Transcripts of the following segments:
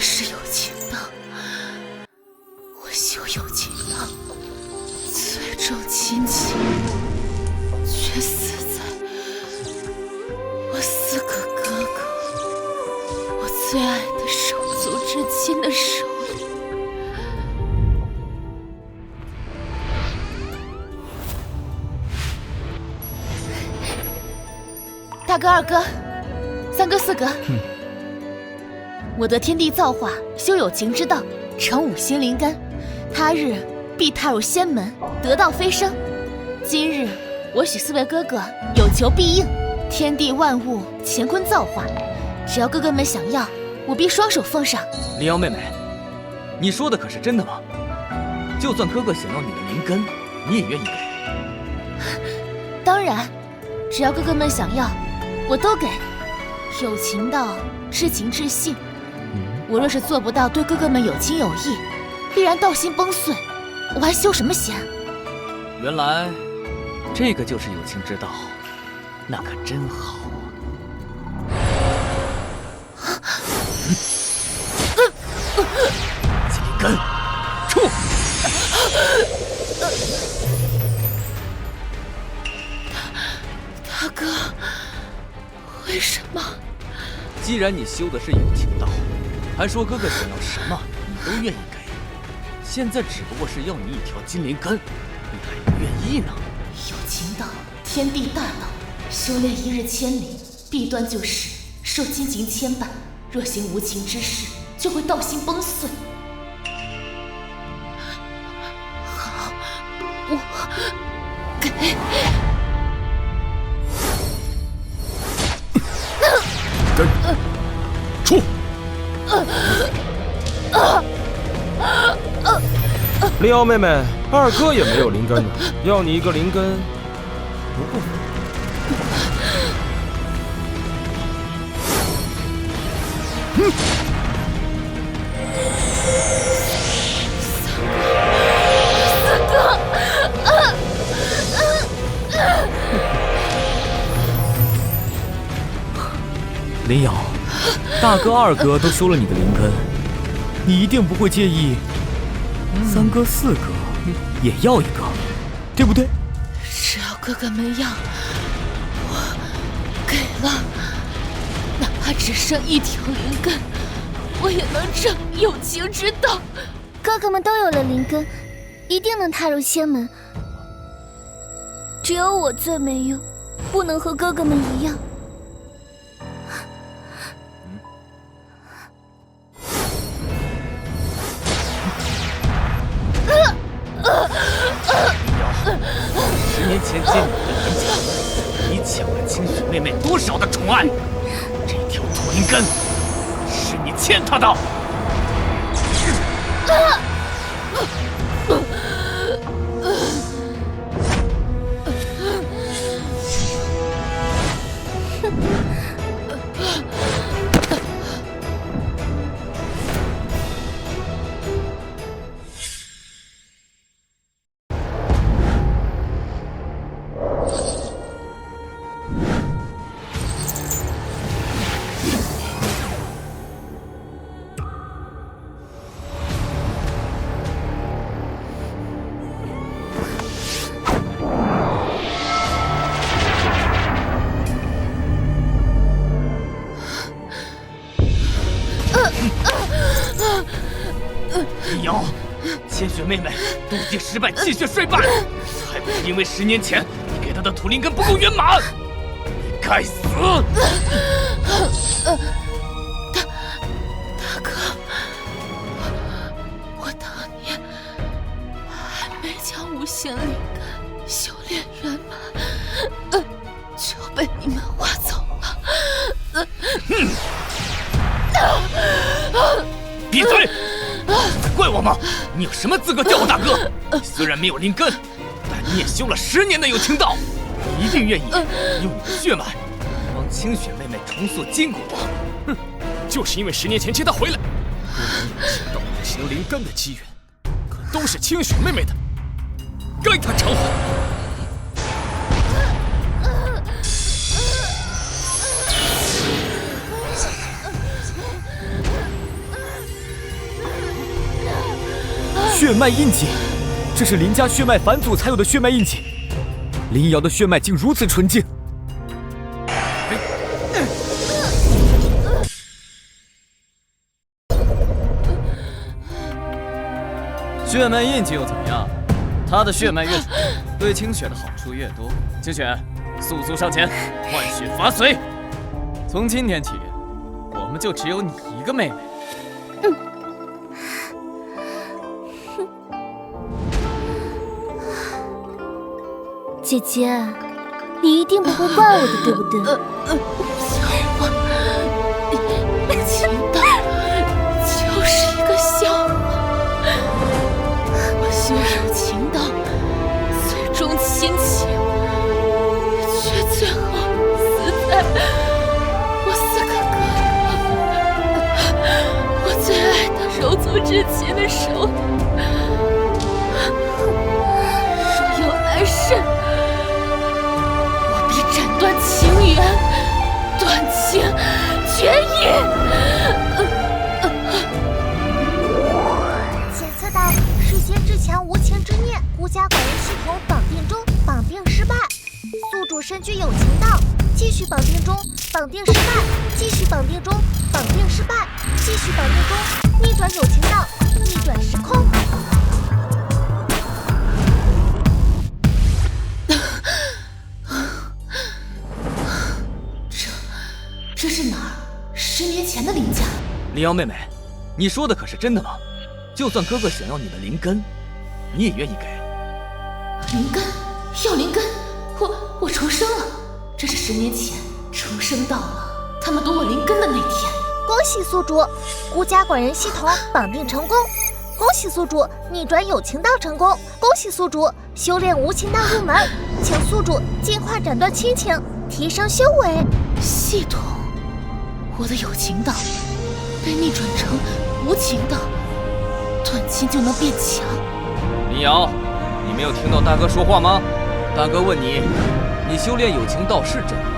是有情道，我修有情道，最重亲情，却死在我4个哥哥，我最爱的手足之亲的手里。大哥、二哥、3哥、4哥，我得天地造化，修有情之道，成5心灵根，他日必踏入仙门，得道飞升。今日我许4位哥哥有求必应，天地万物乾坤造化，只要哥哥们想要，我必双手奉上。林瑶妹妹，你说的可是真的吗？就算哥哥想要你的灵根，你也愿意给？当然，只要哥哥们想要，我都给。有情道，知情知性。我若是做不到对哥哥们有情有义，必然道心崩碎，我还修什么仙？原来这个就是有情之道，那可真好啊！金灵根，出！大哥，为什么？既然你修的是有情道，还说哥哥想要什么你都愿意给，现在只不过是要你一条金灵根，你还不愿意呢？有情道，天地大道，修炼1日千里，弊端就是受亲情牵绊，若行无情之事，就会道心崩碎。好，我给。根，出！灵瑶妹妹，二哥也没有灵根呢，要你一个灵根，不过分。4哥，林瑶，大哥、二哥都修了你的灵根，你一定不会介意3哥、4哥也要一个，对不对？只要哥哥们要，我给了，哪怕只剩1条灵根，我也能证有情之道。哥哥们都有了灵根，一定能踏入仙门。只有我最没用，不能和哥哥们一样。10年前接你的灵甲，你抢了清雪妹妹多少的宠爱？这条土灵根是你欠她的。李瑶，千雪妹妹妒忌失败，气血衰败，还不是因为10年前你给她的土灵根不够圆满？你该死！大哥，我当年还没将5行灵根修炼圆满，就被你们挖走了。闭嘴！在怪我吗？你有什么资格叫我大哥？你虽然没有灵根，但你也修了10年的有情道，你一定愿意用你的血脉帮清雪妹妹重塑筋骨吧？哼，就是因为10年前接她回来，我能抢到5行灵根的机缘，可都是清雪妹妹的，该她偿还。血脉印记，这是林家血脉返祖才有的血脉印记。林瑶的血脉竟如此纯净。血脉印记又怎么样？他的血脉越纯，对清雪的好处越多。清雪，速速上前，换血伐隋。从今天起，我们就只有你一个妹妹。姐姐，你一定不会怪我的，对不对？笑话，有情道就是一个笑话。我修有情道，最终亲情，却最后死在我4个哥哥，我最爱的柔族之妻的手里。若有来世，斩断情缘，断情绝义。检测到世间至强无情之念，孤家管人系统绑定中，绑定失败。宿主身居有情道，继续绑定中，绑定失败，继续绑定中，绑定失败，继续绑定中，逆转有情道，逆转时空。这是哪儿？10年前的林家。林瑶妹妹，你说的可是真的吗？就算哥哥想要你的灵根，你也愿意给？灵根？要灵根？我重生了。这是10年前重生到了他们夺我灵根的那天。恭喜宿主，孤家管人系统绑定成功。恭喜宿主逆转有情道成功。恭喜宿主修炼无情道入门，请宿主尽快斩断亲情，提升修为。系统。我的有情道被逆转成无情道，断亲就能变强。林瑶，你没有听到大哥说话吗？大哥问你，你修炼有情道是真的吗？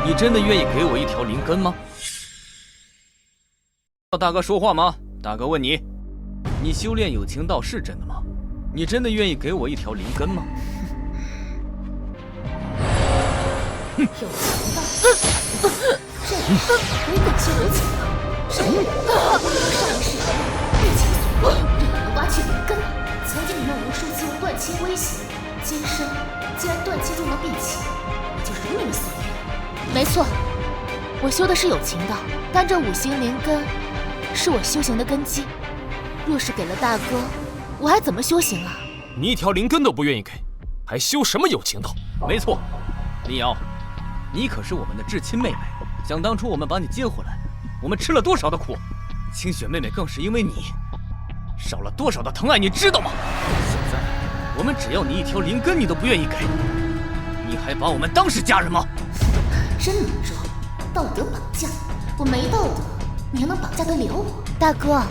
你真的愿意给我一条灵根吗？大哥说话吗？大哥问你，你修炼有情道是真的吗？你真的愿意给我一条灵根吗？有情道。这我也敢修有情道，上一世被情所困，对我们挖去灵根。曾经你们无数次用断亲威胁，今生既然断亲就能变强，我就如你们所愿。没错，我修的是有情道，但这5行灵根是我修行的根基。若是给了大哥，我还怎么修行啊？你一条灵根都不愿意给，还修什么有情道？没错，林瑶，你可是我们的至亲妹妹。想当初我们把你接回来，我们吃了多少的苦，清雪妹妹更是因为你少了多少的疼爱，你知道吗？现在我们只要你一条灵根，你都不愿意给，你还把我们当是家人吗？真能装，道德绑架！我没道德，你还能绑架得了我？大哥，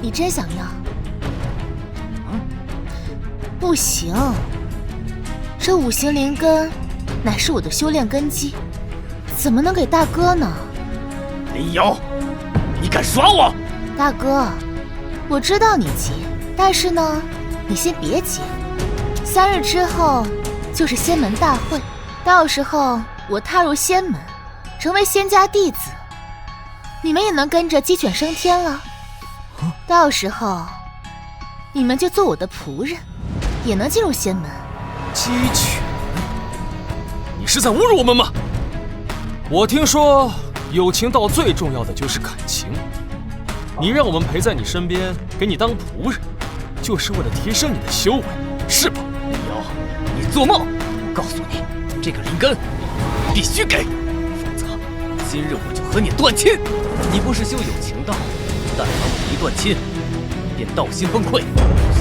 你真想要？不行，这5行灵根乃是我的修炼根基。怎么能给大哥呢？林瑶，你敢耍我！大哥，我知道你急，但是呢，你先别急。3日之后就是仙门大会，到时候我踏入仙门，成为仙家弟子，你们也能跟着鸡犬升天了。到时候你们就做我的仆人，也能进入仙门。鸡犬？你是在侮辱我们吗？我听说有情道最重要的就是感情，你让我们陪在你身边，给你当仆人，就是为了提升你的修为，是吧？林瑶，你做梦！我告诉你，这个灵根你必须给，否则今日我就和你断亲。你不是修有情道，但凡我一断亲，便道心崩溃，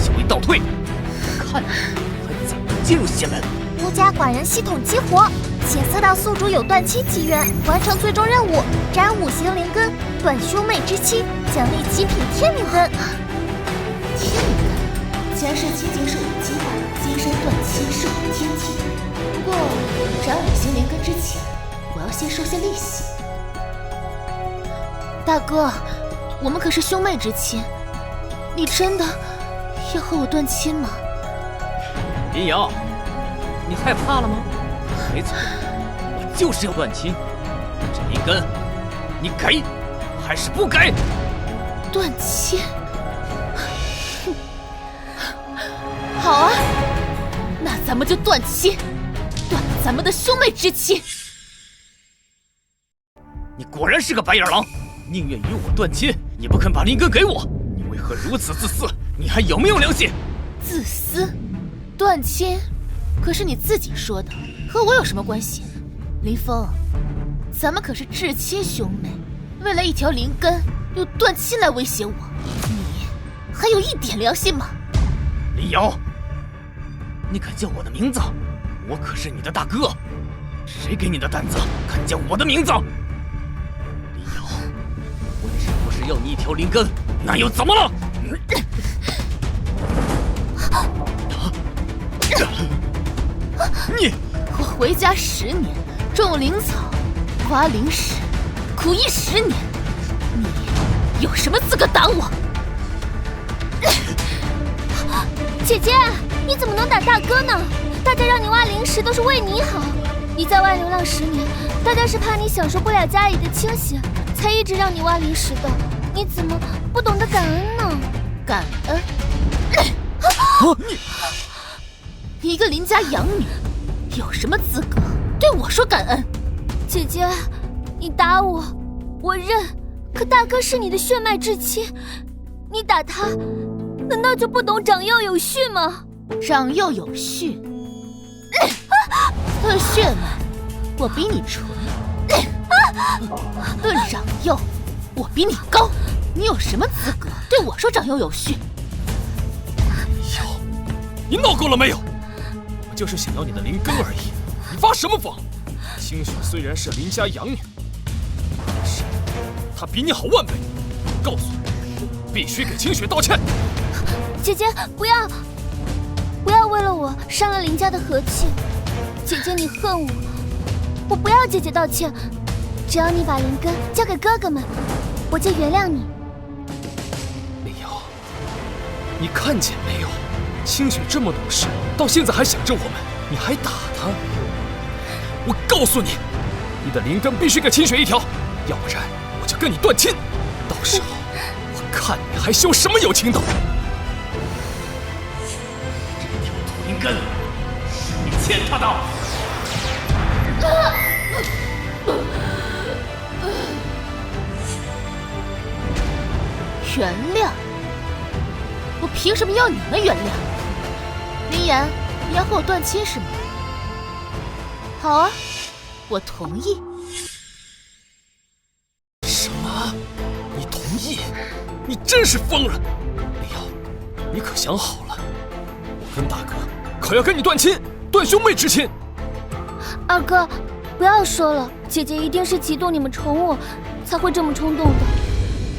修为倒退，看你还怎么进入仙门。孤家管人系统激活，检测到宿主有断亲机缘，完成最终任务，斩5行灵根，断兄妹之妻，奖励极品天灵根。天灵根，前世仅仅是我的机会，今生断亲是我的天体。不过斩5行灵根之前，我要先收些利息。大哥，我们可是兄妹之亲，你真的要和我断亲吗？林瑶，你害怕了吗？没错，我就是要断亲。这灵根，你给还是不给？断亲？好啊，那咱们就断亲，断咱们的兄妹之亲。你果然是个白眼狼，宁愿与我断亲，也不肯把灵根给我。你为何如此自私？你还有没有良心？自私？断亲？可是你自己说的，和我有什么关系？林峰，咱们可是至亲兄妹，为了一条灵根，用断亲来威胁我，你还有一点良心吗？林瑶，你敢叫我的名字？我可是你的大哥，谁给你的胆子敢叫我的名字？林瑶，我只不是要你一条灵根，那又怎么了？你，我回家10年，种灵草，挖灵石，苦役10年，你有什么资格打我？姐姐，你怎么能打大哥呢？大家让你挖灵石都是为你好。你在外流浪10年，大家是怕你享受不了家里的清闲，才一直让你挖灵石的。你怎么不懂得感恩呢？感恩？你一个邻家养女，有什么资格对我说感恩？姐姐，你打我，我认。可大哥是你的血脉至亲，你打他，难道就不懂长幼有序吗？长幼有序？论血脉，我比你纯；论长幼，我比你高。你有什么资格对我说长幼有序？你闹够了没有？我就是想要你的灵根而已，你发什么疯？清雪虽然是林家养女，但是她比你好万倍。告诉你，必须给清雪道歉。姐姐，不要为了我伤了林家的和气。姐姐，你恨我，我不要姐姐道歉。只要你把灵根交给哥哥们，我就原谅你。林瑶，你看见没有？清雪这么懂事，到现在还想着我们，你还打她？我告诉你，你的灵根必须给清雪一条，要不然我就跟你断亲。到时候我看你还修什么有情道！这条土灵根是你欠他的。原谅？我凭什么要你们原谅？林言，你要和我断亲是吗？好啊，我同意。什么？你同意？你真是疯了！林瑶，你可想好了？我跟大哥可要跟你断亲，断兄妹之亲。二哥，不要说了，姐姐一定是嫉妒你们宠我，才会这么冲动的。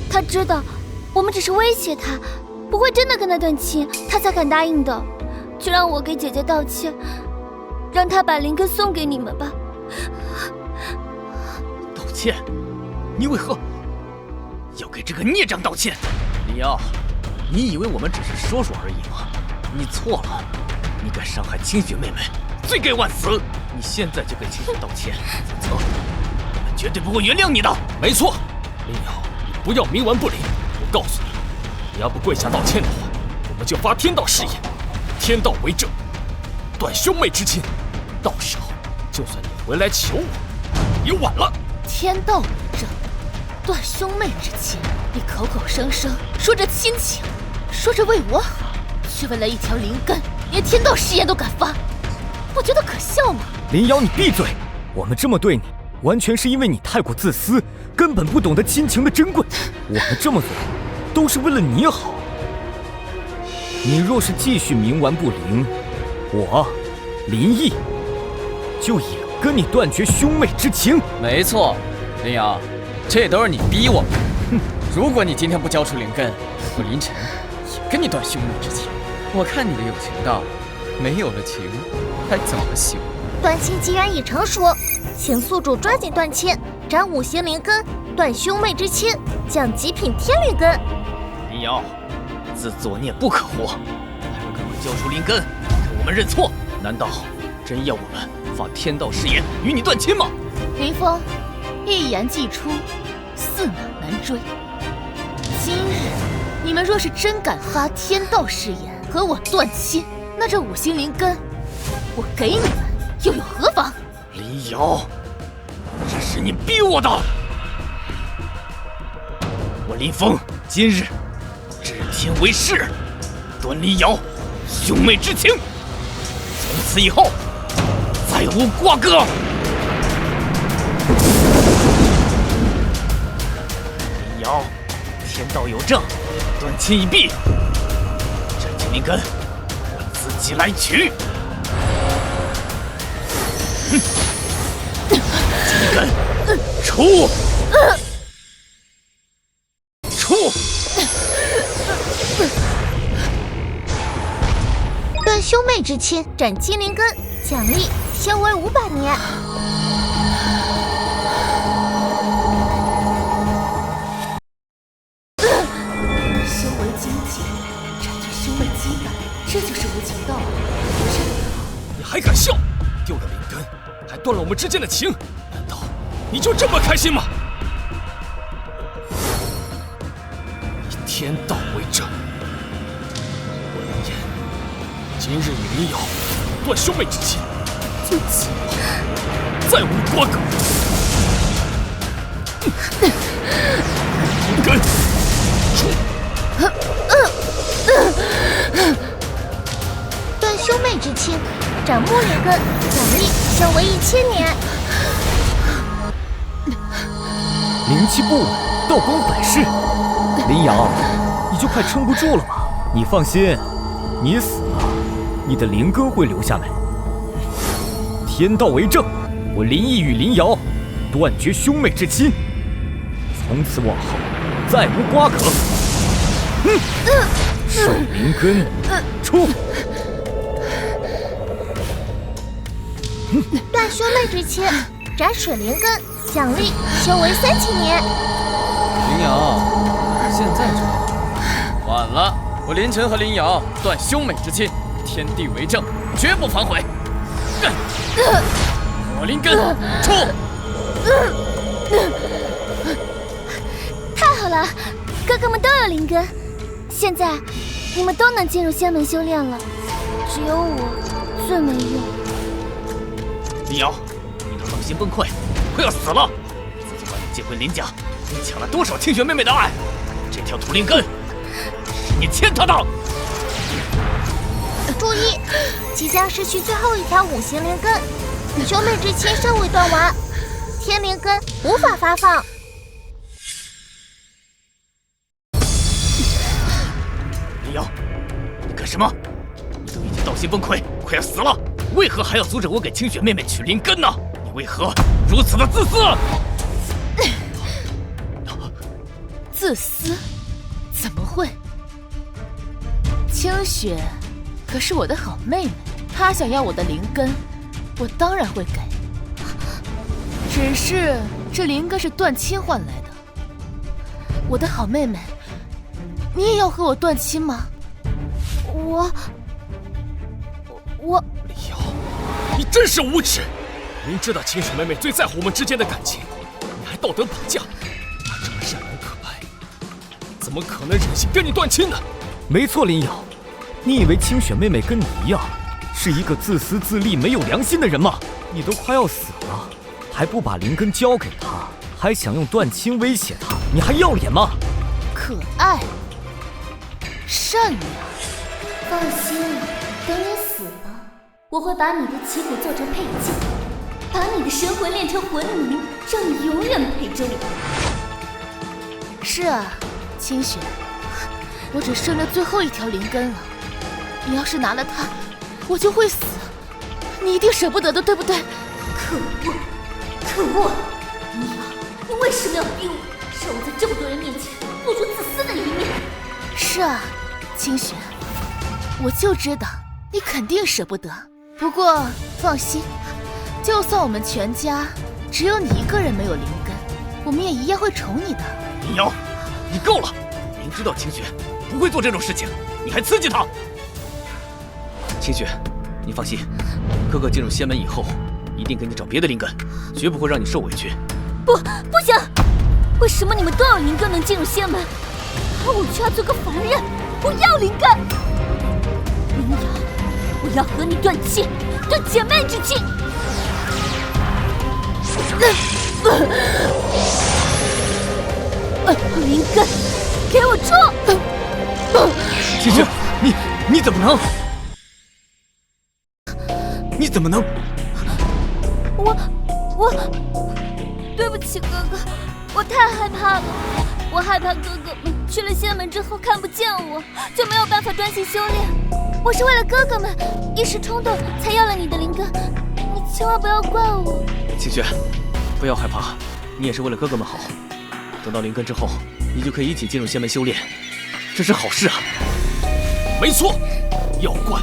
她知道我们只是威胁她，不会真的跟她断亲，她才敢答应的。就让我给姐姐道歉，让她把灵根送给你们吧。道歉？你为何要给这个孽障道歉？林瑶，你以为我们只是说说而已吗？你错了，你敢伤害清雪妹妹，罪该万死！你现在就给清雪道歉，否则我们绝对不会原谅你的。没错，林瑶，你不要冥顽不灵。我告诉你，你要不跪下道歉的话，我们就发天道誓言，天道为证，断兄妹之亲。到时候，就算你回来求我，也晚了。天道为证，断兄妹之亲，你口口声声说着亲情，说着为我好，却为了一条灵根，连天道誓言都敢发，不觉得可笑吗？林瑶，你闭嘴！我们这么对你，完全是因为你太过自私，根本不懂得亲情的珍贵。我们这么做，都是为了你好。你若是继续冥顽不灵，我林毅就也跟你断绝兄妹之情。没错，林瑶，这都是你逼我们。哼，如果你今天不交出灵根，我林晨也跟你断兄妹之情。我看你的有情道，没有了情，还怎么修？断亲既然已成熟，请宿主抓紧断亲，斩5行灵根，断兄妹之亲，降极品天灵根。林瑶，自作孽不可活，还不赶快交出灵根，跟我们认错？难道真要我们发天道誓言与你断亲吗？林峰，一言既出，驷马难追。今日你们若是真敢发天道誓言和我断亲，那这5星灵根，我给你们又有何妨？林瑶，这是你逼我的。我林峰今日指天为誓，断林瑶兄妹之情，从此以后再无瓜葛。林瑶，天道有正，断亲已毕，这金灵根我自己来取。金灵根，出！出！断兄妹之亲，斩金灵根，奖励修为500年。修为精进，斩去兄妹羁绊，这就是无情道啊！你还敢笑？丢了灵根，还断了我们之间的情，难道你就这么开心吗？以天道为证，我林岩今日与林瑶断兄妹之亲，从此以后再无瓜葛。灵根出！断兄妹之亲，斩木灵根，奖励修为1000年。灵气不稳，道光反噬。林瑶，你就快撑不住了吧？你放心，你死了，你的灵根会留下来。天道为证，我林毅与林瑶断绝兄妹之亲，从此往后再无瓜葛。受灵根，出！断兄妹之亲，斩水灵根，奖励修为3000年。林瑶，现在知道晚了。我林晨和林瑶断兄妹之亲，天地为证，绝不反悔。干！我灵根出！太好了，哥哥们都有灵根，现在你们都能进入仙门修炼了，只有我最没用。林瑶，你的狼心崩溃，快要死了！自从把你接回林家，你抢了多少清雪妹妹的爱？这条土灵根是你欠她的。注意，即将失去最后一条5行灵根，兄妹之亲尚未断完，天灵根无法发放。林瑶，你干什么？你都已经道心崩溃，快要死了，为何还要阻止我给清雪妹妹取灵根呢？你为何如此的自私？自私？怎么会？清雪可是我的好妹妹，她想要我的灵根，我当然会给。只是这灵根是断亲换来的。我的好妹妹，你也要和我断亲吗？我林瑶，你真是无耻！明知道清雪妹妹最在乎我们之间的感情，你还道德绑架。她这么善良可爱，怎么可能忍心跟你断亲呢？没错，林瑶，你以为清雪妹妹跟你一样，是一个自私自利、没有良心的人吗？你都快要死了，还不把灵根交给她，还想用断亲威胁她，你还要脸吗？可爱、善良。放心，等你死了，我会把你的旗鼓做成配件，把你的神魂炼成魂灵，让你永远陪着我。是啊，清雪，我只剩了最后一条灵根了。你要是拿了它，我就会死。你一定舍不得的，对不对？可恶！可恶！你为什么要逼我，让我在这么多人面前露出自私的一面？是啊，清雪，我就知道你肯定舍不得。不过放心，就算我们全家只有你一个人没有灵根，我们也一样会宠你的。林瑶，你够了！明知道清雪不会做这种事情，你还刺激他。清雪，你放心，哥哥进入仙门以后，一定给你找别的灵根，绝不会让你受委屈。不行！为什么你们都有灵根能进入仙门，而我却要做个凡人？我要灵根！林瑶，我要和你断亲，断姐妹之情！灵根，给我出！清雪，你怎么能？你怎么能？我，对不起哥哥，我太害怕了。我害怕哥哥们去了仙门之后看不见我，就没有办法专心修炼。我是为了哥哥们，一时冲动才要了你的灵根，你千万不要怪我。清雪，不要害怕，你也是为了哥哥们好。等到灵根之后，你就可以一起进入仙门修炼，这是好事啊。没错，要惯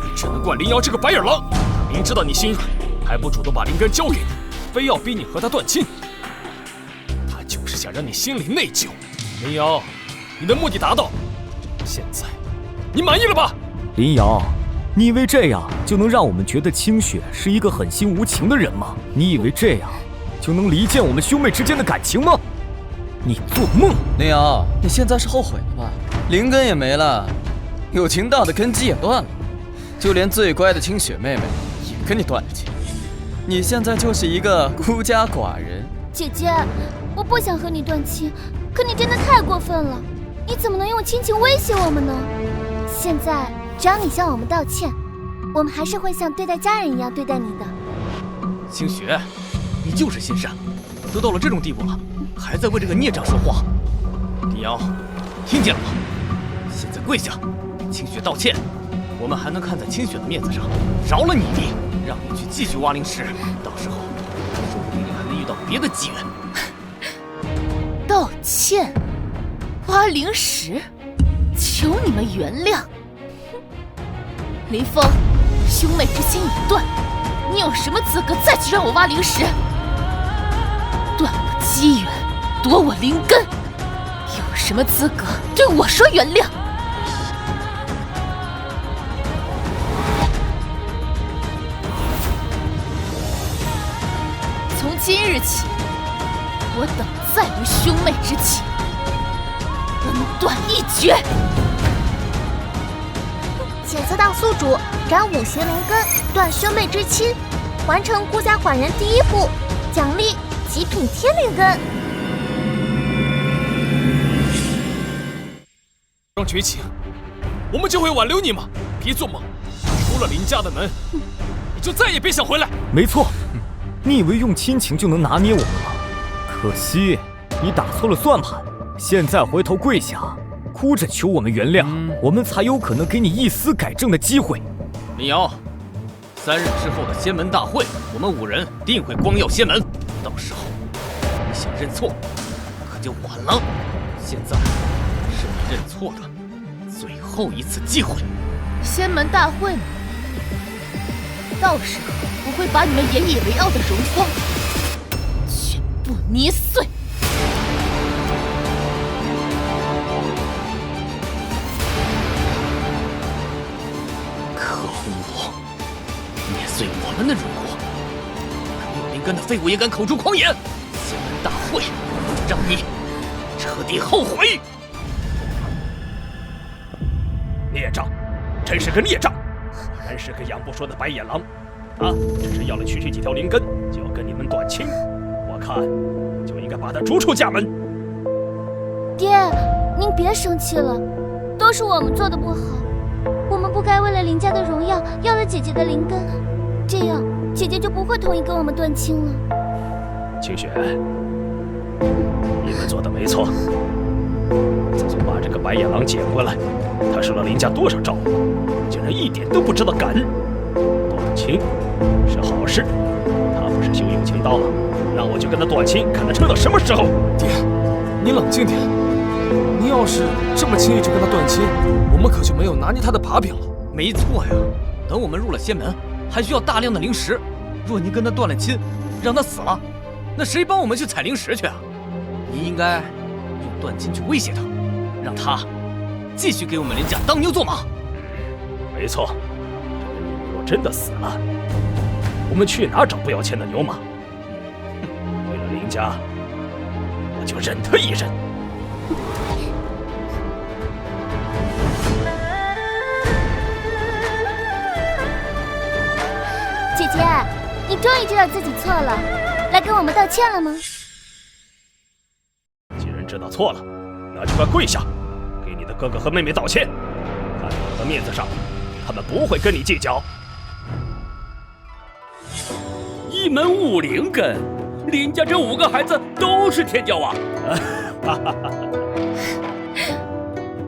你只能惯林瑶这个白眼狼。他明知道你心软，还不主动把灵根交给你，非要逼你和他断亲。他就是想让你心里内疚。林瑶，你的目的达到，现在你满意了吧？林瑶，你以为这样就能让我们觉得清雪是一个狠心无情的人吗？你以为这样就能离间我们兄妹之间的感情吗？你做梦！林瑶，你现在是后悔了吧？灵根也没了，有情道的根基也断了，就连最乖的清雪妹妹也跟你断了亲。你现在就是一个孤家寡人。姐姐，我不想和你断亲，可你真的太过分了！你怎么能用亲情威胁我们呢？现在只要你向我们道歉，我们还是会像对待家人一样对待你的。清雪，你就是心善，都到了这种地步了，还在为这个孽障说话。林瑶，听见了吗？现在跪下，给清雪道歉，我们还能看在清雪的面子上，饶了你弟，让你去继续挖灵石。到时候，说不定你还能遇到别的机缘。道歉，挖灵石，求你们原谅。林峰，兄妹之情已断，你有什么资格再去让我挖灵石？断我机缘，夺我灵根，有什么资格对我说原谅？从今日起，我等再无兄妹之情，恩断义绝。检测到宿主燃5邪灵根，断兄妹之亲，完成孤家寡人第一步，奖励极品天灵根。让绝情，我们就会挽留你吗？别做梦，出了林家的门，你就再也别想回来。没错，你以为用亲情就能拿捏我们吗？可惜你打错了算盘，现在回头跪下，哭着求我们原谅，我们才有可能给你一丝改正的机会。林瑶，3日之后的仙门大会，我们5人定会光耀仙门，到时候你想认错，可就晚了。现在是你认错的最后一次机会。仙门大会嘛，到时候我会把你们引以为傲的荣光全部捏碎。可恶！捏碎我们的荣光，没有灵根的废物也敢口出狂言！仙门大会，让你彻底后悔！孽障，真是个孽障！果然是个养不说的白眼狼。他只是要了区区几条灵根，就要跟你们断亲，我看就应该把他逐出家门。爹，您别生气了，都是我们做的不好，我们不该为了林家的荣耀要了姐姐的灵根，这样姐姐就不会同意跟我们断亲了。清雪，你们做的没错。自从把这个白眼狼捡过来，他受了林家多少招，竟然一点都不知道感恩。断亲是好事，他不是修有情道吗？让我去跟他断亲，看他撑到什么时候。爹，你冷静点。你要是这么轻易就跟他断亲，我们可就没有拿捏他的把柄了。没错呀，等我们入了仙门，还需要大量的灵石。若您跟他断了亲，让他死了，那谁帮我们去采灵石去啊？您应该用断亲去威胁他，让他继续给我们林家当牛做马。没错，这个你若真的死了，我们去哪找不要钱的牛马？为了林家，我就忍他一忍。姐姐，你终于知道自己错了，来跟我们道歉了吗？既然知道错了，那就快跪下，给你的哥哥和妹妹道歉。看在我的面子上，他们不会跟你计较。一门5灵根，林家这5个孩子都是天骄啊！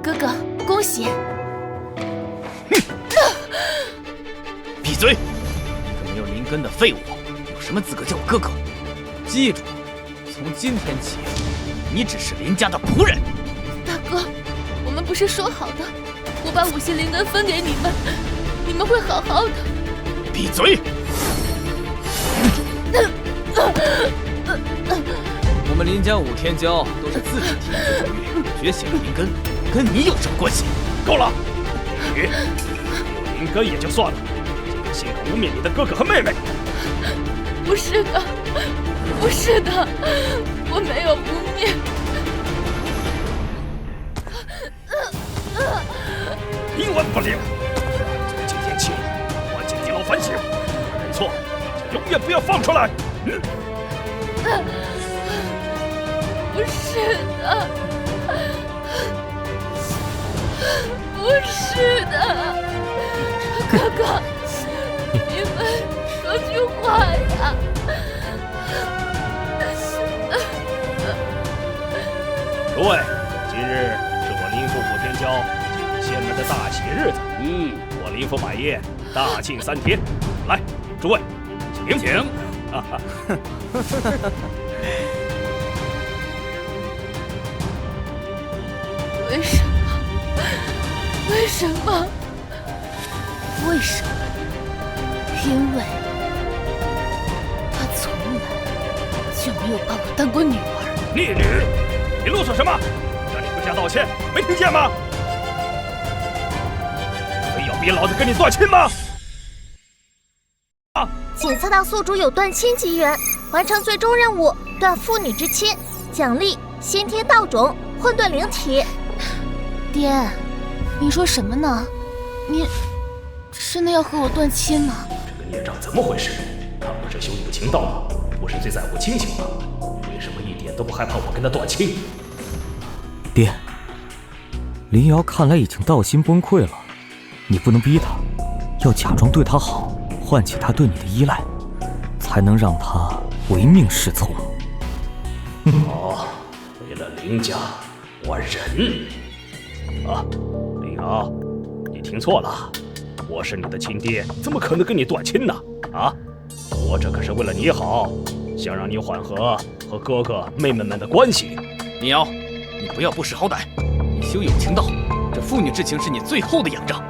哥哥，恭喜！闭嘴！一个没有灵根的废物，有什么资格叫我哥哥？记住，从今天起，你只是林家的仆人。大哥，我们不是说好的，我把5星灵根分给你们，你们会好好的。闭嘴！我们林家5天骄都是自己提出攻略，觉醒了灵根，跟你有什么关系？够了！你有灵根也就算了，竟然信口污蔑你的哥哥和妹妹。不是的，不是的，我没有污蔑。一文不留。从今天起，我请地牢反省，认错就永远不要放出来。不是的，不是的，哥哥，你们说句话呀！诸位，今日是我林父5天骄进入仙门的大喜日子。我林父买业大庆3天。来，诸位，请。为什么？为什么？为什么？因为他从来就没有把我当过女儿。孽女，你啰嗦什么？让你回家道歉，没听见吗？非要逼老子跟你断亲吗？检测到宿主有断亲机缘，完成最终任务，断父女之亲，奖励先天道种混沌灵体。爹，你说什么呢？你真的要和我断亲吗？这个孽障怎么回事？他不是修有情道吗？不是最在乎亲情吗？为什么一点都不害怕我跟他断亲？爹，林瑶看来已经道心崩溃了，你不能逼他，要假装对他好，唤起他对你的依赖，才能让他唯命是从。好，为了林家，我忍。林瑶，你听错了，我是你的亲爹，怎么可能跟你断亲呢？我这可是为了你好，想让你缓和和哥哥妹妹们的关系。林瑶，你不要不识好歹，你修有情道，这父女之情是你最后的仰仗。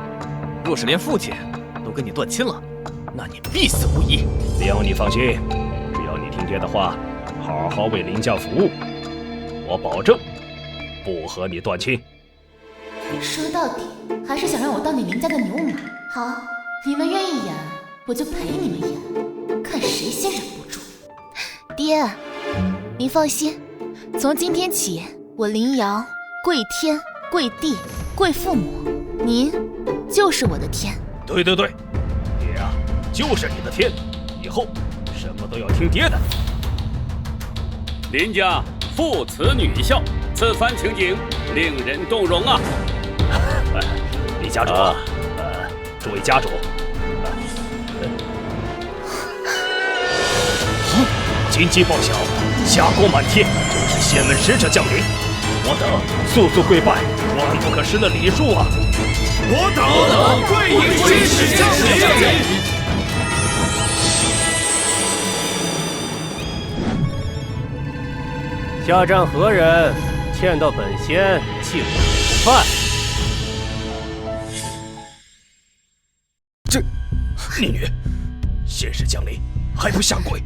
若是连父亲都跟你断亲了，那你必死无疑。林瑶，你放心，只要你听爹的话，好好为林家服务，我保证不和你断亲。说到底，还是想让我当你林家的牛马。好，你们愿意演，我就陪你们演，看谁先忍不住。爹，您放心，从今天起，我林瑶跪天、跪地、跪父母，您就是我的天。对，爹啊，就是你的天，以后什么都要听爹的。林家父慈女孝，此番情景令人动容啊！李家主，诸位家主，金鸡报晓，霞光满天，就是仙门使者降临，我等速速跪拜，万不可失的礼数啊！我等跪迎仙使降临。下站何人？见到本仙，请吃饭。这逆女，仙使降临还不下跪？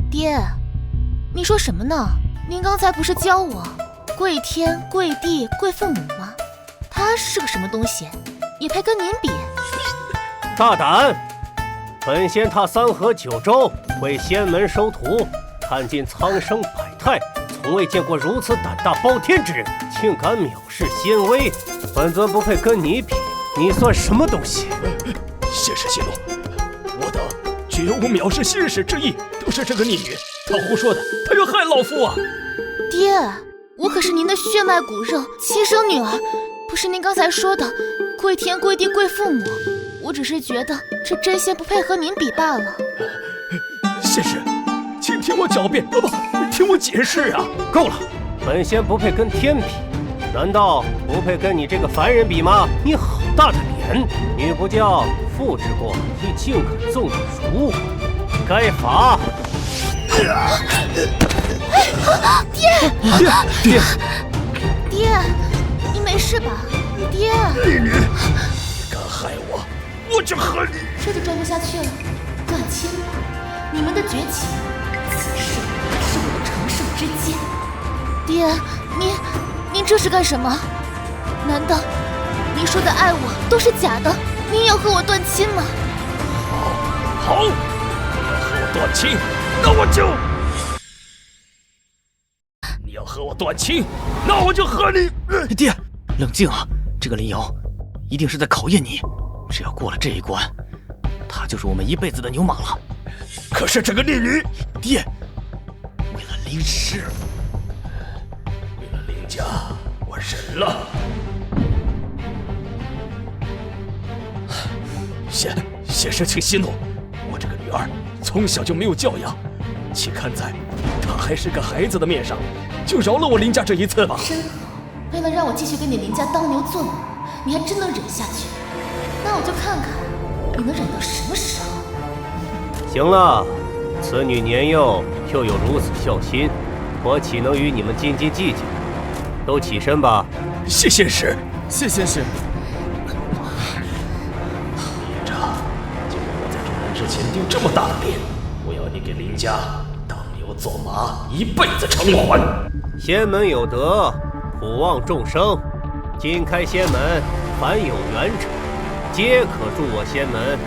爹，你说什么呢？您刚才不是教我跪天、跪地、跪父母吗？他是个什么东西，也配跟您比？大胆！本仙踏3河9州，为仙门收徒，看尽苍生百态，从未见过如此胆大包天之人，竟敢藐视仙威。本尊不配跟你比，你算什么东西？谢氏息怒，我等绝无藐视仙使之意，都是这个逆女，她胡说的，她要害老夫啊！爹，我可是您的血脉骨肉亲生女儿，不是您刚才说的跪天跪地跪父母。我只是觉得这真仙不配和您比罢了。仙使，请听我狡辩，不，听我解释啊！够了，本仙不配跟天比，难道不配跟你这个凡人比吗？你好大的脸！女不教，父之过，你竟敢纵容辱我，该罚！爹，你没事吧？爹，逆女，你敢害我，我就和你！这就装不下去了，断亲了！你们的绝情，此事是我的乘胜之剑。爹，您这是干什么？难道您说的爱我都是假的？您要和我断亲吗？好，你要和我断亲，那我就……你要和我断亲，那我就和你……爹，冷静啊！这个林瑶一定是在考验你，只要过了这一关，她就是我们一辈子的牛马了。可是这个逆女，爹，为了林氏，为了林家，我忍了。先生请息怒，我这个女儿从小就没有教养，请看在她还是个孩子的面上，就饶了我林家这一次吧。真好，为了让我继续给你林家当牛做马，你还真能忍下去。那我就看看你能忍到什么时候。行了，此女年幼，又有如此孝心，我岂能与你们斤斤计较？都起身吧。谢仙使，谢仙使。叶着，就为我在众人之前丢这么大的脸，我要你给林家当牛做马，一辈子偿还。仙门有德，普望众生。今开仙门，凡有缘者，皆可入我仙门。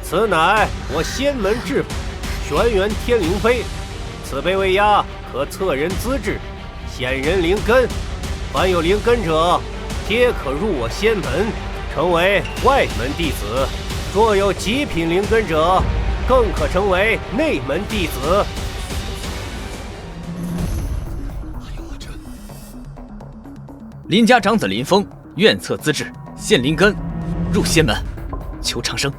此乃我仙门至宝玄元天灵碑，此碑为压，可测人资质，显人灵根。凡有灵根者，皆可入我仙门，成为外门弟子；若有极品灵根者，更可成为内门弟子。林家长子林峰愿测资质，现灵根，入仙门，求长生。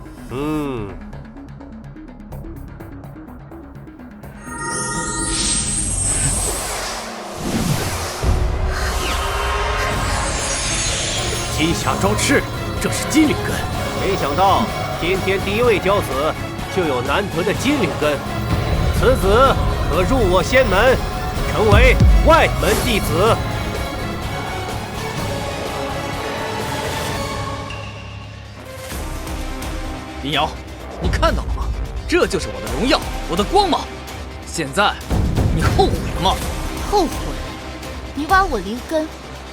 金霞招翅，这是金灵根。没想到今天第一位骄子就有难得的金灵根，此子可入我仙门，成为外门弟子。林瑶，你看到了吗？这就是我的荣耀，我的光芒。现在，你后悔了吗？后悔？你挖我灵根，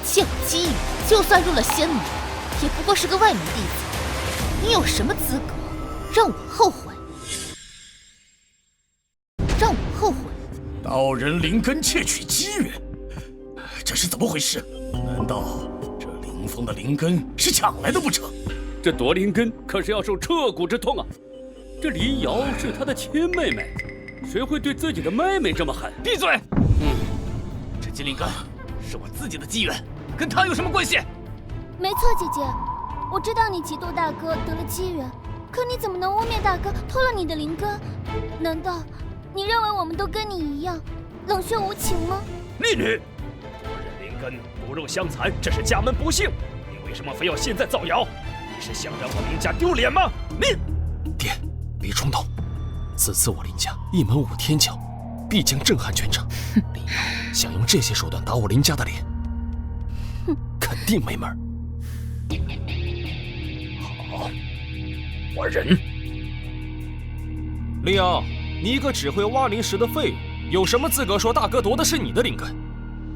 借我机遇，就算入了仙门，也不过是个外门弟子。你有什么资格让我后悔？让我后悔？盗人灵根窃取机缘，这是怎么回事？难道这林峰的灵根是抢来的不成？这夺灵根可是要受彻骨之痛啊！这林瑶是他的亲妹妹，谁会对自己的妹妹这么狠？闭嘴！这金灵根是我自己的机缘，跟他有什么关系？没错，姐姐，我知道你嫉妒大哥得了机缘，可你怎么能污蔑大哥偷了你的灵根？难道你认为我们都跟你一样冷血无情吗？逆女，我人灵根骨肉相残，这是家门不幸，你为什么非要现在造谣？你是想让我林家丢脸吗？爹，别冲动。此次我林家一门5天教，必将震撼全场。林瑶想用这些手段打我林家的脸，肯定没门。好，我忍。林瑶，你一个只会挖灵石的废物，有什么资格说大哥夺的是你的灵根？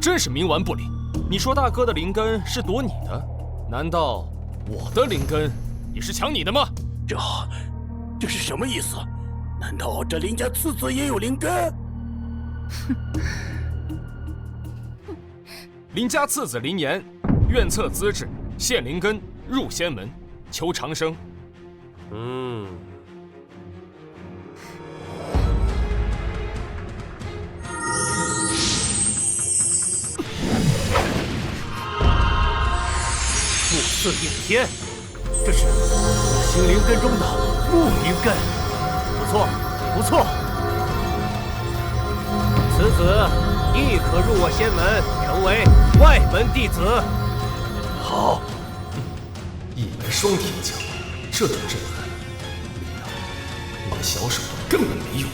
真是冥顽不灵！你说大哥的灵根是夺你的，难道我的灵根也是抢你的吗？这是什么意思？难道这林家次子也有灵根？林家次子林岩，愿测资质，现灵根，入仙门，求长生。木色应天，这是五行灵根中的木灵根，不错，不错。此子亦可入我仙门，成为外门弟子。好，一门双天骄，这种震撼，你的小手段根本没用。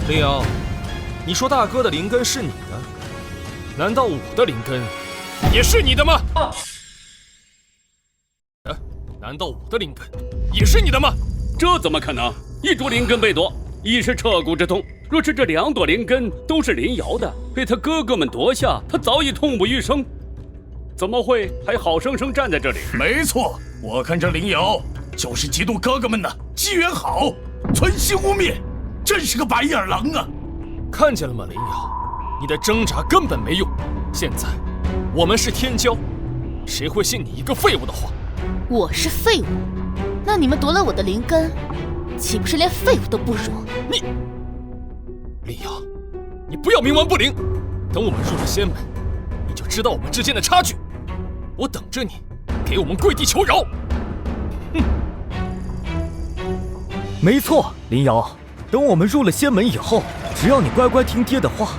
林瑶，你说大哥的灵根是你的，难道我的灵根也是你的吗？难道我的灵根也是你的吗？这怎么可能？一株灵根被夺，已是彻骨之痛。若是这2朵灵根都是林瑶的，被他哥哥们夺下，他早已痛不欲生，怎么会还好生生站在这里？没错，我看这林瑶就是嫉妒哥哥们的机缘好，存心污蔑，真是个白眼狼啊！看见了吗，林瑶，你的挣扎根本没用。现在我们是天骄，谁会信你一个废物的话？我是废物？那你们夺了我的灵根，岂不是连废物都不如？林瑶，你不要冥顽不灵，等我们入了仙门，你就知道我们之间的差距。我等着你，给我们跪地求饶。没错，林瑶，等我们入了仙门以后，只要你乖乖听爹的话，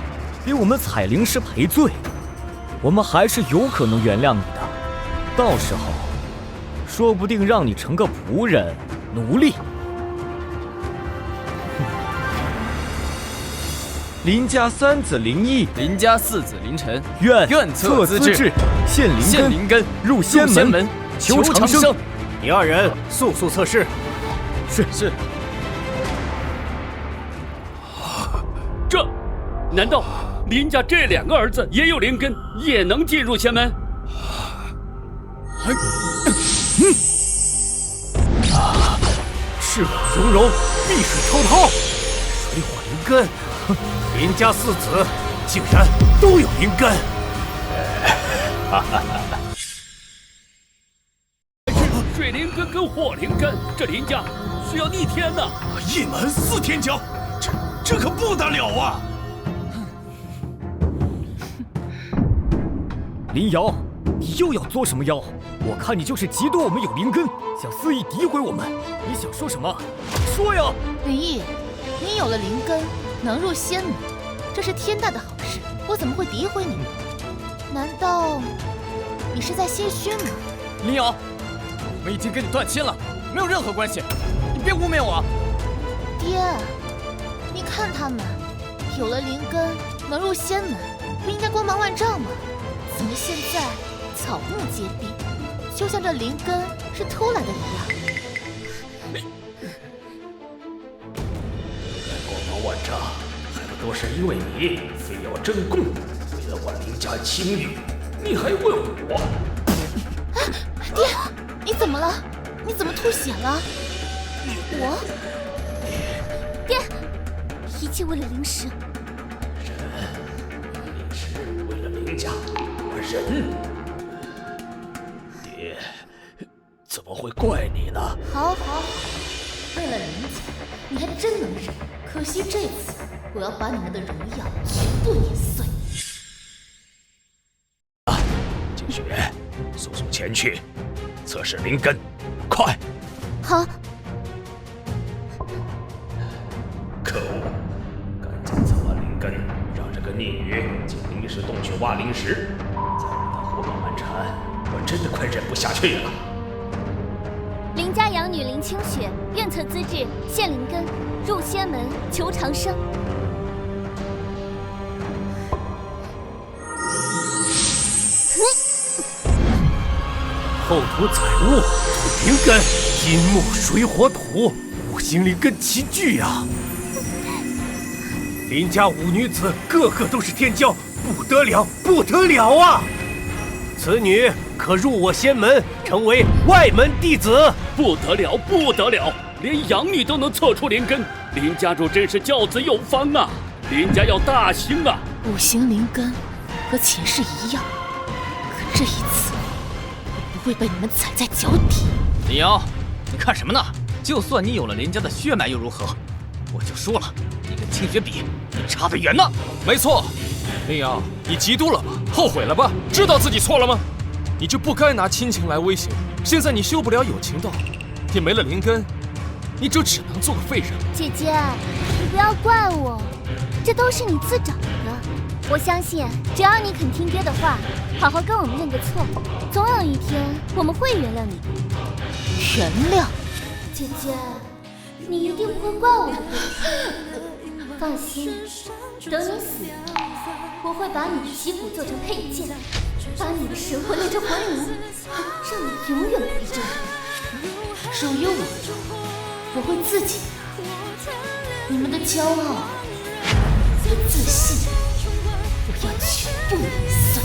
给我们采灵石赔罪，我们还是有可能原谅你的。到时候，说不定让你成个仆人、奴隶。林家3子林毅，林家4子林晨，愿测资质，现灵根，入仙门，求长生。你2人速测试。是。难道林家这2个儿子也有灵根，也能进入仙门？赤火融融，碧水滔滔，水火灵根，林家4子竟然都有灵根。水灵根跟火灵根，这林家需要逆天呐！一门4天骄，这可不得了啊！林瑶，你又要作什么妖？我看你就是嫉妒我们有灵根，想肆意诋毁我们。你想说什么？说呀！林毅，你有了灵根，能入仙门，这是天大的好事，我怎么会诋毁你呢？难道你是在心虚吗？林瑶，我们已经跟你断亲了，没有任何关系，你别污蔑我。爹，你看他们有了灵根，能入仙门，不应该光芒万丈吗？怎么现在草木皆兵，就像这灵根是偷来的一样？光芒万丈，还不都是因为你非要争功，为了挽林家清誉，你还问我？爹，你怎么了？你怎么吐血了？爹，一切为了灵石。你是为了林家而忍，爹怎么会怪你呢？好，为了林家，你还真能忍。可惜这次我要把你们的荣耀全部碾碎。景雪，速速前去测试灵根，快！好。可恶！赶紧测完灵根，让这个逆女进灵石洞去挖灵石，再让她胡搞蛮缠，我真的快忍不下去了。林家养女林清雪，愿测资质，现灵根，入仙门，求长生。厚土载物，土灵根，金木水火土，5行灵根齐聚呀！林家五女子个个都是天骄，不得了，不得了啊！此女可入我仙门，成为外门弟子。不得了，不得了！连养女都能测出灵根，林家主真是教子有方啊！林家要大兴啊！五行灵根和前世一样，可这一次我不会被你们踩在脚底。林瑶，你看什么呢？就算你有了林家的血脉又如何？我就说了，你跟清雪比，你差得远呢。没错，林瑶，你嫉妒了吧？后悔了吧？知道自己错了吗？你就不该拿亲情来威胁。现在你修不了有情道，也没了灵根，你就只能做个废人。姐姐，你不要怪我，这都是你自找的。我相信，只要你肯听爹的话，好好跟我们认个错，总有一天我们会原谅你。原谅？姐姐，你一定不会怪我的，放心，等你死了，我会把你的脊骨做成佩剑，把你的神魂炼成魂炉，让你永远陪着我。手有我肉，我会自己拿。你们的骄傲和自信，我要全部碾碎。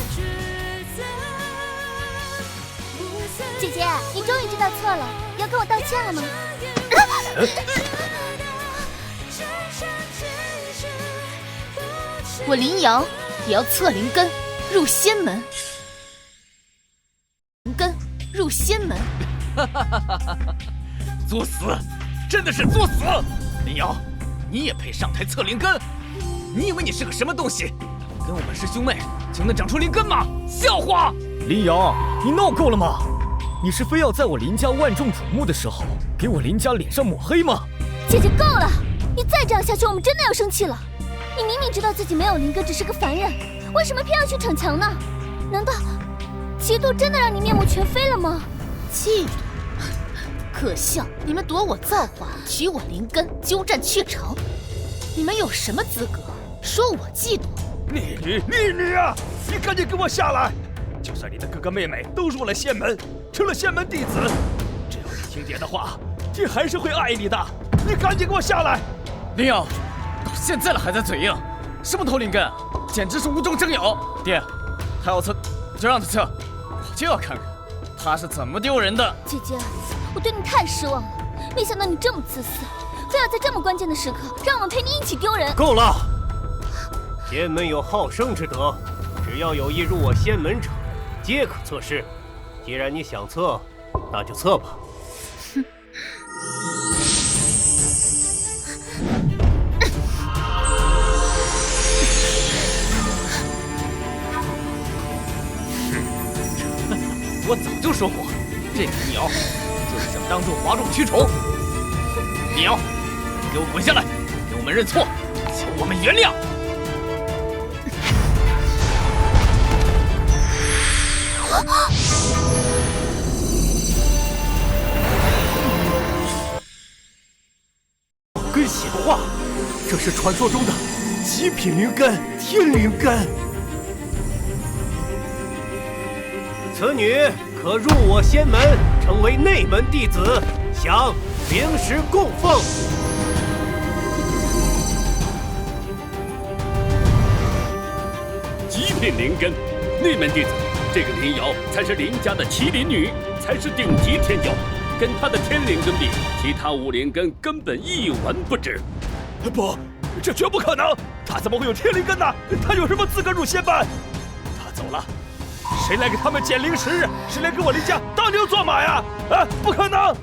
姐姐，你终于知道错了，要跟我道歉了吗？我林瑶也要测灵根，入仙门。灵根入仙门。作死，真的是作死！林瑶，你也配上台测灵根？你以为你是个什么东西？跟我们师兄妹就能长出灵根吗？笑话！林瑶，你闹够了吗？你是非要在我林家万众瞩目的时候，给我林家脸上抹黑吗？姐姐够了！你再这样下去，我们真的要生气了。你明明知道自己没有灵根，只是个凡人，为什么偏要去逞强呢？难道嫉妒真的让你面目全非了吗？嫉妒？可笑！你们夺我造化，取我灵根，鸠占鹊巢，你们有什么资格说我嫉妒？逆女啊！你赶紧给我下来！就算你的哥哥妹妹都入了仙门，成了仙门弟子，只要你听爹的话，爹还是会爱你的。你赶紧给我下来！林瑶，到现在了还在嘴硬，什么偷灵根，简直是无中生有！爹，他要测就让他测，我就要看看他是怎么丢人的。姐姐，我对你太失望了，没想到你这么自私，非要在这么关键的时刻让我们陪你一起丢人。够了！仙门有好生之德，只要有意入我仙门者，皆可测试。既然你想测，那就测吧。我早就说过，这个林瑶就是想当众哗众取宠。林瑶，给我滚下来，给我们认错，求我们原谅。跟显化，这是传说中的极品灵根——天灵根。此女可入我仙门，成为内门弟子，享灵石供奉。极品灵根，内门弟子，这个林瑶才是林家的麒麟女，才是顶级天骄。跟她的天灵根比，其他五灵根根本一文不值。不，这绝不可能！他怎么会有天灵根呢？他有什么资格入仙班？他走了，谁来给他们捡灵石？谁来给我林家当牛做马呀？啊，不可能！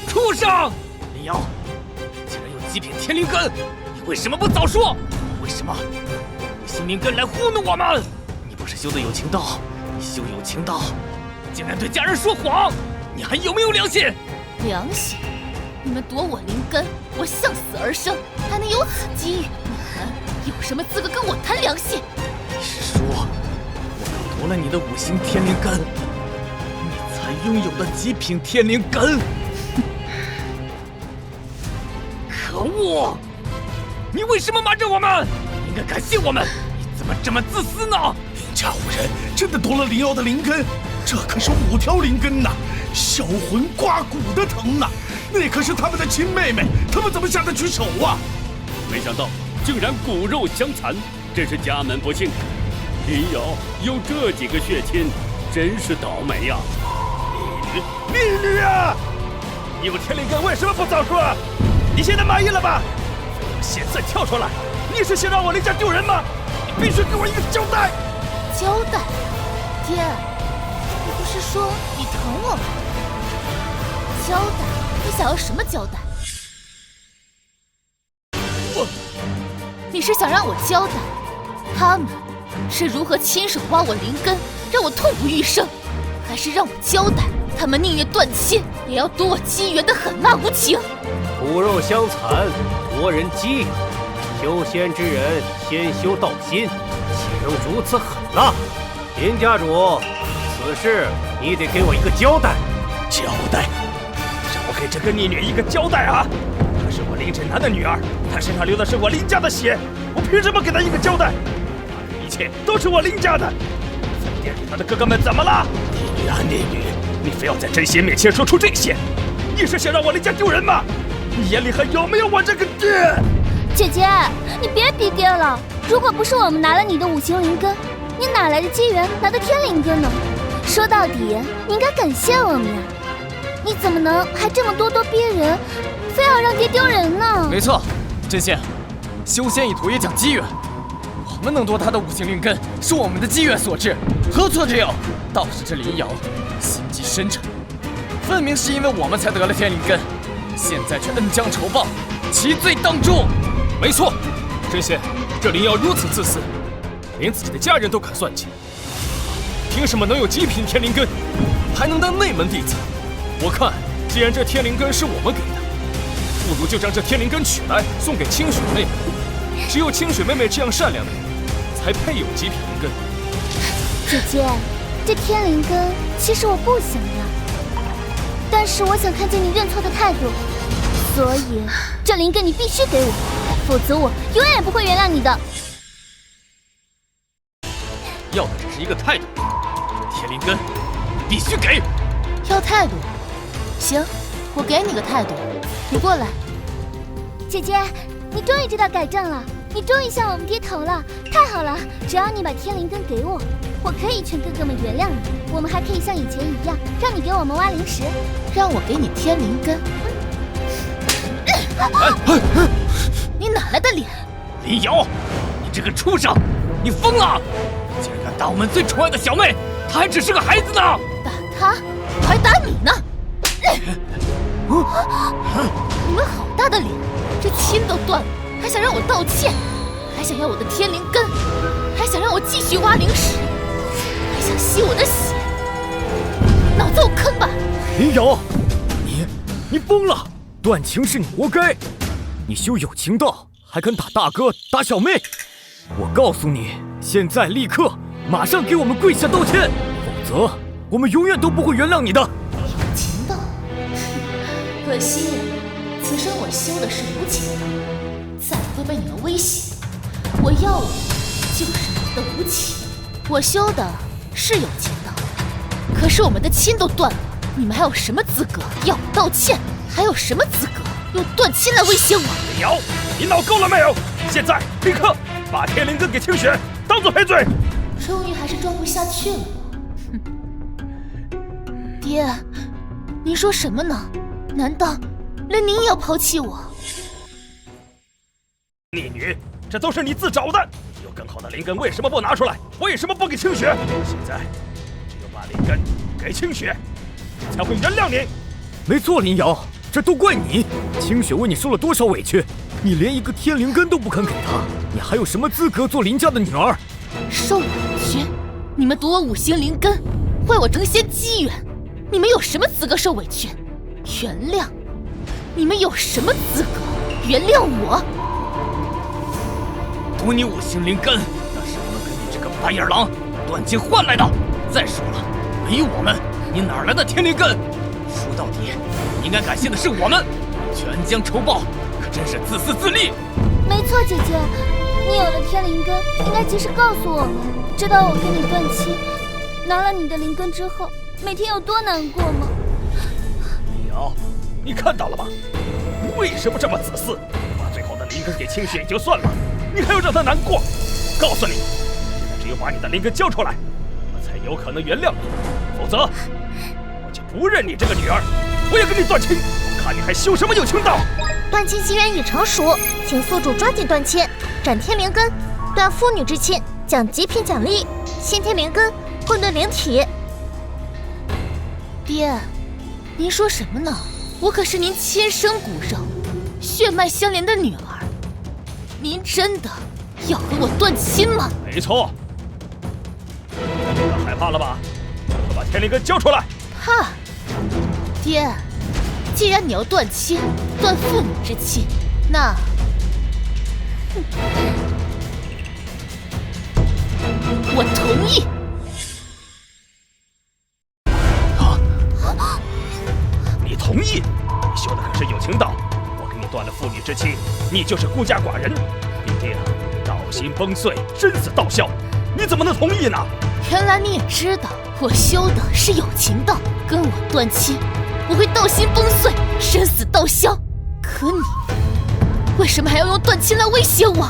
畜生！林瑶，既然有极品天灵根，你为什么不早说？为什么用心灵根来糊弄我们？你不是修的有情道，你修有情道，竟然对家人说谎，你还有没有良心？良心？你们夺我灵根，我向死而生，还能有此机遇？你们有什么资格跟我谈良心？你是说，我夺了你的五行天灵根，你才拥有的极品天灵根？可恶！你为什么瞒着我们？你应该感谢我们！你怎么这么自私呢？林家五人真的夺了林瑶的灵根，这可是5条灵根呐，销魂刮骨的疼呐！那可是他们的亲妹妹，他们怎么下得去手啊？没想到竟然骨肉相残，真是家门不幸。林瑶有这几个血亲，真是倒霉呀！丽女啊！你有天灵根为什么不早说？你现在满意了吧？现在跳出来，你是想让我林家丢人吗？你必须给我一个交代！交代？爹，你不是说你疼我吗？交代？你想要什么交代？你是想让我交代他们是如何亲手挖我灵根，让我痛不欲生，还是让我交代他们宁愿断亲也要夺我机缘的狠辣无情？骨肉相残，夺人机缘，修仙之人先修道心，岂能如此狠辣？林家主，此事你得给我一个交代。交代？让我给这个逆女一个交代啊！她是我林振南的女儿，她身上流的是我林家的血，我凭什么给她一个交代？一切都是我林家的。饭店里她的哥哥们怎么了？逆女啊逆女，你非要在真仙面前说出这些，你是想让我林家丢人吗？你眼里还有没有我这个爹？姐姐，你别逼爹了。如果不是我们拿了你的五行灵根，你哪来的机缘拿到天灵根呢？说到底，你应该感谢我们呀。你怎么能还这么咄咄逼人，非要让爹丢人呢？没错，真仙，修仙一途也讲机缘。我们能夺他的五行灵根，是我们的机缘所致，何错之有？倒是这林瑶心机深沉，分明是因为我们才得了天灵根，现在却恩将仇报，其罪当诛。没错，真仙，这林瑶如此自私，连自己的家人都敢算计，凭什么能有极品天灵根，还能当内门弟子？我看，既然这天灵根是我们给的，不如就将这天灵根取来送给清雪妹妹。只有清雪妹妹这样善良的人，才配有极品灵根。姐姐，这天灵根其实我不想要，但是我想看见你认错的态度，所以这灵根你必须给我，否则我永远不会原谅你的。要的只是一个态度，天灵根必须给。要态度？行，我给你个态度，你过来。姐姐，你终于知道改正了，你终于向我们低头了，太好了！只要你把天灵根给我，我可以劝哥哥们原谅你，我们还可以像以前一样，让你给我们挖灵石，让我给你天灵根。你哪来的脸？林瑶，你这个畜生，你疯了！竟然敢打我们最宠爱的小妹，她还只是个孩子呢！打她，我还打你呢！你们好大的脸，这亲都断了，还想让我道歉，还想要我的天灵根，还想让我继续挖灵石，还想吸我的血，脑子有坑吧？林瑶，你疯了！断情是你活该，你修有情道，还敢打大哥打小妹！我告诉你，现在立刻马上给我们跪下道歉，否则我们永远都不会原谅你的。有情道，可惜此生我修的是无情道，再不会被你们威胁。我要的就是你们的无情。我修的是有情道，可是我们的亲都断了，你们还有什么资格要我道歉？还有什么资格用断亲来威胁我？林瑶，你闹够了没有？现在立刻把天灵根给清雪，当做赔罪。终于还是装不下去了。爹，您说什么呢？难道连您也要抛弃我？逆女，这都是你自找的。有更好的灵根，为什么不拿出来？为什么不给清雪？现在只有把灵根给清雪，才会原谅你。没错，林瑶，这都怪你。清雪为你受了多少委屈，你连一个天灵根都不肯给她，你还有什么资格做林家的女儿？受委屈？你们夺我五行灵根，坏我成仙机缘，你们有什么资格受委屈？原谅？你们有什么资格原谅我？夺你五行灵根，那是我们跟你这个白眼狼断亲换来的。再说了，没有我们，你哪来的天灵根？说到底，应该感谢的是我们，全将仇报，可真是自私自利。没错，姐姐，你有了天灵根，应该及时告诉我们，知道我跟你断亲，拿了你的灵根之后，每天有多难过吗？林瑶，你看到了吗？为什么这么自私？把最好的灵灵根给清雪也就算了，你还要让她难过。告诉你，现在只有把你的灵根交出来，我才有可能原谅你，否则我就不认你这个女儿，我要跟你断亲，我看你还修什么有情道！断亲心愿已成熟，请宿主抓紧断亲，斩天灵根，断父女之亲，奖极品奖励：先天灵根、混沌灵体。爹，您说什么呢？我可是您亲生骨肉、血脉相连的女儿，您真的要和我断亲吗？没错。你害怕了吧？快把天灵根交出来！怕？爹，既然你要断亲，断父女之亲，那……我同意。你同意？你修的可是有情道，我跟你断了父女之亲，你就是孤家寡人，必定道心崩碎，生死道消，你怎么能同意呢？原来你也知道我修的是有情道，跟我断亲，我会道心崩碎，生死道消。可你为什么还要用断亲来威胁我？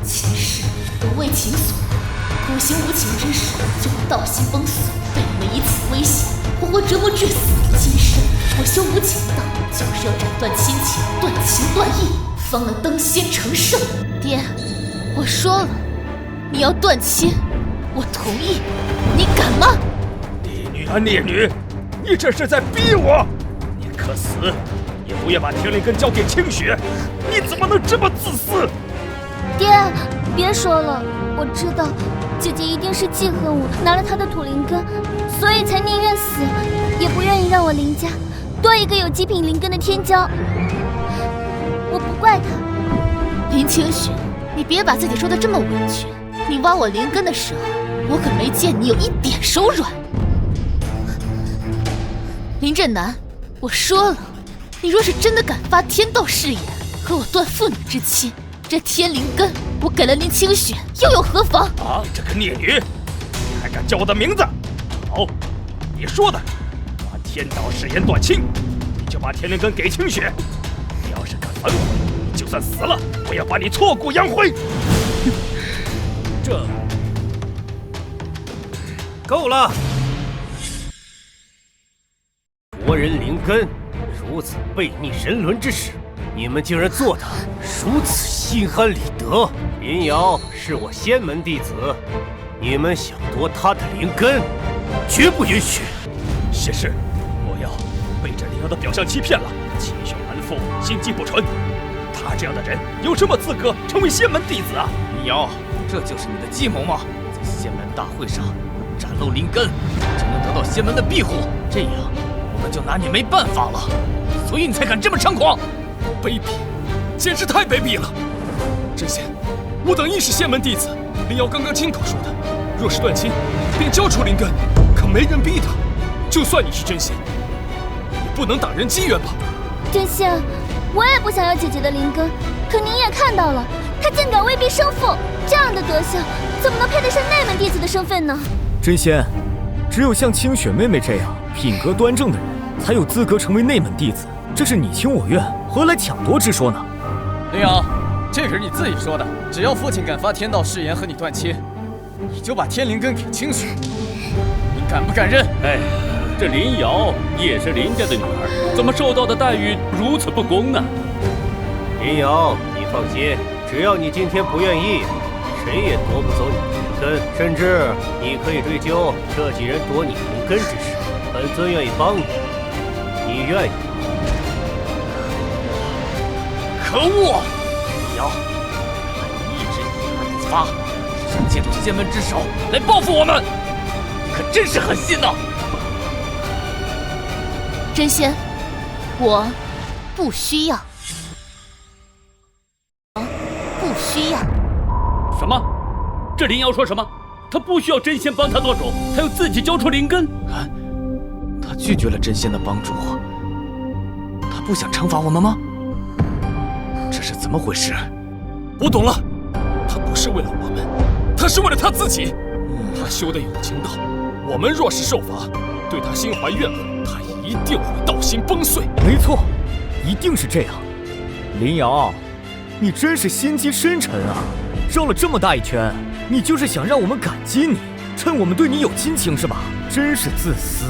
其实我为情所惑，苦行无情之时就会道心崩碎，被你们以此威胁，活活折磨致死。今生我修无情道，就是要斩断亲情，断情断义，方能登仙成圣。爹，我说了，你要断亲，我同意，你敢吗？孽女啊孽女，你这是在逼我！你可死也不愿把天灵根交给清雪，你怎么能这么自私？爹，别说了，我知道姐姐一定是记恨我拿了她的土灵根，所以才宁愿死，也不愿意让我林家多一个有极品灵根的天骄。我不怪她。林清雪，你别把自己说的这么委屈。你挖我灵根的时候，我可没见你有一点手软。林震南，我说了，你若是真的敢发天道誓言，和我断父女之亲，这天灵根我给了林清雪，又有何妨？啊，这个孽女，你还敢叫我的名字？好，你说的，发天道誓言断亲，你就把天灵根给清雪。你要是敢反悔，你就算死了，我要把你挫骨扬灰。这够了！夺人灵根，如此背逆人伦之事，你们竟然做得如此心安理得。林瑶是我仙门弟子，你们想夺他的灵根，绝不允许。仙师，莫要被这林瑶的表象欺骗了。气血蛮腹，心机不纯，他这样的人有什么资格成为仙门弟子啊？林瑶，这就是你的计谋吗？在仙门大会上展露灵根，就能得到仙门的庇护，这样我们就拿你没办法了。所以你才敢这么猖狂！卑鄙，简直太卑鄙了！真仙，我等亦是仙门弟子，林瑶刚刚亲口说的，若是断亲，便交出灵根，可没人逼他。就算你是真仙，你不能挡人机缘吧？真仙，我也不想要姐姐的灵根，可您也看到了，她竟敢威逼生父，这样的德行，怎么能配得上内门弟子的身份呢？真仙，只有像清雪妹妹这样品格端正的人，才有资格成为内门弟子。这是你情我愿，何来抢夺之说呢？林瑶，这可是你自己说的，只要父亲敢发天道誓言和你断亲，你就把天灵根给清雪。你敢不敢认？哎，这林瑶也是林家的女儿，怎么受到的待遇如此不公呢？林瑶，你放心，只要你今天不愿意，谁也夺不走你的灵根，甚至你可以追究这几人夺你灵根之事。本尊愿意帮你，你愿意吗？可恶！林瑶，你一直隐而不发，是想借助仙门之手来报复我们，你可真是狠心呐！真仙，我不需要，不需要。什么？这林瑶说什么？他不需要真仙帮他剁手，他要自己交出灵根。啊，他拒绝了真仙的帮助，他不想惩罚我们吗？这是怎么回事？我懂了，他不是为了我们，他是为了他自己。他修的有情道，我们若是受罚，对他心怀怨恨，他一定会道心崩碎。没错，一定是这样。林瑶，你真是心机深沉啊！绕了这么大一圈，你就是想让我们感激你，趁我们对你有亲情是吧？真是自私。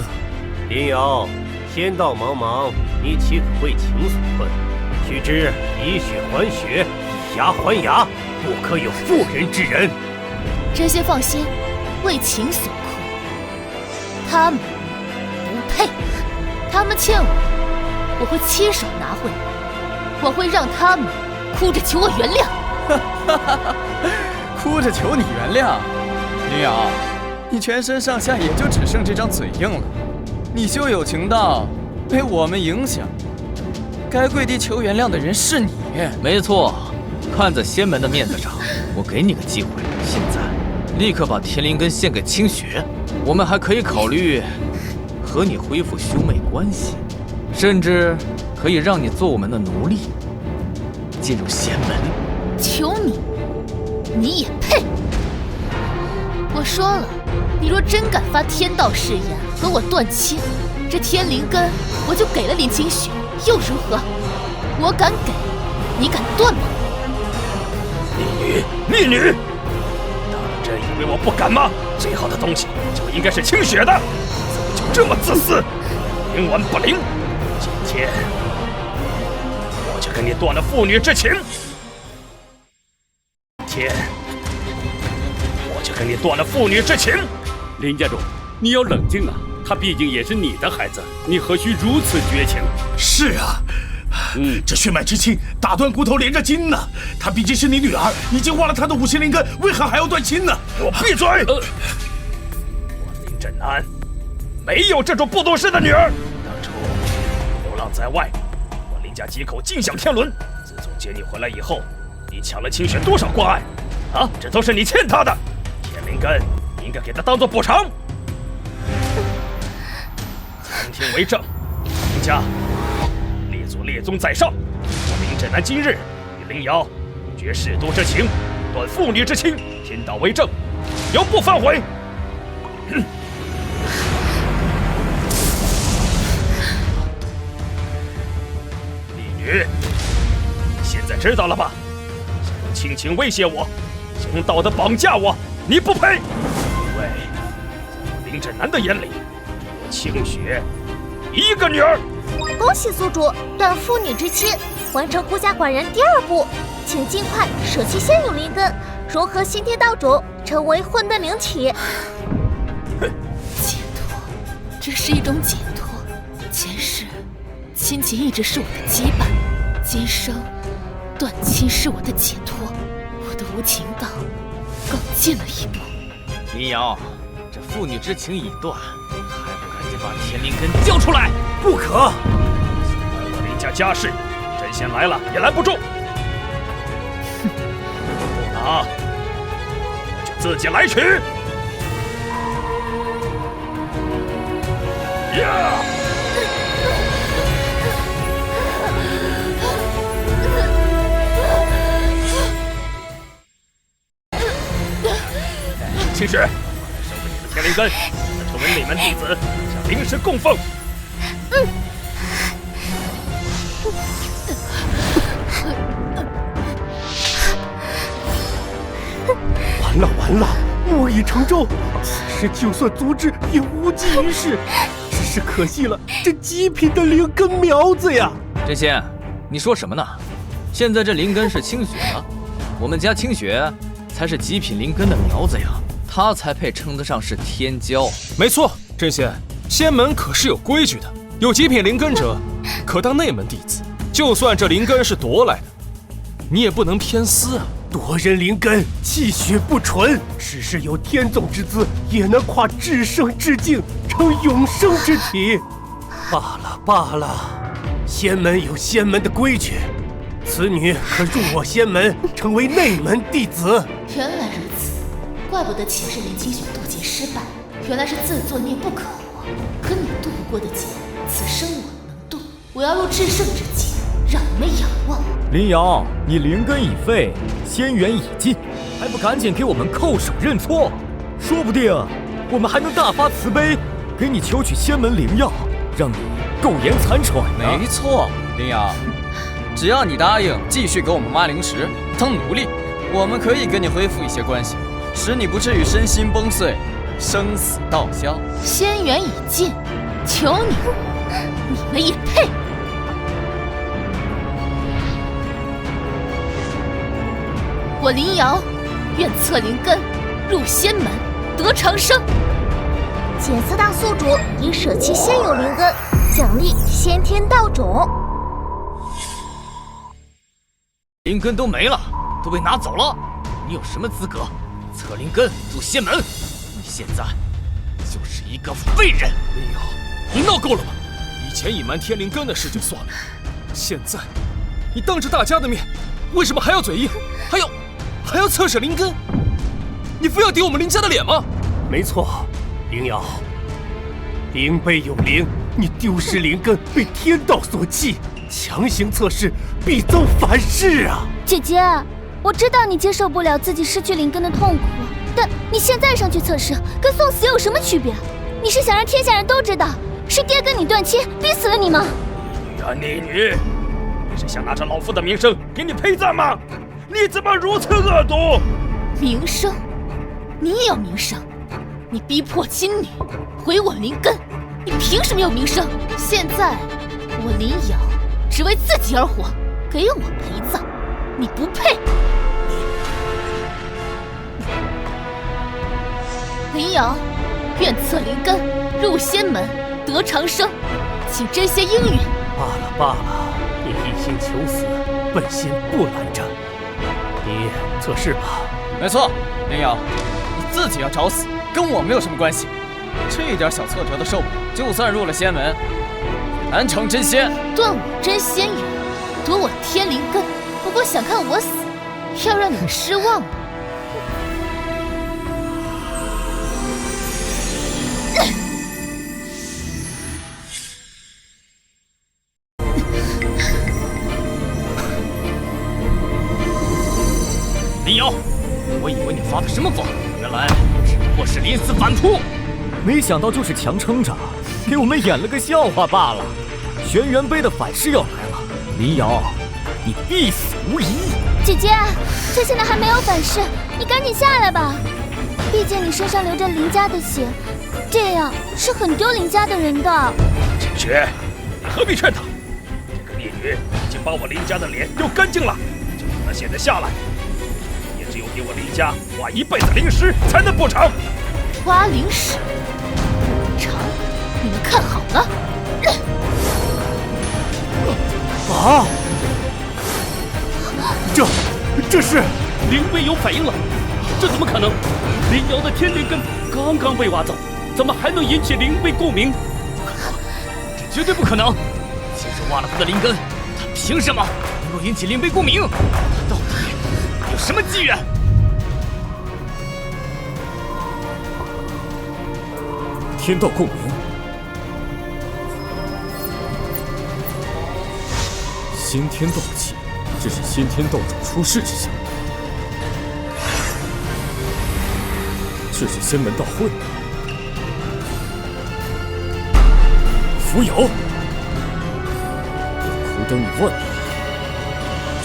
林瑶，天道茫茫，你岂可为情所困？须知以血还血，以牙还牙，不可有妇人之仁。真仙放心，为情所困，他们不配。他们欠我会亲手拿回来，我会让他们哭着求我原谅。哭着求你原谅，林瑶，你全身上下也就只剩这张嘴硬了。你修有情道，被我们影响，该跪地求原谅的人是你。没错，看在仙门的面子上，我给你个机会，现在立刻把天灵根献给清雪，我们还可以考虑和你恢复兄妹关系，甚至可以让你做我们的奴隶，进入仙门。求你，你也配！我说了，你若真敢发天道誓言和我断亲，这天灵根我就给了林清雪，又如何？我敢给，你敢断吗？逆女！大人真以为我不敢吗？最好的东西就应该是清雪的，怎么就这么自私，冥顽不灵？今天我就跟你断了父女之情。我就跟你断了父女之情。林家主，你要冷静啊！他毕竟也是你的孩子，你何须如此绝情？是啊，这血脉之亲，打断骨头连着筋呢。她毕竟是你女儿，已经挖了她的五行灵根，为何还要断亲呢？给我闭嘴！我林震南没有这种不懂事的女儿。当初流浪在外，我林家几口尽享天伦。自从接你回来以后，你抢了清雪多少关爱啊！这都是你欠她的。天灵根你应该给她当做补偿。苍天为证，林家列祖列宗在上，我林震南今日与林瑶绝世都之情，断父女之亲，天道为证，永不反悔。丽女，现在知道了吧？想用亲情威胁我，想用道德绑架我，你不配！因为在我林震南的眼里，我清雪一个女儿。恭喜宿主断父女之亲，完成孤家寡人第2步，请尽快舍弃现有灵根，融合先天道种，成为混沌灵体。解脱，这是一种解脱。前世亲情一直是我的羁绊，今生断亲是我的解脱，我的无情道更进了一步。林瑶，这父女之情已断，还不赶紧把天灵根交出来！不可！损害我林家家事，真仙来了也拦不住。不拿，我就自己来取。呀！清雪，收回你的天灵根，让它成为内门弟子，向灵石供奉。完了完了，木已成舟，此事就算阻止也无济于事。只是可惜了这极品的灵根苗子呀！真仙，你说什么呢？现在这灵根是清雪的，我们家清雪才是极品灵根的苗子呀，她才配称得上是天骄。没错，真仙，仙门可是有规矩的，有极品灵根者可当内门弟子，就算这灵根是夺来的，你也不能偏私啊。夺人灵根，气血不纯，只是有天纵之姿，也能跨至圣至境，成永生之体。罢了罢了，仙门有仙门的规矩，此女可入我仙门，成为内门弟子。原来如此，怪不得前世林清雪渡劫失败，原来是自作孽不可活。可你渡不过的劫，此生我能渡。我要入至圣之境，让你们仰望。林瑶，你灵根已废，仙缘已尽，还不赶紧给我们叩首认错？说不定我们还能大发慈悲，给你求取仙门灵药，让你苟延残喘呢。没错，林瑶，只要你答应继续给我们挖灵石当奴隶，我们可以跟你恢复一些关系，使你不至于身心崩碎，生死道消。仙缘已尽，求你，你们也配！我林瑶愿测灵根，入仙门，得长生。检测大宿主已舍弃现有灵根，奖励先天道种。灵根都没了，都被拿走了，你有什么资格测灵根入仙门？你现在就是一个废人！林瑶，你闹够了吗？以前隐瞒天灵根的事就算了，现在你当着大家的面，为什么还要嘴硬？还要测试灵根？你非要丢我们林家的脸吗？没错，灵瑶，灵碑有灵，你丢失灵根被天道所弃，强行测试必遭反噬啊！姐姐，我知道你接受不了自己失去灵根的痛苦，但你现在上去测试，跟送死有什么区别？你是想让天下人都知道是爹跟你断亲，逼死了你吗？逆女啊逆女，你是想拿着老夫的名声给你陪葬吗？你怎么如此恶毒？名声？你也有名声？你逼迫亲女，毁我灵根，你凭什么有名声？现在我林瑶只为自己而活，给我陪葬，你不配！林瑶愿测灵根，入仙门，得长生，请真仙应允。罢了，你一心求死，本仙不拦着。你测试吧。没错，林瑶，你自己要找死，跟我没有什么关系。这一点小挫折都受不了，就算入了仙门，难成真仙。断我真仙缘，夺我天灵根，不过想看我死，要让你们失望吗？林瑶，我以为你发的什么疯，原来只不过是临死反扑。没想到就是强撑着，给我们演了个笑话罢了。轩辕杯的反噬要来了，林瑶，你必死无疑。姐姐，这现在还没有反噬，你赶紧下来吧。毕竟你身上流着林家的血，这样是很丢林家的人的。清雪，你何必劝他？这个孽女已经把我林家的脸丢干净了，就让她现在下来。也只有给我林家挖一辈子灵石，才能补偿。挖灵石，补偿，你们看好了。啊！这是灵碑有反应了，这怎么可能？林瑶的天灵根刚刚被挖走，怎么还能引起灵碑共鸣？不可能，这绝对不可能！亲手挖了他的灵根，他凭什么能够引起灵碑共鸣？他到底有什么机缘？天道共鸣，先天道气，这是先天道种出世之象。这是仙门大会，扶摇，我苦等你万年，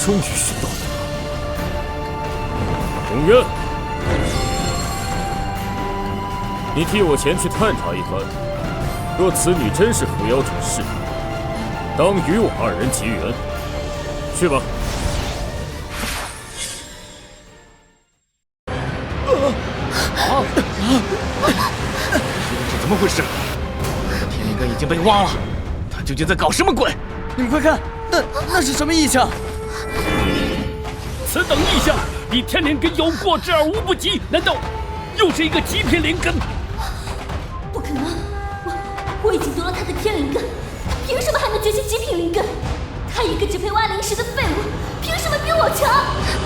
终于寻到你了。永渊，你替我前去探查一番，若此女真是扶摇转世，当与我二人结缘。去吧。怎么回事？我的天灵根已经被挖了，他究竟在搞什么鬼？你们快看，那是什么异象？此等异象，比天灵根有过之而无不及，难道又是一个极品灵根？不可能，我已经夺了他的天灵根，凭什么还能觉醒极品灵根？他一个只配挖灵石的废物，凭什么比我强？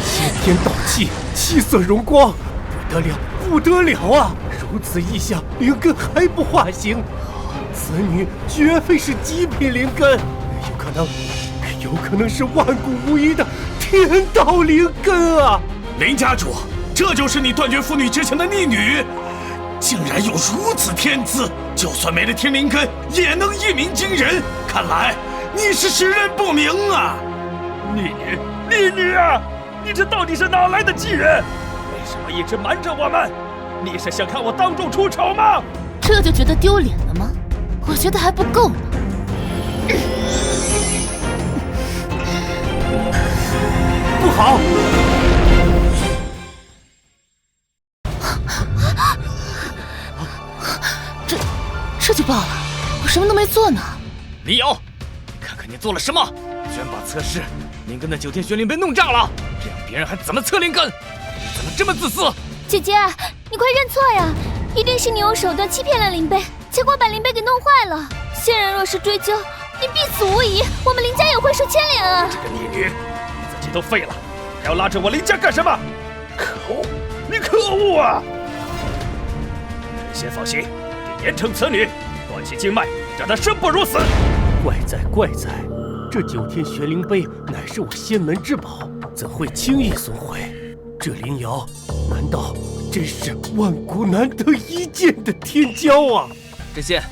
先天道气，七色荣光，不得了啊！如此异象，灵根还不化形，此女绝非是极品灵根，有可能是万古无一的天道灵根啊！林家主，这就是你断绝父女之情的逆女，竟然有如此天资，就算没了天灵根，也能一鸣惊人。看来你是时日不明啊！逆女啊！你这到底是哪来的妓人？为什么一直瞒着我们？你是想看我当众出丑吗？这就觉得丢脸了吗？我觉得还不够呢。不好！这就爆了，我什么都没做呢。李瑶，看看你做了什么！居然把测试灵根的9天玄灵杯弄炸了，这样别人还怎么测灵根？你怎么这么自私？姐姐，你快认错呀！一定是你用手段欺骗了灵杯，结果把灵杯给弄坏了。现人若是追究，你必死无疑，我们林家也会受牵连啊！这个逆女，自己都废了，还要拉着我林家干什么？可恶！你可恶啊！先放心，定严惩此女，断其经脉，让她生不如死。怪哉，这9天玄灵杯乃是我仙门之宝，怎会轻易损毁？这灵瑶，难道真是万古难得一见的天骄啊！真仙，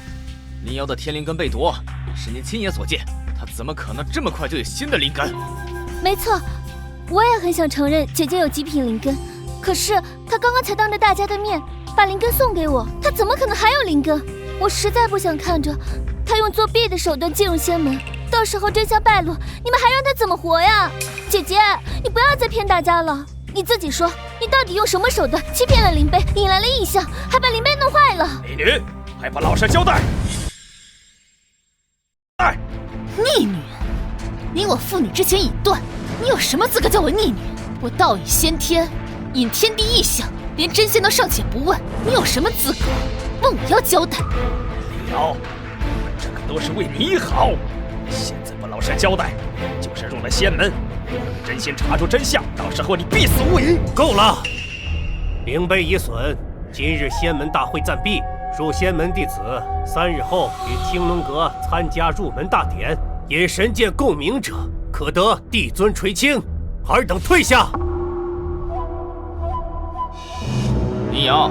林瑶的天灵根被夺，也是您亲眼所见，她怎么可能这么快就有新的灵根？没错，我也很想承认姐姐有极品灵根，可是她刚刚才当着大家的面把灵根送给我，她怎么可能还有灵根？我实在不想看着她用作弊的手段进入仙门，到时候真相败露，你们还让她怎么活呀？姐姐，你不要再骗大家了，你自己说，你到底用什么手段欺骗了灵杯，引来了异象，还把灵杯弄坏了？逆女，还不老实交代！逆女，你我父女之前已断，你有什么资格叫我逆女？我道以先天，引天地异象，连真仙都尚且不问，你有什么资格问我要交代？林瑶，这可都是为你好，现在不老实交代，就是入了仙门，真仙查出真相，到时候你必死无疑。够了！灵杯已损，今日仙门大会暂闭，入仙门弟子3日后于青龙阁参加入门大典，引神剑共鸣者可得帝尊垂青。尔等退下！林瑶，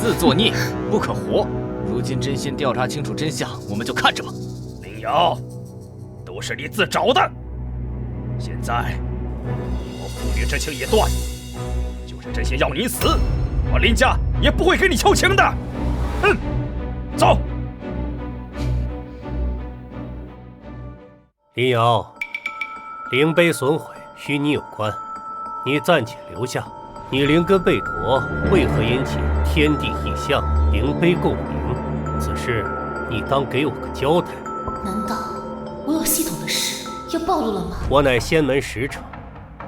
自作孽不可活。如今真仙调查清楚真相，我们就看着吧。林瑶，都是你自找的。现在我父女之情已断，就是真仙要你死，我林家也不会给你求情的。走。林瑶，灵杯损毁与你有关，你暂且留下。你灵根被夺，为何引起天地异象、灵杯共鸣？此事你当给我个交代。难道我有系统的事要暴露了吗？我乃仙门使者，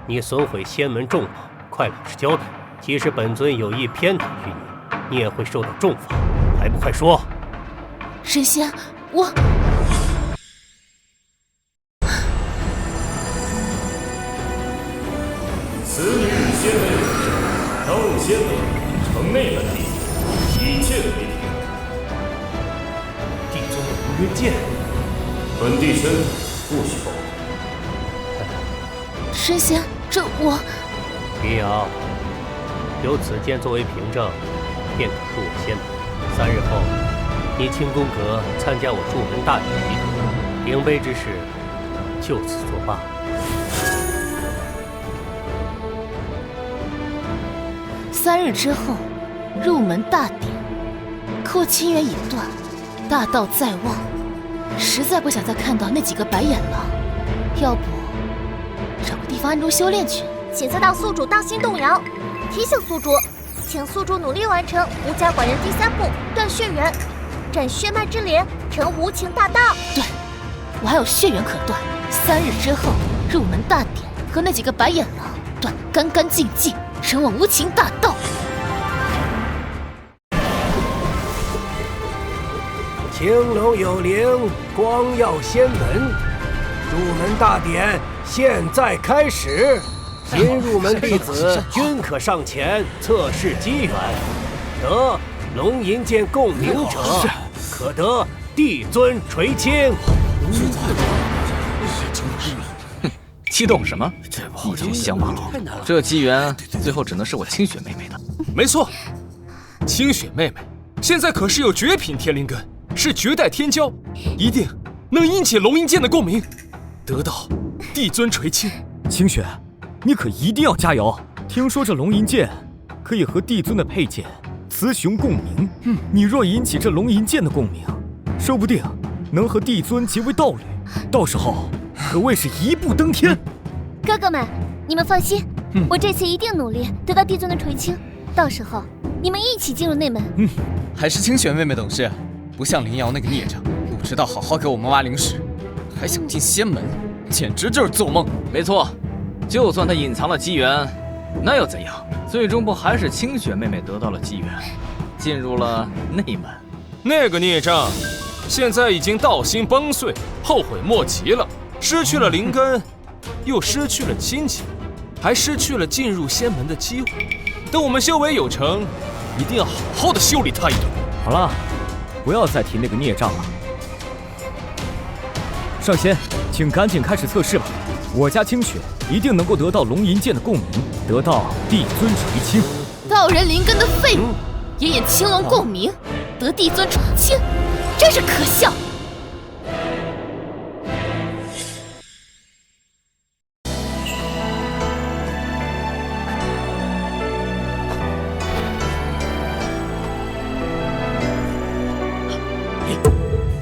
你损毁仙门重宝，快老实交代。即使本尊有意偏袒于你，你也会受到重罚，还不快说！神仙，我……此女与仙门有争，当入仙门，城内门第，一切为凭。帝尊的无约剑，本帝宣不许报。神仙，这我……林瑶，有此剑作为凭证，便可入我仙门。3日后，你清宫阁参加我入门大典，灵杯之事就此作罢。3日之后，入门大典。可我亲缘已断，大道在望，实在不想再看到那几个白眼狼。要不，找个地方暗中修炼去。请测到宿主道心动摇，提醒宿主，请宿主努力完成无家寡人第3步断血缘，斩血脉之莲，成无情大道。对，我还有血缘可断。3日之后，入门大典，和那几个白眼狼断得干干净净，成我无情大道。青龙有灵，光耀仙门。入门大典现在开始，新入门弟子均可上前测试机缘，得龙吟剑共鸣者，可得帝尊垂青。激动什么？一群乡巴佬！这机缘最后只能是我清雪妹妹的。没错，清雪妹妹现在可是有绝品天灵根，是绝代天骄，一定能引起龙吟剑的共鸣，得到帝尊垂青。清雪，你可一定要加油！听说这龙吟剑可以和帝尊的佩剑雌雄共鸣，你若引起这龙吟剑的共鸣，说不定能和帝尊结为道侣，到时候可谓是一步登天。哥哥们，你们放心，我这次一定努力得到帝尊的垂青，到时候你们一起进入内门。还是清雪妹妹懂事，不像林瑶那个孽障，不知道好好给我们挖灵石，还想进仙门，简直就是做梦。没错，就算他隐藏了机缘，那又怎样？最终不还是清雪妹妹得到了机缘，进入了内门。那个孽障，现在已经道心崩碎，后悔莫及了，失去了灵根，又失去了亲情，还失去了进入仙门的机会。等我们修为有成，一定要好好的修理他一顿。好了，不要再提那个孽障了。上仙，请赶紧开始测试吧。我家清雪一定能够得到龙吟剑的共鸣，得到帝尊垂青。道人灵根的废物，也引青龙共鸣，得帝尊垂青，真是可笑。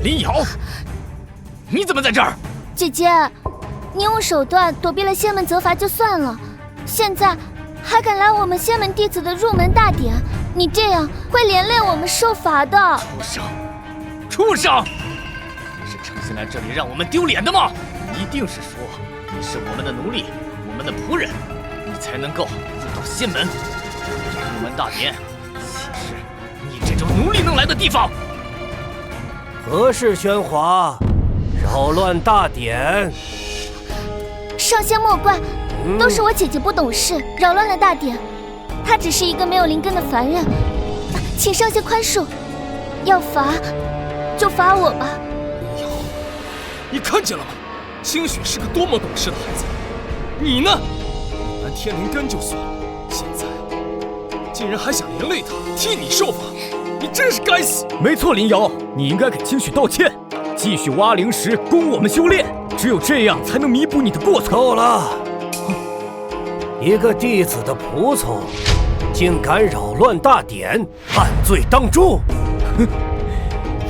林瑶，你怎么在这儿？姐姐，你用手段躲避了仙门责罚就算了，现在还敢来我们仙门弟子的入门大典，你这样会连累我们受罚的。畜生！畜生！你是诚心来这里让我们丢脸的吗？一定是说你是我们的奴隶，我们的仆人，你才能够入到仙门。入门大典岂是你这种奴隶能来的地方？何事喧哗？扰乱大典！上仙莫怪，都是我姐姐不懂事，扰乱了大典。她只是一个没有灵根的凡人，请上仙宽恕。要罚就罚我吧。你看见了吗？清雪是个多么懂事的孩子，你呢？难天灵根就算了，现在竟然还想连累他，替你受罚，你真是该死！没错，林瑶，你应该给清雪道歉，继续挖灵石供我们修炼，只有这样才能弥补你的过错。够了！一个弟子的仆从，竟敢扰乱大典，按罪当诛！哼！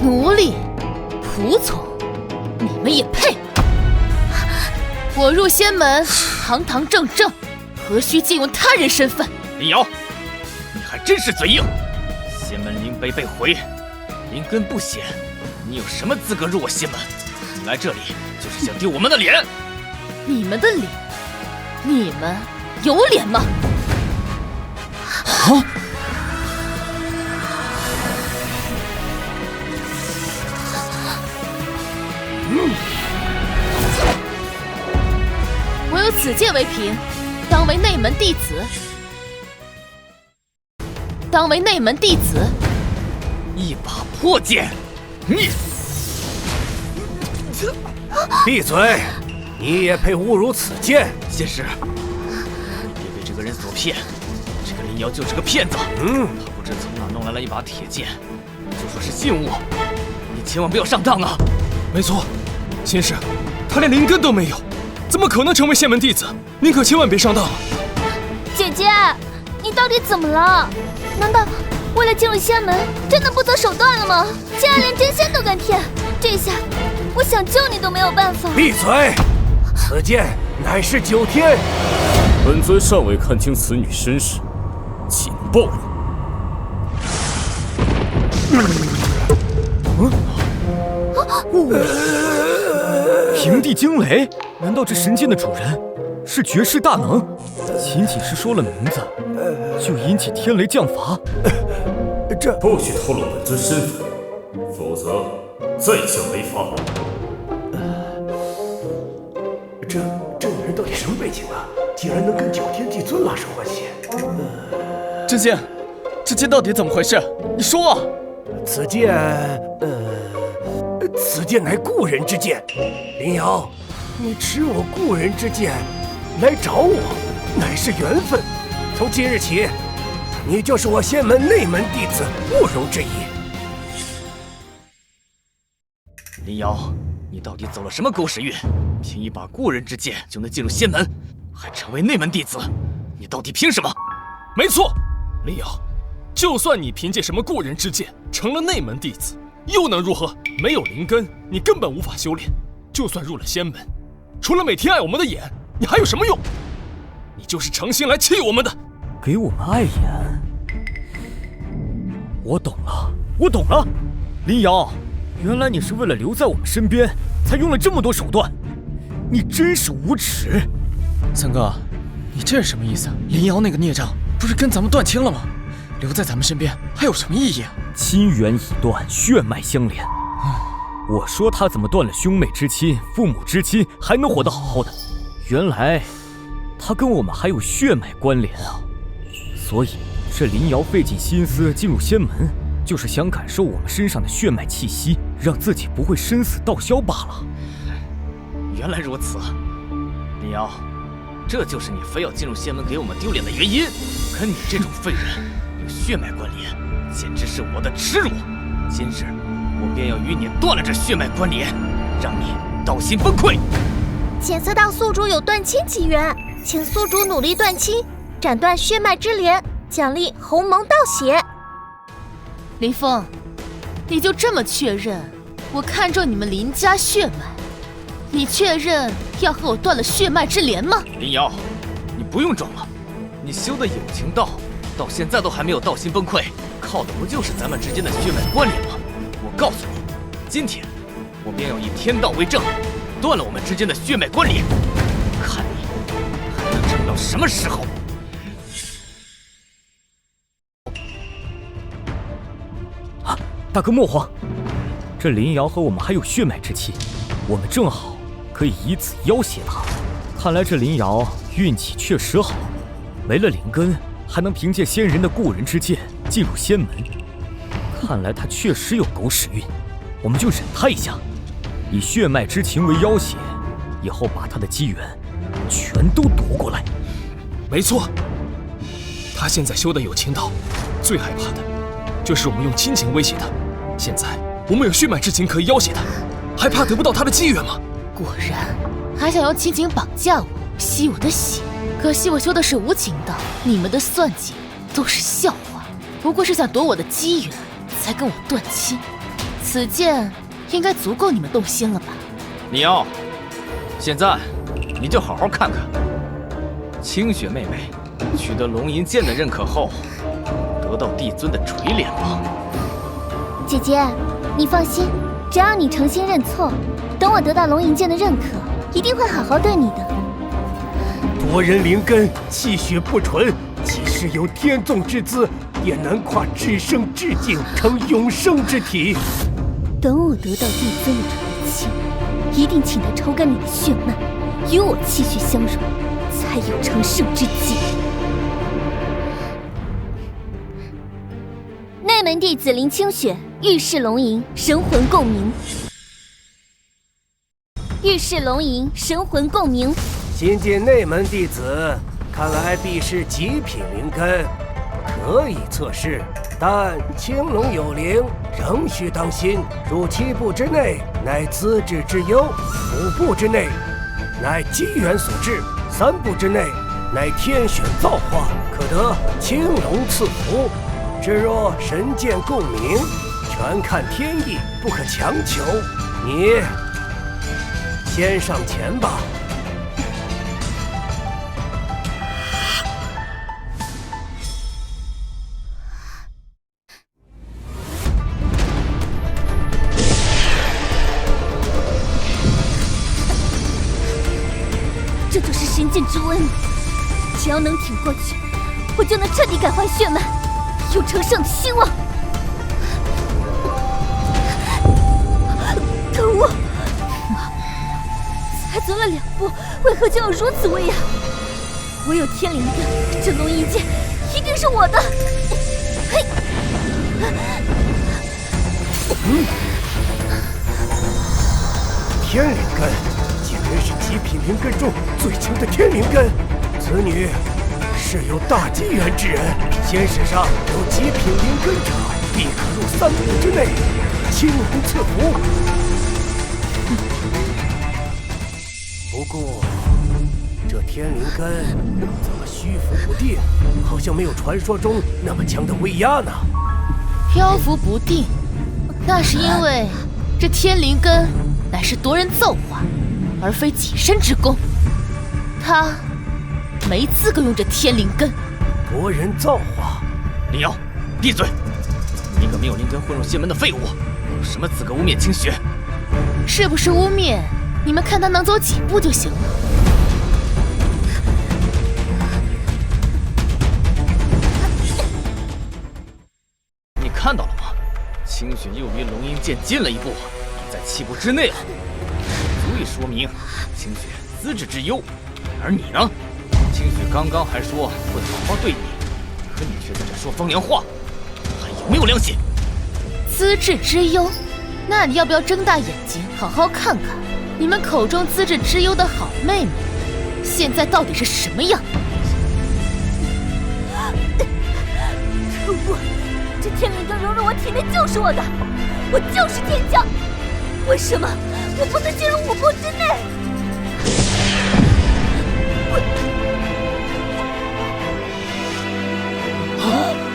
奴隶、仆从，你们也配？我入仙门，堂堂正正，何须借用他人身份？林瑶，你还真是嘴硬！仙门灵碑被毁，灵根不显，你有什么资格入我仙门？你来这里就是想丢我们的脸！你们的脸？你们有脸吗？啊！我有此剑为凭，当为内门弟子。当为内门弟子，一把破剑，你闭嘴！你也配侮辱此剑？仙师，你别被这个人所骗，这个林瑶就是个骗子。他不知从哪弄来了一把铁剑，就说是信物，你千万不要上当啊！没错，仙师，他连灵根都没有，怎么可能成为仙门弟子？您可千万别上当啊！姐姐，你到底怎么了？难道为了进入仙门，真的不择手段了吗？竟然连真仙都敢骗，这下我想救你都没有办法。闭嘴！此剑乃是9天。本尊尚未看清此女身世，岂能暴露？平地惊雷？难道这神剑的主人是绝世大能？仅仅是说了名字，就引起天雷降罚？这不许透露本尊身份，否则再项违法。这女人到底什么背景啊？竟然能跟9天帝尊拉上关系？真仙，这剑到底怎么回事？你说啊！此剑乃故人之剑。林瑶，你持我故人之剑来找我，乃是缘分。从今日起，你就是我仙门内门弟子，毋庸置疑。林瑶，你到底走了什么狗屎运？凭一把故人之剑就能进入仙门，还成为内门弟子，你到底凭什么？没错，林瑶，就算你凭借什么故人之剑成了内门弟子，又能如何？没有灵根，你根本无法修炼。就算入了仙门，除了每天碍我们的眼，你还有什么用？你就是诚心来气我们的。给我们碍眼？我懂了，我懂了。林瑶，原来你是为了留在我们身边，才用了这么多手段。你真是无耻！三哥，你这是什么意思？林瑶那个孽障不是跟咱们断亲了吗？留在咱们身边还有什么意义啊？亲缘已断，血脉相连。我说他怎么断了兄妹之亲、父母之亲，还能活得好好的？原来他跟我们还有血脉关联啊！所以这林瑶费尽心思进入仙门，就是想感受我们身上的血脉气息，让自己不会生死道消罢了。原来如此，林瑶，这就是你非要进入仙门给我们丢脸的原因。跟你这种废人有血脉关联，简直是我的耻辱。今日我便要与你断了这血脉关联，让你道心崩溃。检测到宿主有断亲机缘，请宿主努力断亲，斩断血脉之连，奖励鸿蒙道血。林峰，你就这么确认我看中你们林家血脉？你确认要和我断了血脉之连吗？林瑶，你不用装了，你修的有情道到现在都还没有道心崩溃，靠的不就是咱们之间的血脉关联吗？我告诉你，今天我便要以天道为证，断了我们之间的血脉关联，看你还能撑到什么时候！大哥莫慌，这林瑶和我们还有血脉之亲，我们正好可以以此要挟他。看来这林瑶运气确实好，没了灵根，还能凭借仙人的故人之剑进入仙门。看来他确实有狗屎运，我们就忍他一下，以血脉之情为要挟，以后把他的机缘全都夺过来。没错，他现在修的有情道，最害怕的就是我们用亲情威胁他。现在我们有血脉之情可以要挟他，还怕得不到他的机缘吗？果然还想用亲情绑架我，吸我的血。可惜我修的是无情道，你们的算计都是笑话，不过是想夺我的机缘，才跟我断亲。此剑应该足够你们动心了吧？林瑶，现在你就好好看看，清雪妹妹取得龙吟剑的认可后，得到帝尊的垂怜吧。姐姐，你放心，只要你诚心认错，等我得到龙吟剑的认可，一定会好好对你的。夺人灵根，气血不纯，即使有天纵之姿，也难跨至圣至境，成永生之体。等我得到帝尊的垂青，一定请他抽干你的血脉，与我气血相融，才有成圣之机。内门弟子林清雪，玉氏龙吟，神魂共鸣。玉氏龙吟，神魂共鸣。新晋内门弟子，看来必是极品灵根，可以测试，但青龙有灵，仍需当心。入7步之内，乃资质之优；5步之内，乃机缘所致；3步之内，乃天选造化，可得青龙赐福。至若神剑共鸣，全看天意，不可强求。你先上前吧。这就是神剑之温，只要能挺过去，我就能彻底改换血脉，有成圣的希望。可恶！才走了2步，为何就要如此威压？我有天灵根，这龙吟剑一定是我的。嘿！天灵根，竟然是极品灵根中最强的天灵根。此女是有大机缘之人，仙史上有极品灵根者，必可入3步之内，青龙赐福。不过，这天灵根怎么虚浮不定，好像没有传说中那么强的威压呢？漂浮不定，那是因为这天灵根乃是夺人造化，而非己身之功。他没资格用这天灵根。夺人造化？林瑶，闭嘴！你一个没有灵根混入仙门的废物，有什么资格污蔑清雪？是不是污蔑？你们看他能走几步就行了。你看到了吗？清雪又离龙吟剑近了一步，已在7步之内了，足以说明清雪资质之优。而你呢？清雪刚刚还说会好好对你，可你却在这说风凉话，还有没有良心？资质之优，那你要不要睁大眼睛好好看看，你们口中资质之优的好妹妹，现在到底是什么样？可恶！这天灵根融入我体内就是我的，我就是天骄，为什么我不能进入5步之内？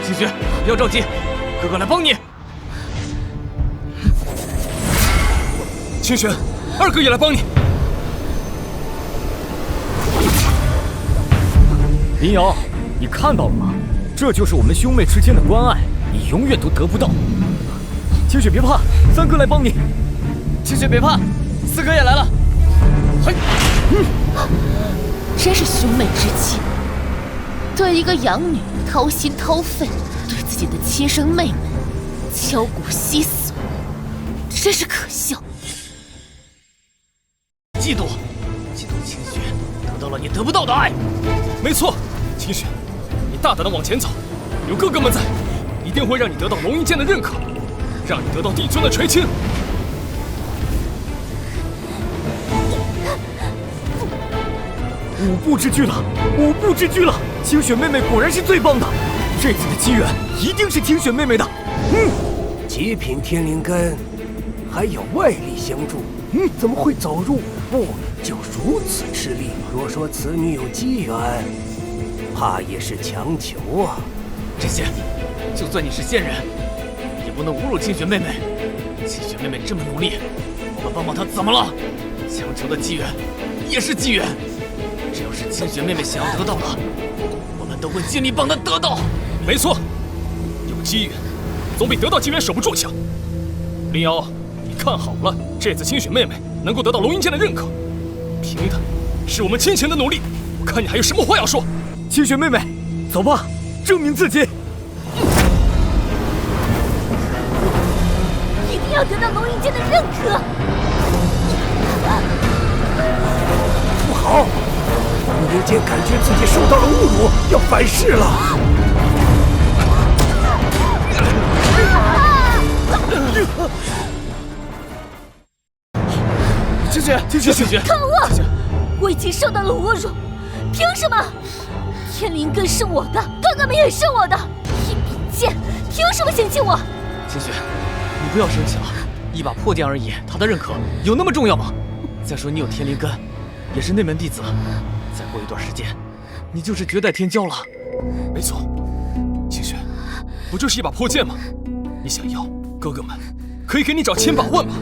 清雪，不要着急，哥哥来帮你。清雪，二哥也来帮你。林瑶，你看到了吗？这就是我们兄妹之间的关爱，你永远都得不到。清雪别怕，三哥来帮你。清雪别怕，四哥也来了。嘿，真是兄妹之妻，对一个养女掏心掏肺，对自己的亲生妹妹敲骨吸索，真是可笑。嫉妒清雪得到了你得不到的爱。没错，清雪，你大胆的往前走，有哥哥们在，一定会让你得到龙吟剑的认可，让你得到帝尊的垂青。5步之距了，5步之距了！清雪妹妹果然是最棒的，这次的机缘一定是清雪妹妹的。极品天灵根，还有外力相助，怎么会走入5步就如此吃力？若说此女有机缘，怕也是强求啊！这些，就算你是仙人，也不能侮辱清雪妹妹。清雪妹妹这么努力，我们帮帮她怎么了？强求的机缘，也是机缘。只要是清雪妹妹想要得到的，我们都会尽力帮她得到。没错，有机缘总比得到机缘守不住强。林瑶，你看好了，这次清雪妹妹能够得到龙吟剑的认可，凭的是我们亲情的努力。我看你还有什么话要说。清雪妹妹，走吧，证明自己。一定要得到龙吟剑的认可。不好！龙吟剑感觉自己受到了侮辱，要反噬了。清雪，可恶！我已经受到了侮辱，凭什么？天灵根是我的，哥哥们也是我的，一柄剑，凭什么嫌弃我？清雪，你不要生气了，一把破剑而已，他的认可有那么重要吗？再说你有天灵根，也是内门弟子，再过一段时间，你就是绝代天骄了。没错，清雪，不就是一把破剑吗？你想要，哥哥们可以给你找千把万把。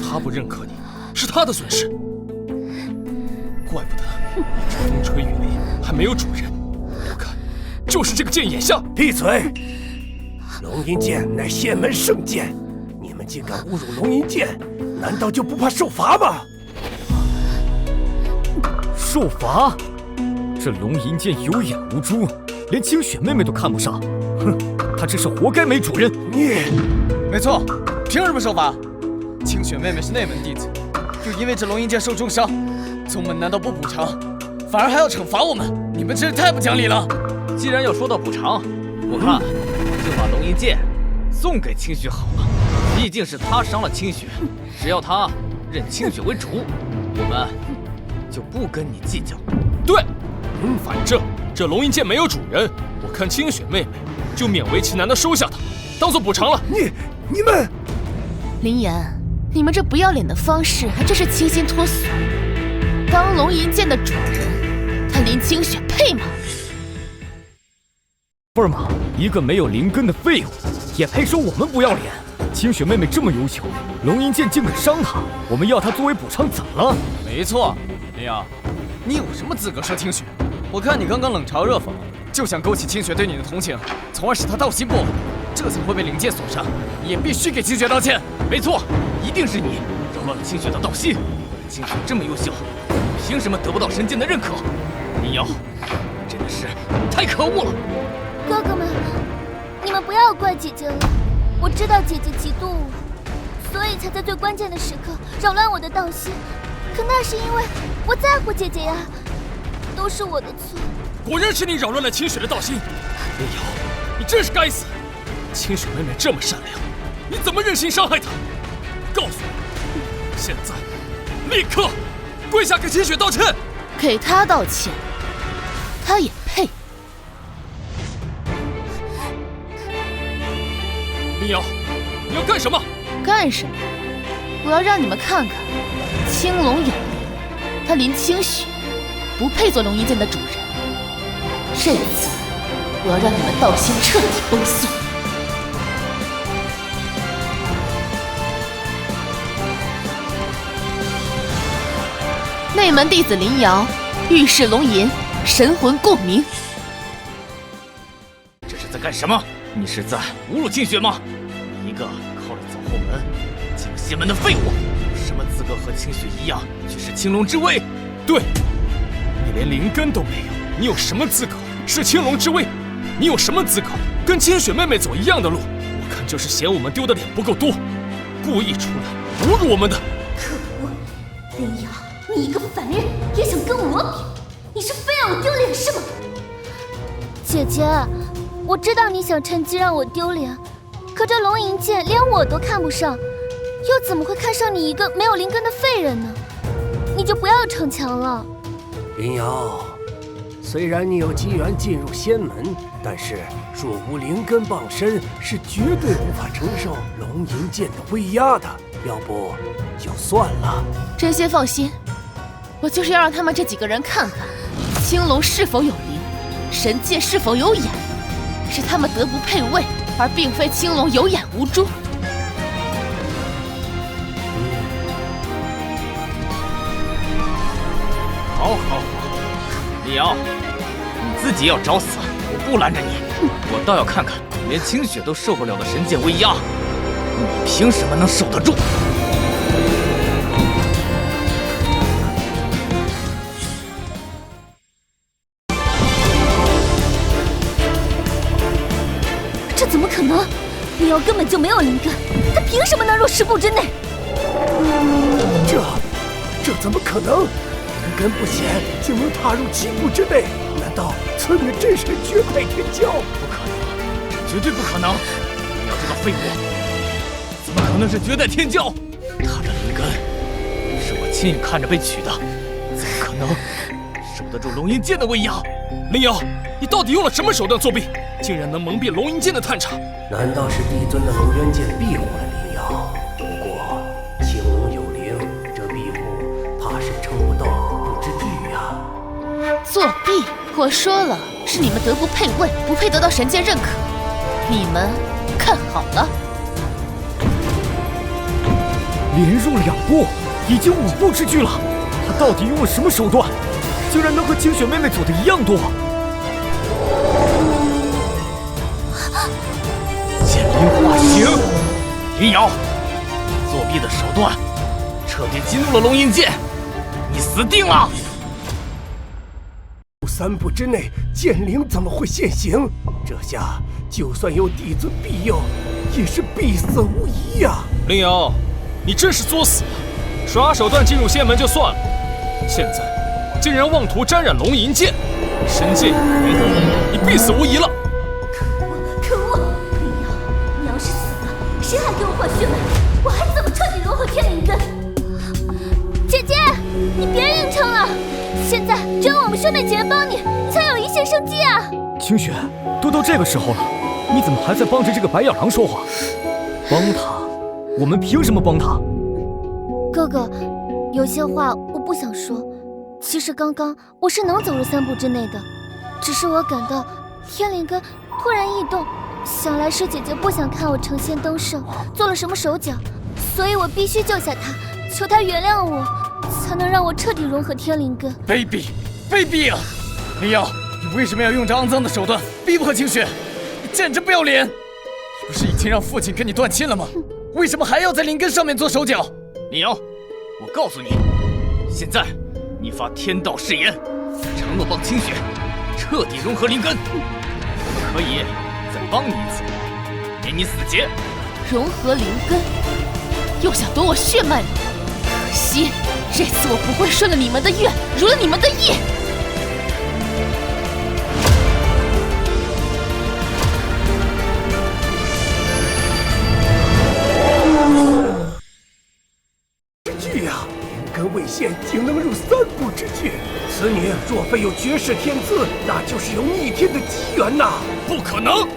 他不认可你，是他的损失。怪不得一直风吹雨淋，还没有主人。我看就是这个剑眼下。闭嘴！龙吟剑乃仙门圣剑，你们竟敢侮辱龙吟剑，难道就不怕受罚吗？受罚？这龙吟剑有眼无珠，连清雪妹妹都看不上。哼，她真是活该没主人。你，没错，凭什么受罚？清雪妹妹是内门弟子，又因为这龙吟剑受重伤，宗门难道不补偿，反而还要惩罚我们？你们真是太不讲理了！既然要说到补偿，我看就把龙吟剑送给清雪好了。毕竟是他伤了清雪，只要他认清雪为主，我们就不跟你计较。对，反正这龙吟剑没有主人，我看清雪妹妹就勉为其难的收下它，当做补偿了。你们，林岩，你们这不要脸的方式还真是清新脱俗。当龙吟剑的主人，林清雪配吗？不是吗？一个没有灵根的废物，也配说我们不要脸？清雪妹妹这么优秀，龙吟剑竟敢伤她，我们要她作为补偿，怎么了？没错，林瑶，你有什么资格说清雪？我看你刚刚冷嘲热讽，就想勾起清雪对你的同情，从而使她道心不稳，这才会被灵界所伤。你也必须给清雪道歉。没错，一定是你扰乱了清雪的道心。清雪这么优秀，凭什么得不到神剑的认可？林瑶，真的是太可恶了！哥哥们，你们不要怪姐姐了。我知道姐姐嫉妒我，所以才在最关键的时刻扰乱我的道心。可那是因为我在乎姐姐呀，都是我的错。果然是你扰乱了清雪的道心。林瑶，你真是该死！清雪妹妹这么善良，你怎么忍心伤害她？告诉我，现在立刻跪下给清雪道歉！给她道歉，她也配？林瑶，你要干什么？干什么？我要让你们看看，青龙有灵，他林清雪不配做龙吟剑的主人。这一次，我要让你们道心彻底崩碎。内门弟子林瑶，御世龙吟，神魂共鸣。这是在干什么？你是在侮辱清雪吗？你一个靠着走后门进入仙门的废物，有什么资格和清雪一样去试青龙之威？对，你连灵根都没有，你有什么资格试青龙之威？你有什么资格跟清雪妹妹走一样的路？我看就是嫌我们丢的脸不够多，故意出来侮辱我们的。可恶，林瑶，你一个凡人也想跟我比？你是非要我丢脸是吗？姐姐，我知道你想趁机让我丢脸，可这龙吟剑连我都看不上，又怎么会看上你一个没有灵根的废人呢？你就不要逞强了。林瑶，虽然你有机缘进入仙门，但是若无灵根傍身，是绝对无法承受龙吟剑的威压的。要不就算了。这些放心，我就是要让他们这几个人看看，青龙是否有灵，神界是否有眼，是他们德不配位，而并非青龙有眼无珠。好，李瑶，你自己要找死，我不拦着你。我倒要看看连清雪都受不了的神剑威压，你凭什么能守得住？这怎么可能？林瑶根本就没有灵根，他凭什么能入10步之内？这怎么可能？灵根不显就能踏入7步之内？难道村里真是绝代天骄？不可能，这绝对不可能！你要这个废物，怎么可能是绝代天骄？他这灵根是我亲眼看着被取的，怎么可能守得住龙吟剑的威压？林瑶，你到底用了什么手段作弊，竟然能蒙蔽龙吟剑的探查？难道是帝尊的龙渊剑庇护了林瑶？不过青龙有灵，这庇护怕是撑不到5步之地呀。作弊！我说了，是你们德不配位，不配得到神剑认可。你们看好了，连入2步，已经5步之距了。他到底用了什么手段，竟然能和清雪妹妹走的一样多？剑灵化形，林瑶，作弊的手段彻底激怒了龙吟剑，你死定了！3步之内，剑灵怎么会现形？这下就算有帝尊庇佑，也是必死无疑呀！林瑶，你真是作死了！耍手段进入仙门就算了，现在竟然妄图沾染龙吟剑，神剑有灵，你必死无疑了！可恶！林瑶，你要是死了，谁还给我换血脉？我还怎么彻底融合天灵根？姐姐，你别硬撑了！现在只有我们兄妹几人帮你，才有一线生机啊！清雪，都到这个时候了，你怎么还在帮着这个白眼狼说话？帮他？我们凭什么帮他？哥哥，有些话我不想说，其实刚刚我是能走入3步之内的，只是我感到天灵根突然异动，想来是姐姐不想看我成仙登圣，做了什么手脚，所以我必须救下她，求她原谅我，才能让我彻底融合天灵根。卑鄙，卑鄙啊！林瑶，你为什么要用这肮脏的手段逼迫清雪？你简直不要脸！你不是已经让父亲跟你断亲了吗？为什么还要在灵根上面做手脚？林瑶，我告诉你，现在你发天道誓言，承诺帮清雪彻底融合灵根，我可以再帮你一次，给你死结。融合灵根，又想夺我血脉吗？可惜这次我不会顺了你们的愿，如了你们的意。剧呀，灵根未现，竟能入3步之距。此女若非有绝世天资，那就是有逆天的机缘呐！不可能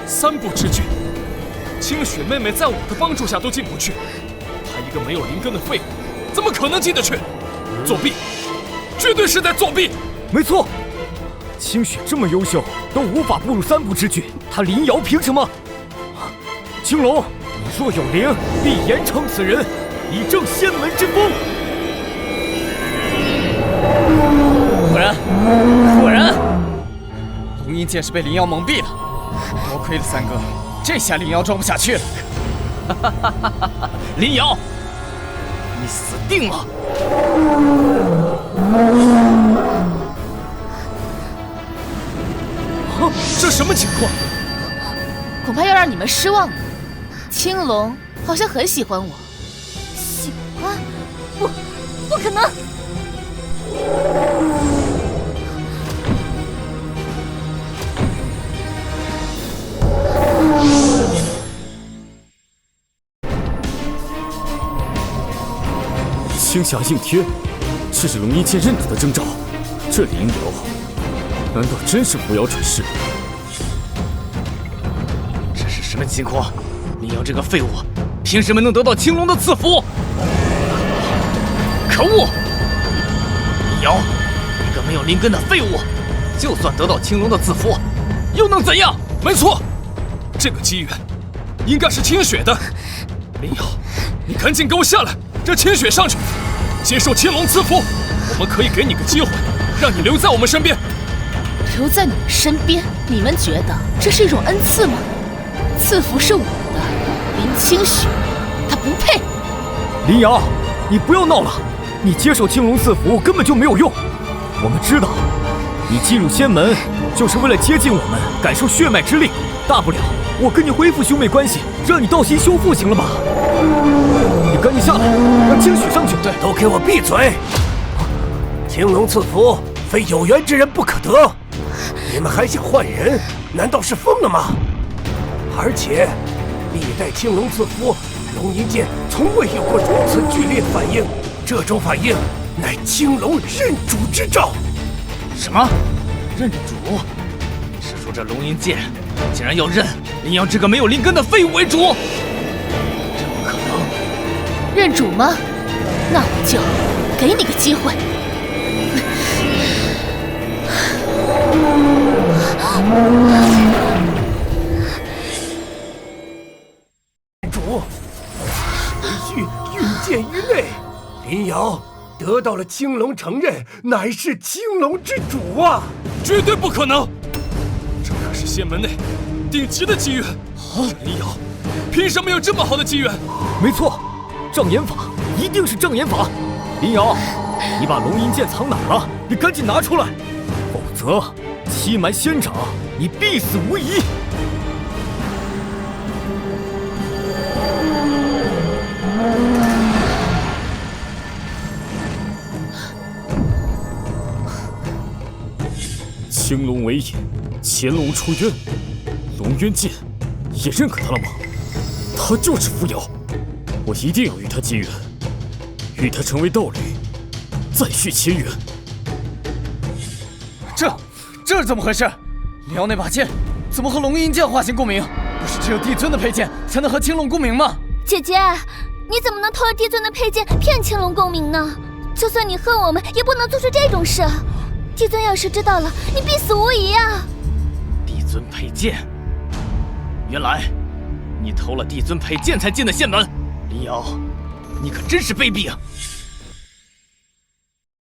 ，3步之距，清雪妹妹在我的帮助下都进不去，她一个没有灵根的废物，怎么可能进得去？作弊，绝对是在作弊！没错，清雪这么优秀，都无法步入3步之距，她林瑶凭什么？青龙，你若有灵，必严惩此人，以正仙门之风。果然，龙吟剑是被灵瑶蒙蔽了。多亏了3哥，这下灵瑶装不下去了。林瑶，你死定了！这什么情况？恐怕要让你们失望了。青龙好像很喜欢我。喜欢？不可能！青霞应天，这是龙吟剑认得的征兆。这林瑶，难道真是扶摇转世？这是什么情况？林瑶这个废物，凭什么能得到青龙的赐福？可恶！林瑶，一个没有灵根的废物，就算得到青龙的赐福，又能怎样？没错，这个机缘应该是清雪的。林瑶，你赶紧给我下来，让清雪上去，接受青龙赐福。我们可以给你个机会，让你留在我们身边。留在你们身边？你们觉得这是一种恩赐吗？赐福是我的，林清雪，她不配。林瑶，你不要闹了，你接受青龙赐福根本就没有用。我们知道，你进入仙门就是为了接近我们，感受血脉之力。大不了我跟你恢复兄妹关系，让你道心修复，行了吧？你赶紧下来，让清雪上去。对，都给我闭嘴！青龙赐福，非有缘之人不可得。你们还想换人？难道是疯了吗？而且，历代青龙赐福，龙吟剑从未有过如此剧烈的反应。这种反应乃青龙认主之兆。什么？认主？是说这龙吟剑竟然要认林瑶这个没有灵根的废物为主？这不可能！认主吗？那我就给你个机会。主，回去运剑于内。林瑶得到了青龙承认，乃是青龙之主啊！绝对不可能！这可是仙门内顶级的机缘。林瑶，凭什么有这么好的机缘？没错，障眼法一定是障眼法。林瑶，你把龙吟剑藏哪了？你赶紧拿出来，否则欺瞒仙长，你必死无疑。青龙为引，乾隆出渊，龙渊剑也认可他了吗？他就是扶摇，我一定要与他结缘，与他成为道侣，再续前缘。这是怎么回事？林瑶那把剑怎么和龙吟剑化形共鸣？不是只有帝尊的佩剑才能和青龙共鸣吗？姐姐，你怎么能偷了帝尊的佩剑骗青龙共鸣呢？就算你恨我们，也不能做出这种事。帝尊要是知道了，你必死无疑啊！帝尊佩剑，原来你偷了帝尊佩剑才进的仙门，林瑶，你可真是卑鄙啊！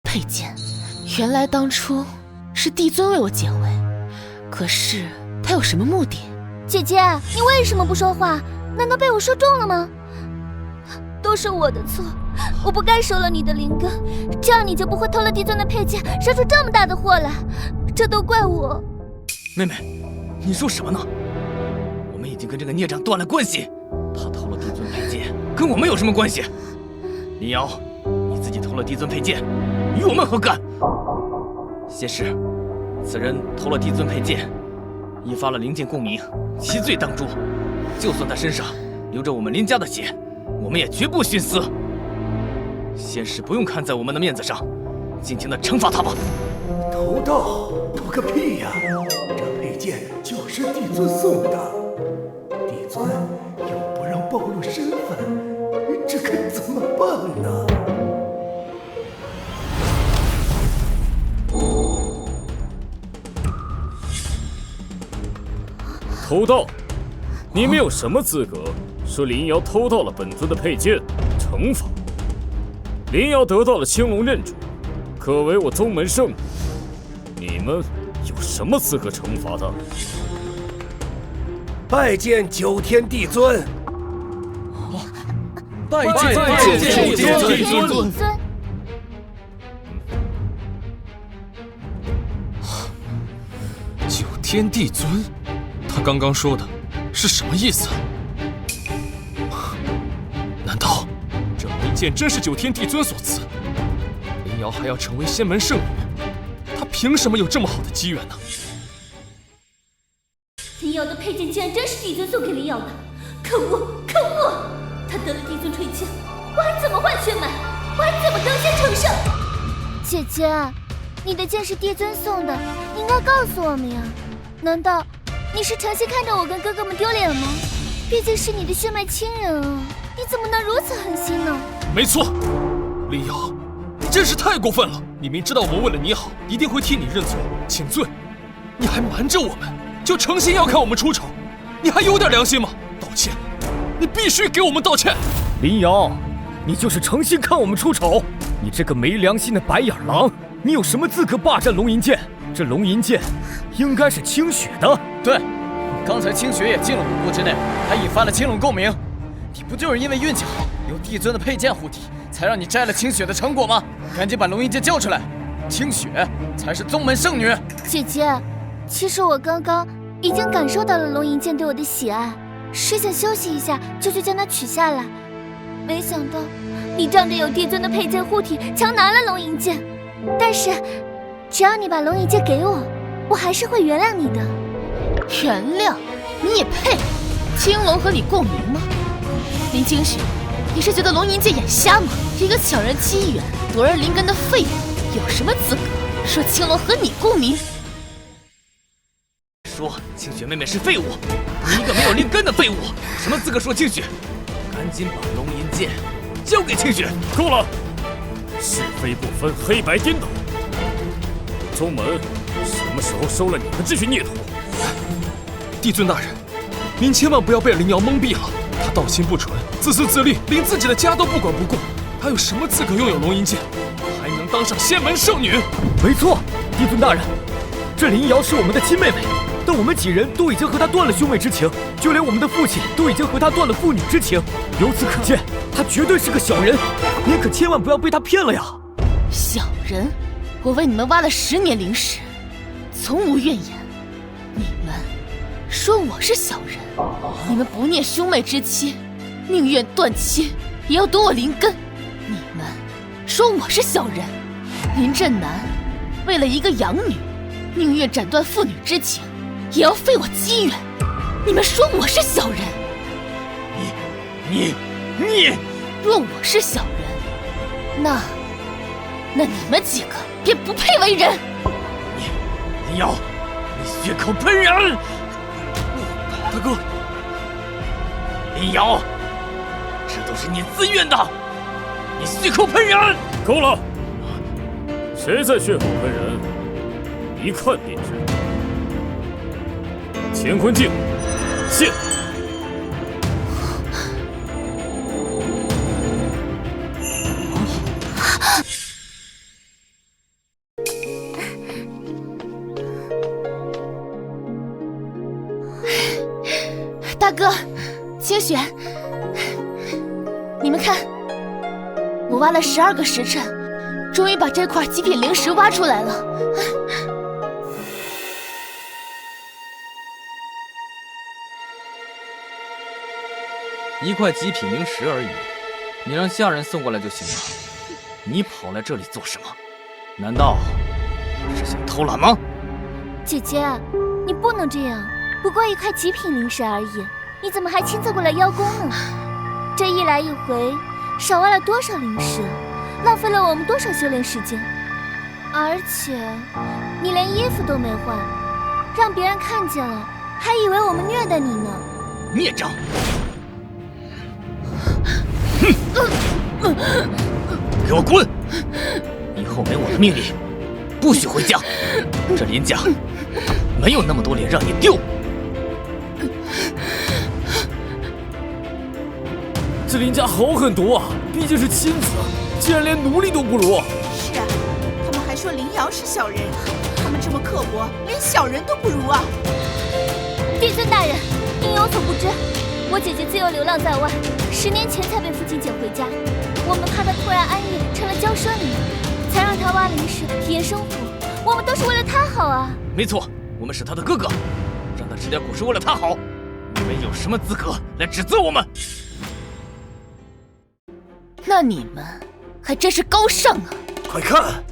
佩剑，原来当初是帝尊为我解围，可是他有什么目的？姐姐，你为什么不说话？难道被我说中了吗？都是我的错，我不该收了你的灵根，这样你就不会偷了帝尊的佩剑，烧出这么大的祸来。这都怪我。妹妹，你说什么呢？我们已经跟这个孽障断了关系，他偷了帝尊佩剑，跟我们有什么关系？林瑶，你自己偷了帝尊佩剑，与我们何干？仙师，此人偷了帝尊佩剑，引发了灵剑共鸣，其罪当诛。就算他身上流着我们林家的血，我们也绝不徇私。仙师不用看在我们的面子上，尽情的惩罚他吧。偷盗？偷个屁呀！这佩剑就是帝尊送的，帝尊又不让暴露身份，这可怎么办呢？偷盗？你们有什么资格说林瑶偷盗了本尊的佩剑？惩罚？林瑶得到了青龙认主，可为我宗门圣女，你们有什么资格惩罚他？拜见九天帝尊。拜见帝尊。九天帝尊，他刚刚说的是什么意思？难道这龙吟剑真是九天帝尊所赐？林瑶还要成为仙门圣女，她凭什么有这么好的机缘呢？林瑶的佩剑竟然真是帝尊送给林瑶的，可恶可恶！他得了帝尊垂青，我还怎么换血脉？我还怎么得仙成圣？姐姐，你的剑是帝尊送的，你应该告诉我们呀！难道你是诚心看着我跟哥哥们丢脸吗？毕竟是你的血脉亲人啊，你怎么能如此狠心呢？没错，林瑶，你真是太过分了！你明知道我们为了你好，一定会替你认错请罪，你还瞒着我们，就诚心要看我们出丑，你还有点良心吗？道歉，你必须给我们道歉！林瑶，你就是诚心看我们出丑！你这个没良心的白眼狼，你有什么资格霸占龙吟剑？这龙吟剑应该是清雪的。对，刚才清雪也进了5步之内，还引发了青龙共鸣。你不就是因为运气好，有帝尊的佩剑护体，才让你摘了清雪的成果吗？赶紧把龙吟剑交出来，清雪才是宗门圣女。姐姐，其实我刚刚已经感受到了龙吟剑对我的喜爱，是想休息一下就去将它取下来，没想到你仗着有帝尊的佩剑护体，强拿了龙吟剑。但是只要你把龙吟剑给我，我还是会原谅你的。原谅？你也配？青龙和你共鸣吗？林清雪，你是觉得龙吟剑眼瞎吗？一个抢人机缘、夺人灵根的废物，有什么资格说青龙和你共鸣？说清雪妹妹是废物，你一个没有灵根的废物，有什么资格说清雪？赶紧把龙吟剑交给清雪！够了，是非不分，黑白颠倒。宗门什么时候收了你们这群孽徒？帝尊大人，您千万不要被林瑶蒙蔽了。他道心不纯，自私自利，连自己的家都不管不顾，他有什么资格拥有龙吟剑，还能当上仙门圣女？没错，帝尊大人，这林瑶是我们的亲妹妹，但我们几人都已经和她断了兄妹之情，就连我们的父亲都已经和她断了父女之情。由此可见，她绝对是个小人，您可千万不要被她骗了呀！小人？我为你们挖了10年灵石，从无怨言。你们说我是小人，你们不念兄妹之妻，宁愿断亲也要夺我灵根。你们说我是小人，林震南为了一个养女，宁愿斩断父女之情，也要废我机缘。你们说我是小人，你，若我是小人，那你们几个便不配为人。林瑶，你血口喷人！大哥，林瑶，这都是你自愿的，你血口喷人！够了，谁在血口喷人，一看便知。乾坤镜，现！大哥，清雪，你们看，我挖了12个时辰，终于把这块极品灵石挖出来了。一块极品灵石而已，你让下人送过来就行了。你跑来这里做什么？难道是想偷懒吗？姐姐，你不能这样。不过一块极品灵石而已，你怎么还亲自过来邀功呢？这一来一回，少挖了多少灵石，浪费了我们多少修炼时间。而且，你连衣服都没换，让别人看见了，还以为我们虐待你呢。孽障！给我滚！以后没我的命令，不许回家。这林家没有那么多脸让你丢。这林家好狠毒啊！毕竟是亲子，竟然连奴隶都不如。是啊，他们还说林瑶是小人，他们这么刻薄，连小人都不如啊！帝尊大人，您有所不知，我姐姐自幼流浪在外，10年前才被父亲捡回家。我们怕她突然安逸成了骄奢女，才让她挖灵石体验生活。我们都是为了她好啊！没错，我们是他的哥哥，让他吃点苦是为了他好。你们有什么资格来指责我们？那你们还真是高尚啊！快看，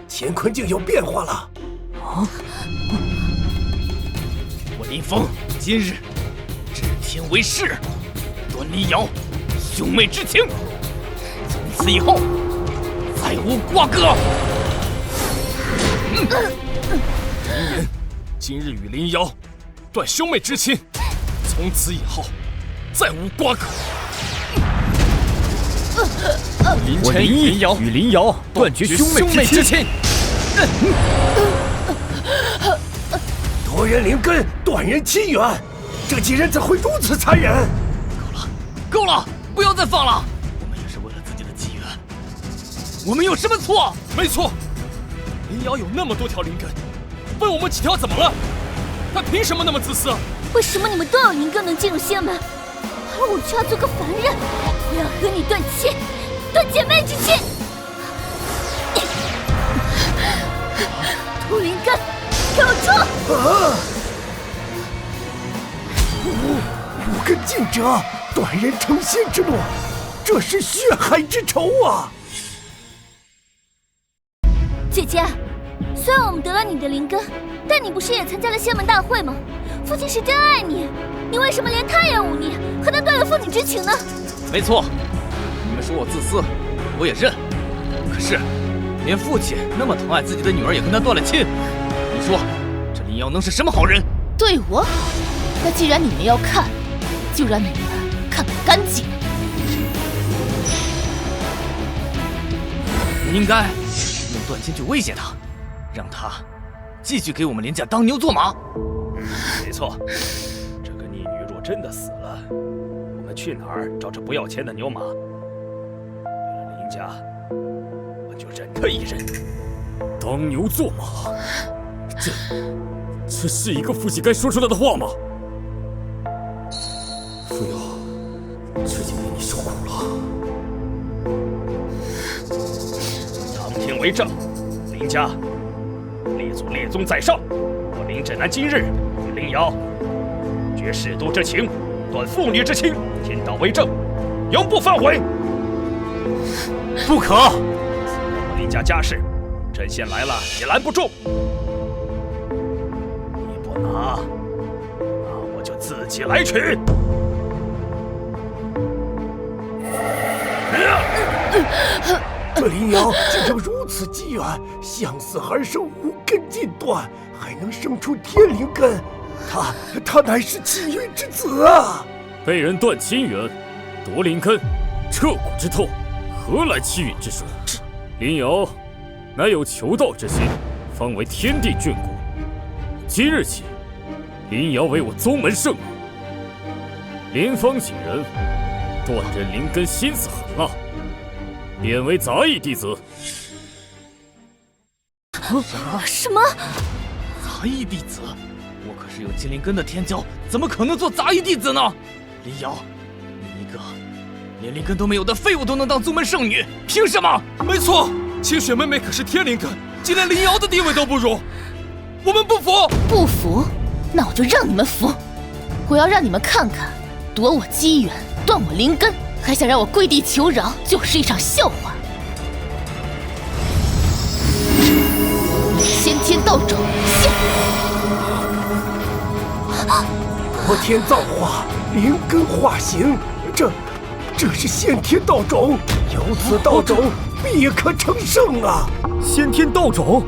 乾坤镜有变化了！啊！我林峰今日治天为誓，断林瑶兄妹之情，从此以后再无瓜葛。今日与林瑶断兄妹之情，从此以后再无瓜葛。我林毅与林瑶断绝兄妹之情。夺人灵根，断人亲缘，这几人怎会如此残忍？够了，不要再放了！我们也是为了自己的机缘，我们有什么错？没错，林瑶有那么多条灵根，问我们几条怎么了？他凭什么那么自私？为什么你们都有灵根能进入仙门，而我却要做个凡人？我要和你断亲，断姐妹之情！屠灵根，给我出！五根尽折，断人成仙之路，这是血海之仇啊！姐姐，虽然我们得了你的灵根，但你不是也参加了仙门大会吗？父亲是真爱你，你为什么连他也忤逆，和他断了父女之情呢？没错，你们说我自私，我也认。可是，连父亲那么疼爱自己的女儿也跟他断了亲，你说这林瑶能是什么好人？对我？那既然你们要看，就让你们看个干净。你应该用断亲去威胁他，让他继续给我们林家当牛做马。没错，这个逆女若真的死了，我们去哪儿找这不要钱的牛马？为了林家，我就忍他一忍。当牛做马，这是一个父亲该说出来的话吗？父友，这几年你受苦了。苍天为证，林家列祖列宗在上，我林震南今日与林瑶绝舐犊之情，断父女之情，天道为证，永不反悔。不可！我林家家事，朕先来了也拦不住。你不拿，那我就自己来取。这林瑶竟有如此机缘，相思而生，五根尽断，还能生出天灵根，他乃是气运之子啊！被人断亲缘，夺灵根，彻骨之痛，何来气运之术？林瑶，乃有求道之心，方为天地眷顾。即日起，林瑶为我宗门圣女。林芳几人断认林根心思狠辣，贬为杂役弟子。什么？杂役弟子？我可是有金灵根的天骄，怎么可能做杂役弟子呢？林瑶，你一个连灵根都没有的废物都能当宗门圣女，凭什么？没错，清雪妹妹可是天灵根，竟连林瑶的地位都不如，我们不服！不服？那我就让你们服！我要让你们看看，夺我机缘，断我灵根，还想让我跪地求饶，就是一场笑话！先天道种现！夺天造化，灵根化形，这是先天道种，有此道种，必可成圣啊！先天道种？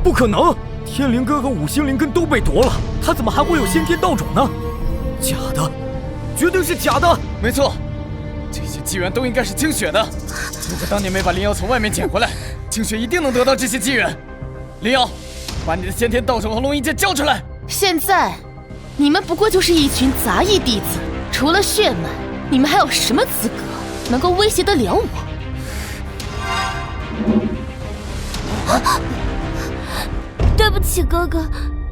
不可能！天灵根和五行灵根都被夺了，他怎么还会有先天道种呢？假的，绝对是假的！没错，这些机缘都应该是清雪的。如果当年没把林瑶从外面捡回来，清雪一定能得到这些机缘。林瑶，把你的先天道种和龙吟剑交出来！现在，你们不过就是一群杂役弟子，除了血脉，你们还有什么资格能够威胁得了我？对不起，哥哥，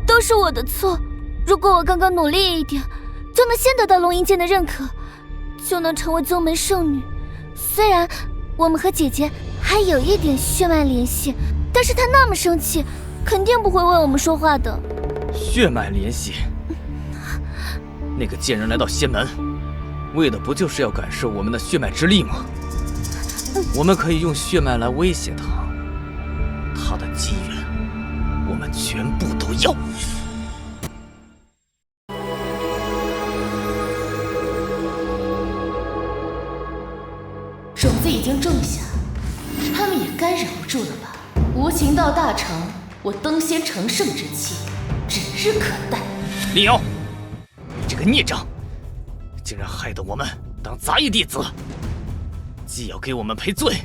都是我的错。如果我刚刚努力一点，就能先得到龙吟剑的认可，就能成为宗门圣女。虽然我们和姐姐还有一点血脉联系，但是她那么生气，肯定不会为我们说话的。血脉联系？那个贱人来到仙门，为的不就是要感受我们的血脉之力吗？我们可以用血脉来威胁他，他的机缘我们全部都要。种子已经种下，他们也该忍不住了吧？无情道大成，我登仙成圣之期指日可待。林瑶，你这个孽障，竟然害得我们当杂役弟子，既要给我们赔罪，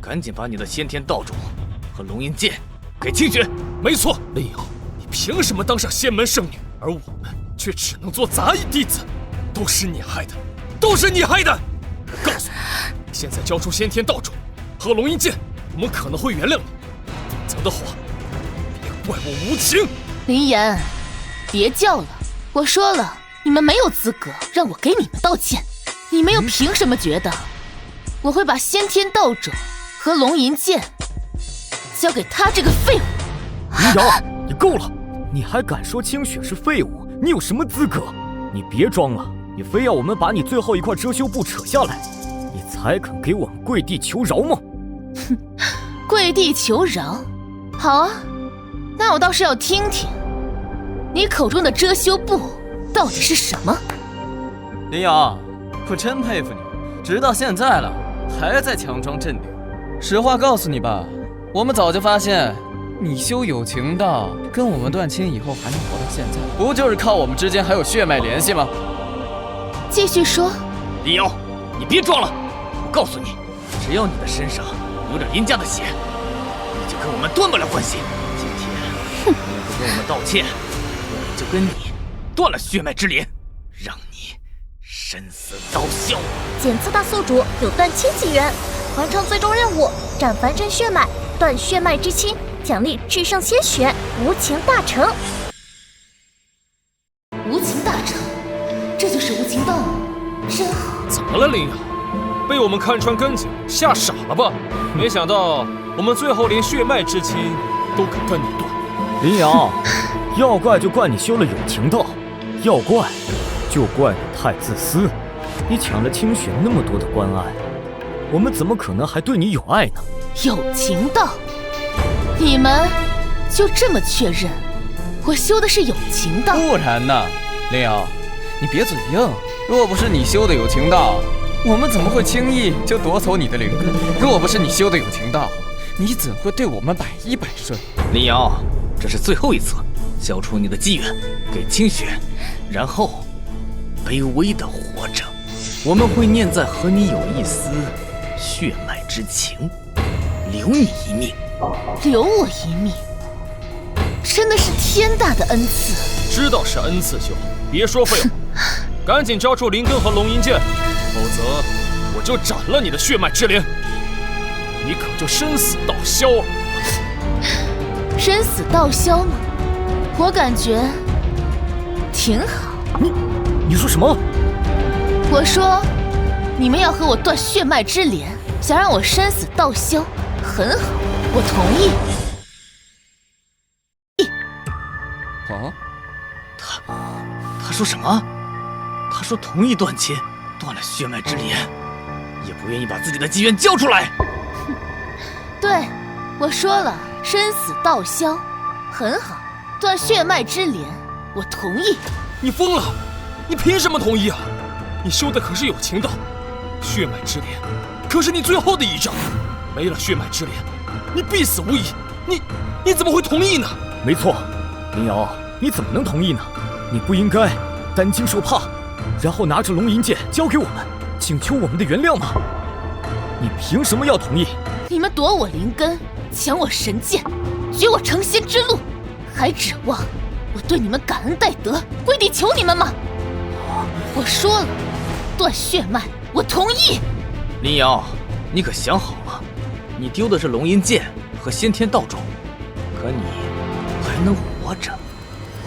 赶紧把你的先天道种和龙吟剑给清雪。没错，林瑶，你凭什么当上仙门圣女，而我们却只能做杂役弟子？都是你害的，都是你害的！我告诉你，现在交出先天道种和龙吟剑，我们可能会原谅你。否则的话，别怪我无情。林岩，别叫了，我说了，你们没有资格让我给你们道歉。你们又凭什么觉得我会把先天道种和龙吟剑交给他这个废物？林瑶，你够了！你还敢说清雪是废物？你有什么资格？你别装了，你非要我们把你最后一块遮羞布扯下来，你才肯给我们跪地求饶吗？哼，跪地求饶？好啊，那我倒是要听听，你口中的遮羞布到底是什么？林瑶，我真佩服你，直到现在了还在强装镇定。实话告诉你吧，我们早就发现，你修有情道，跟我们断亲以后还能活到现在，不就是靠我们之间还有血脉联系吗？继续说。林瑶，你别装了！我告诉你，只要你的身上有点林家的血，你就跟我们断不了关系。今天你要不跟我们道歉，我们就跟你断了血脉之连，让你身死刀削。检测到宿主有断亲机缘，完成最终任务，斩凡尘血脉，断血脉之亲，奖励至圣鲜血，无情大成。无情大成，这就是无情道吗？真好。怎么了，林瑶？被我们看穿根基，吓傻了吧？没想到我们最后连血脉之亲都敢跟你断。林瑶，要怪就怪你修了有情道，要怪就怪你太自私。你抢了清雪那么多的关爱，我们怎么可能还对你有爱呢？有情道，你们就这么确认我修的是有情道？不然呢，林瑶，你别嘴硬。若不是你修的有情道，我们怎么会轻易就夺走你的灵根？若不是你修的有情道，你怎会对我们百依百顺？林瑶，这是最后一次，交出你的机缘给清雪，然后卑微的活着。我们会念在和你有一丝血脉之情，留你一命。留我一命，真的是天大的恩赐。知道是恩赐就好，别说废话，赶紧交出灵根和龙吟剑，否则我就斩了你的血脉之莲，你可就生死道消啊！生死道消吗？我感觉挺好。你说什么？我说，你们要和我断血脉之莲，想让我生死道消，很好，我同意。啊？他说什么？他说同意断亲，断了血脉之莲，也不愿意把自己的机缘交出来。对，我说了，生死道消，很好，断血脉之莲，我同意。你疯了？你凭什么同意啊？你修的可是有情道，血脉之莲可是你最后的倚仗，没了血脉之莲，你必死无疑。你怎么会同意呢？没错，林瑶，你怎么能同意呢？你不应该担惊受怕，然后拿着龙吟剑交给我们，请求我们的原谅吗？你凭什么要同意？你们夺我灵根，抢我神剑，绝我成仙之路，还指望我对你们感恩戴德，跪地求你们吗？我说了，断血脉，我同意。林瑶，你可想好了？你丢的是龙吟剑和先天道种，可你还能活着？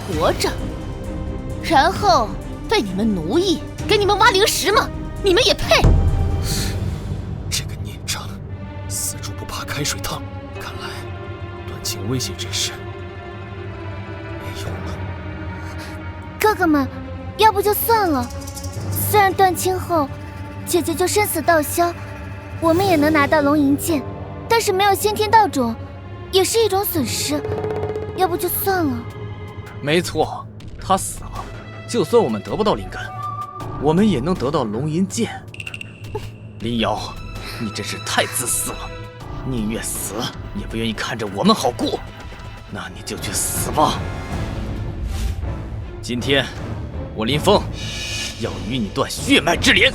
活着，然后被你们奴役，给你们挖灵石吗？你们也配？这个孽障，死猪不怕开水烫。看来断情威胁这事没用了。哥哥们，要不就算了。虽然断亲后，姐姐就生死道消，我们也能拿到龙吟剑，但是没有先天道种，也是一种损失。要不就算了。没错，他死了，就算我们得不到灵根，我们也能得到龙吟剑。林瑶，你真是太自私了，宁愿死也不愿意看着我们好过。那你就去死吧。今天，我林峰要与你断血脉之莲，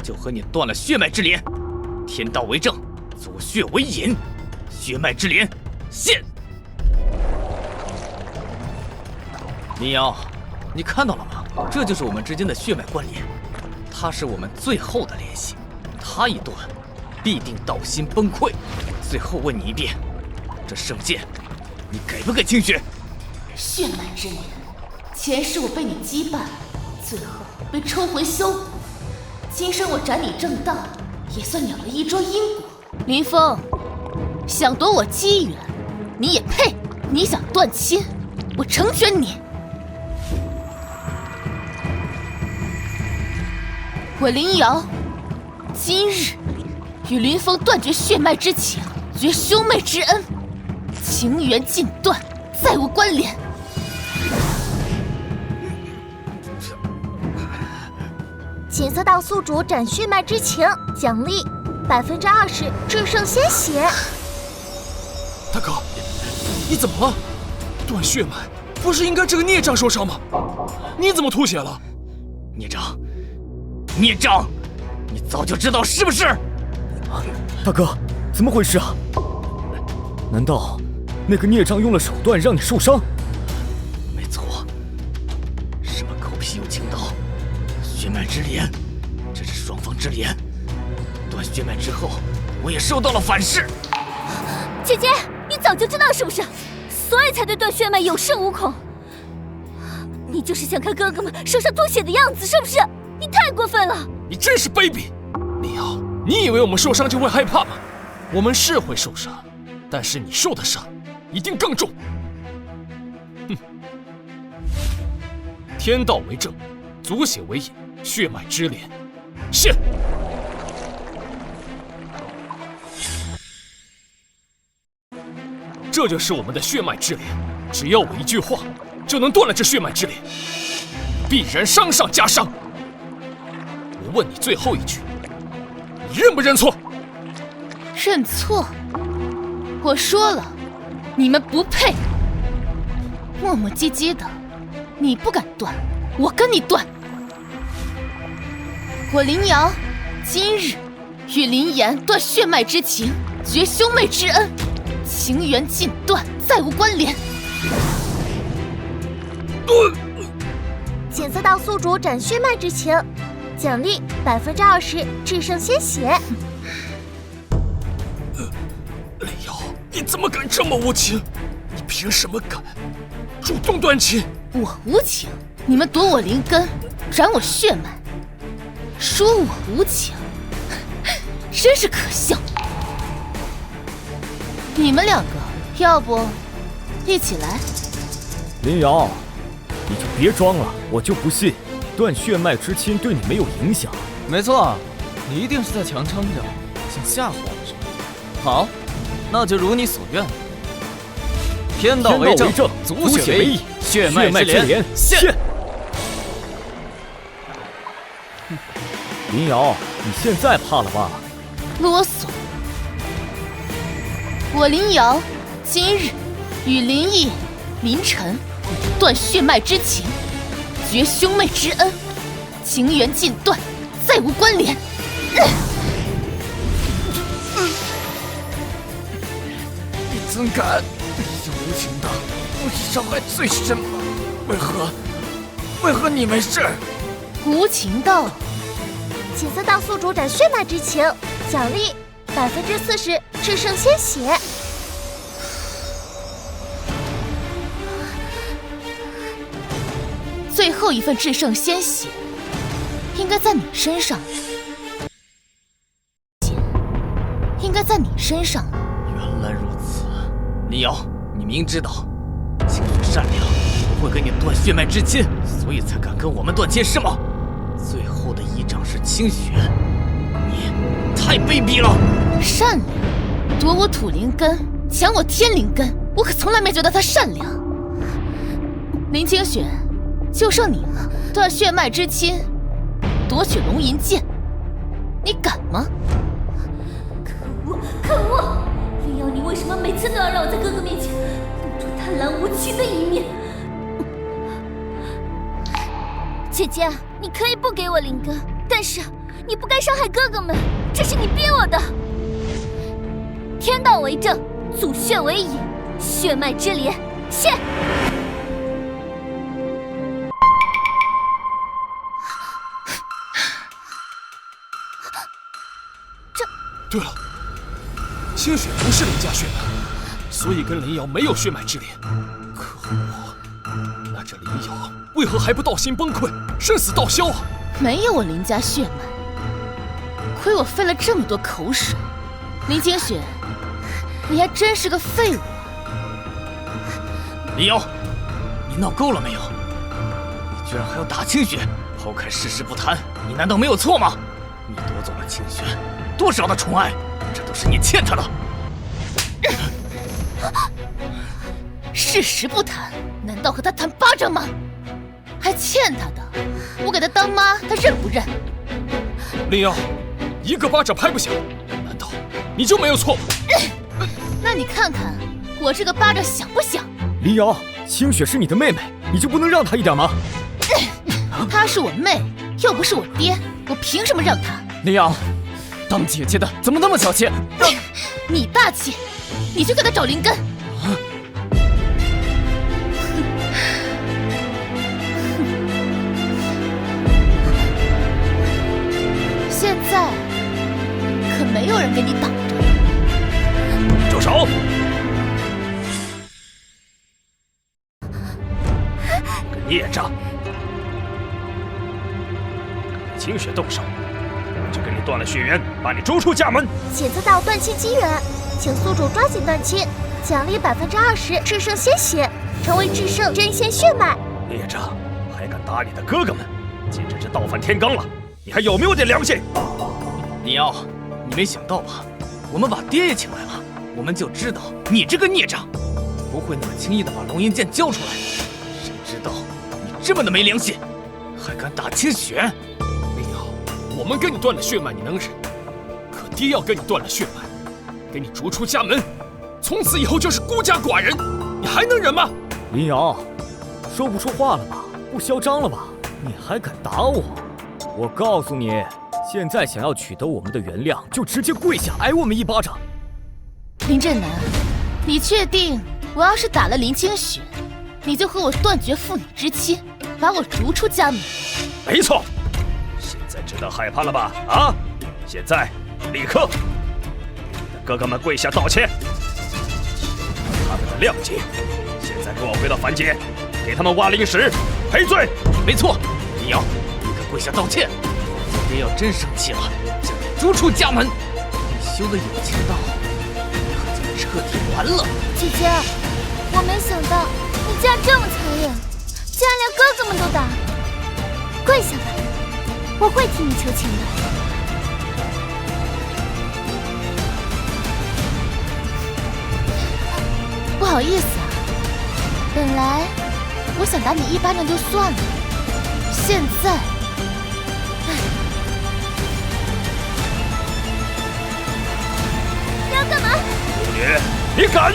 就和你断了血脉之莲。天道为证，祖血为引，血脉之莲现。林瑶，你看到了吗？这就是我们之间的血脉关联，它是我们最后的联系。它一断，必定道心崩溃。最后问你一遍，这圣剑，你给不给清雪？血脉之莲，前世我被你羁绊，最后被抽回修骨，今生我斩你正道，也算了了一桩因果。林峰，想夺我机缘，你也配？你想断亲，我成全你。我林瑶，今日与林峰断绝血脉之情，绝兄妹之恩，情缘尽断，再无关联。锦瑟道宿主斩血脉之情，奖励20%制胜鲜血。大哥，你怎么了？断血脉不是应该这个孽障受伤吗？你怎么吐血了？孽障，孽障，你早就知道是不是？大哥，怎么回事啊？难道那个孽障用了手段让你受伤？没错，什么狗屁有情道，血脉之莲，这是双方之莲。断血脉之后，我也受到了反噬。姐姐，你早就知道是不是？所以才对断血脉有恃无恐。你就是想看哥哥们手上吐血的样子，是不是？你太过分了！你真是卑鄙！林瑶，你以为我们受伤就会害怕吗？我们是会受伤，但是你受的伤一定更重。哼！天道为证，祖血为引，血脉之莲现。这就是我们的血脉之莲，只要我一句话，就能断了这血脉之莲，必然伤上加伤。我问你最后一句，你认不认错？认错？我说了，你们不配。磨磨唧唧的，你不敢断，我跟你断。我林瑶，今日与林岩断血脉之情，绝兄妹之恩，情缘尽断，再无关联。检测到宿主斩血脉之情，奖励20%制胜鲜血。林瑶，你怎么敢这么无情？你凭什么敢主动断亲？我无情，你们夺我灵根，斩我血脉，说我无情，真是可笑。你们两个，要不一起来？林瑶，你就别装了，我就不信断血脉之亲对你没有影响。没错，你一定是在强撑着，想吓唬我们是吗？好，那就如你所愿。天道为证，足血为义，血脉之连，现！林瑶，你现在怕了吧？啰嗦！我林瑶今日与林毅、林晨断血脉之情，绝兄妹之恩，情缘尽断，再无关联。你怎敢这无情的故意伤害最深吗？为何你没事？无情道。检测到宿主斩血脉之情，奖励40%制胜鲜血。最后一份制胜鲜血，应该在你身上，应该在你身上。原来如此，林瑶，你明知道清雪善良，不会跟你断血脉之亲，所以才敢跟我们断亲是吗？最后的依仗是清雪，你太卑鄙了！善良，夺我土灵根，抢我天灵根，我可从来没觉得他善良。林清雪，就剩你了，断血脉之亲，夺取龙吟剑，你敢吗？可恶！林瑶，你为什么每次都要让我在哥哥面前露出贪婪无情的一面？姐姐，你可以不给我灵根，但是你不该伤害哥哥们，这是你逼我的。天道为证，祖血为引，血脉之连，现！对了，清雪不是林家血脉，所以跟林瑶没有血脉之连。可恶！那这林瑶为何还不道心崩溃，生死道消啊？没有我林家血脉，亏我费了这么多口水。林清雪，你还真是个废物啊！林瑶，你闹够了没有？你居然还要打清雪！抛开事实不谈，你难道没有错吗？你夺走了清雪多少的宠爱，这都是你欠她的。事实不谈，难道和他谈巴掌吗？还欠他的，我给他当妈，他认不认？林瑶，一个巴掌拍不响，难道你就没有错吗？那你看看我这个巴掌响不响？林瑶，清雪是你的妹妹，你就不能让她一点吗？她是我妹，又不是我爹，我凭什么让她？林瑶，当姐姐的怎么那么小气？你大气，你去给他找灵根。现在可没有人给你挡着。住手！个孽障！清雪动手，我就跟你断了血缘，把你逐出家门。检测到断亲机缘，请宿主抓紧断亲，奖励20%制胜鲜血，成为制胜真仙血脉。孽障，还敢打你的哥哥们，简直是倒反天罡了！你还有没有点良心？林瑶，你没想到吧？我们把爹也请来了，我们就知道你这个孽障不会那么轻易的把龙吟剑交出来。谁知道你这么的没良心，还敢打清雪！林瑶，我们跟你断了血脉，你能忍？可爹要跟你断了血脉，给你逐出家门，从此以后就是孤家寡人，你还能忍吗？林瑶，说不出话了吧？不嚣张了吧？你还敢打我？我告诉你，现在想要取得我们的原谅，就直接跪下挨我们一巴掌。林震南，你确定我要是打了林清雪，你就和我断绝父女之亲，把我逐出家门？没错。现在知道害怕了吧？啊！现在立刻给你的哥哥们跪下道歉，他们的谅解。现在跟我回到凡间，给他们挖灵石赔罪。没错，林瑶，立刻跪下道歉。爹要真生气了，将你逐出家门。你修的有情道，可就彻底完了。姐姐，我没想到你竟然这么残忍，竟然连哥哥们都打。跪下吧，我会替你求情的。不好意思啊，本来我想打你一巴掌就算了，现在，你要干嘛？妇女，你敢！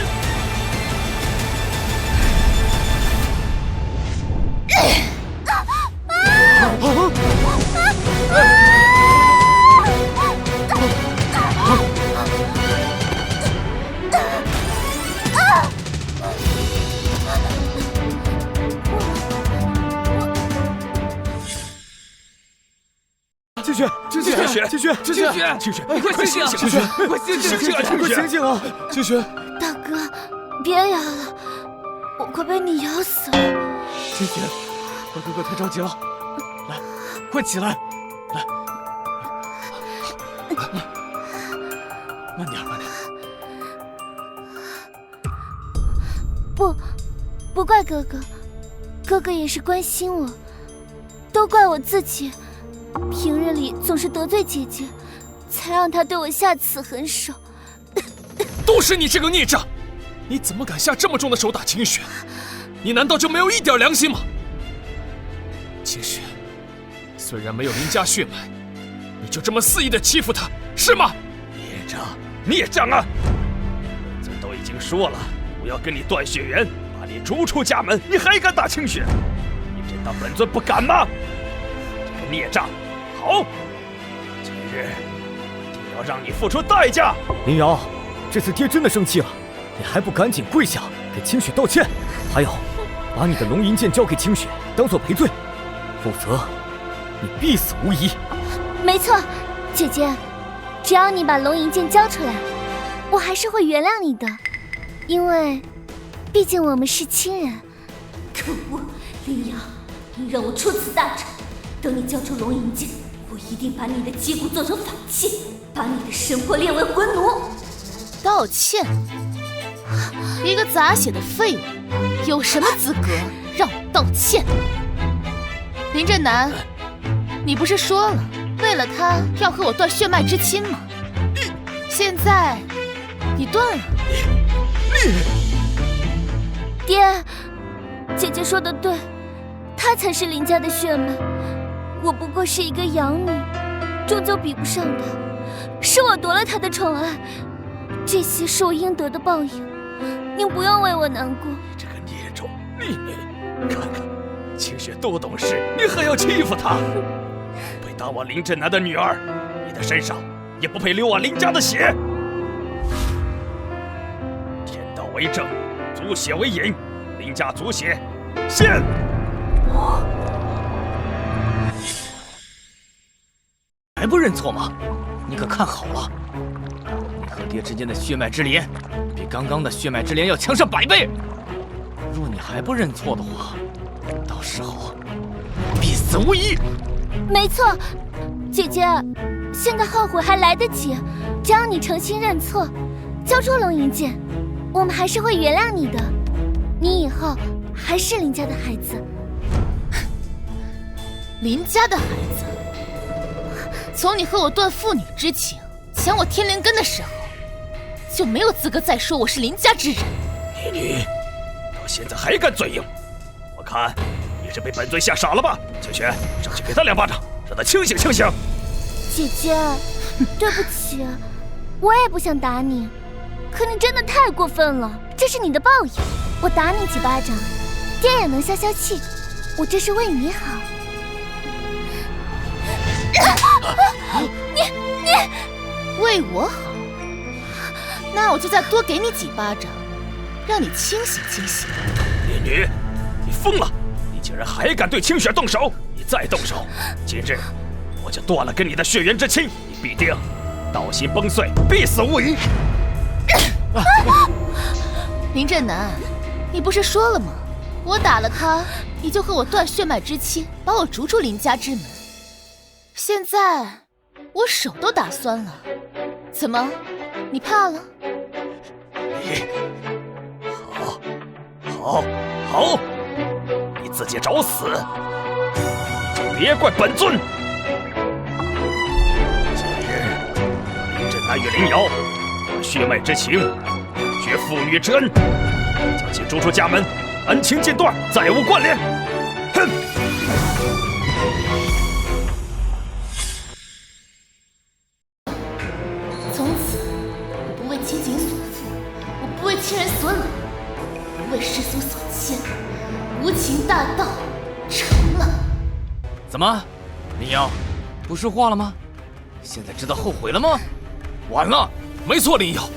清雪，你快醒醒！清雪，快醒醒啊！清雪，大哥，别摇了，我快被你摇死了。清雪，我哥哥太着急了，来，快起来，来，慢点，慢点。不怪哥哥，哥哥也是关心我，都怪我自己。平日里总是得罪姐姐，才让她对我下此狠手。都是你这个孽障！你怎么敢下这么重的手打清雪？你难道就没有一点良心吗？清雪，虽然没有林家血脉，你就这么肆意的欺负她，是吗？孽障啊！这都已经说了，不要跟你断血缘，把你逐出家门，你还敢打清雪？你真当本尊不敢吗？这个孽障！好，今日定要让你付出代价。林瑶，这次爹真的生气了，你还不赶紧跪下给清雪道歉？还有，把你的龙吟剑交给清雪，当做赔罪，否则你必死无疑。没错，姐姐，只要你把龙吟剑交出来，我还是会原谅你的，因为毕竟我们是亲人。可恶，林瑶，你让我出此大丑！等你交出龙吟剑，我一定把你的肌骨做成法器，把你的神魄炼为魂奴。道歉？一个杂血的废物，有什么资格让我道歉？林震南，你不是说了，为了他要和我断血脉之亲吗？现在你断了。爹，姐姐说的对，她才是林家的血脉，我不过是一个养女，终究比不上她。是我夺了她的宠爱，这些是我应得的报应，您不用为我难过。这个孽种，你看看，清雪多懂事，你还要欺负她？不配当我林震南的女儿，你的身上也不配流我林家的血。天道为正，族血为引，林家族血现。还不认错吗？你可看好了，你和爹之间的血脉之连，比刚刚的血脉之连要强上100倍。若你还不认错的话，到时候必死无疑。没错，姐姐，现在后悔还来得及，只要你诚心认错，交出龙吟剑，我们还是会原谅你的。你以后还是林家的孩子。林家的孩子？从你和我断父女之情，抢我天灵根的时候，就没有资格再说我是林家之人。你到现在还敢嘴硬？我看你是被本尊吓傻了吧？清雪，上去给他2巴掌，让他清醒清醒。姐姐，对不起，我也不想打你，可你真的太过分了，这是你的报应。我打你几巴掌，爹也能消消气，我这是为你好。为我好，那我就再多给你几巴掌，让你清醒清醒。烈女，你疯了！你竟然还敢对清雪动手！你再动手，今日我就断了跟你的血缘之亲，你必定道心崩碎，必死无疑。林震南，你不是说了吗？我打了他，你就和我断血脉之亲，把我逐出林家之门。现在我手都打酸了，怎么，你怕了？好，你自己找死，就别怪本尊。今日林震南与林瑶有血脉之情，绝父女之恩，将其逐出家门，恩情尽断，再无关联。哼！从此，我不为亲情所缚，我不为亲人所累，不为世俗所牵，无情大道成了。怎么，林瑶，不说话了吗？现在知道后悔了吗？晚了。没错，林瑶，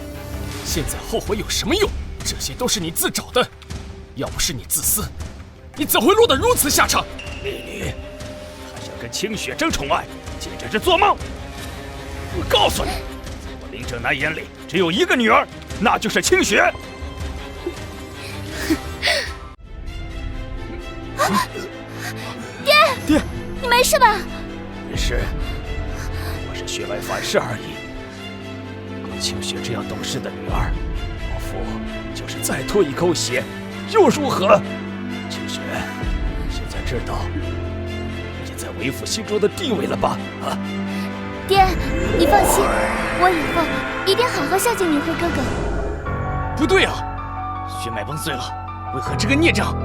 现在后悔有什么用？这些都是你自找的。要不是你自私，你怎会落得如此下场？烈女，还想跟清雪争宠爱，简直是做梦！我告诉你，我林正南眼里只有一个女儿，那就是清雪。爹，你没事吧？没事，我是血脉反噬而已。有清雪这样懂事的女儿，老夫就是再吐一口血又如何？清雪，现在知道你在为父心中的地位了吧？啊！爹，你放心，我以后一定好好孝敬明辉哥哥。不对啊，血脉崩碎了，为何这个孽障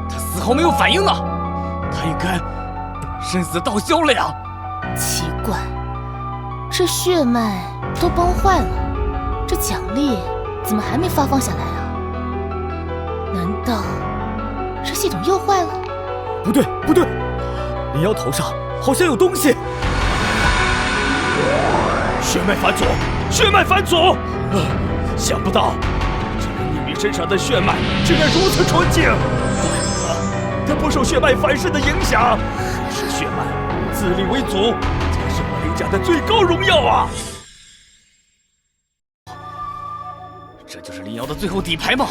他丝毫没有反应呢？他应该生死道消了呀！奇怪，这血脉都崩坏了，这奖励怎么还没发放下来啊？难道这系统又坏了？不对，林瑶头上好像有东西。血脉返祖，血脉返祖！想不到这个女女身上的血脉竟然如此纯净，她不受血脉反噬的影响，是血脉自立为祖，才是我林家的最高荣耀啊！这就是林瑶的最后底牌吗？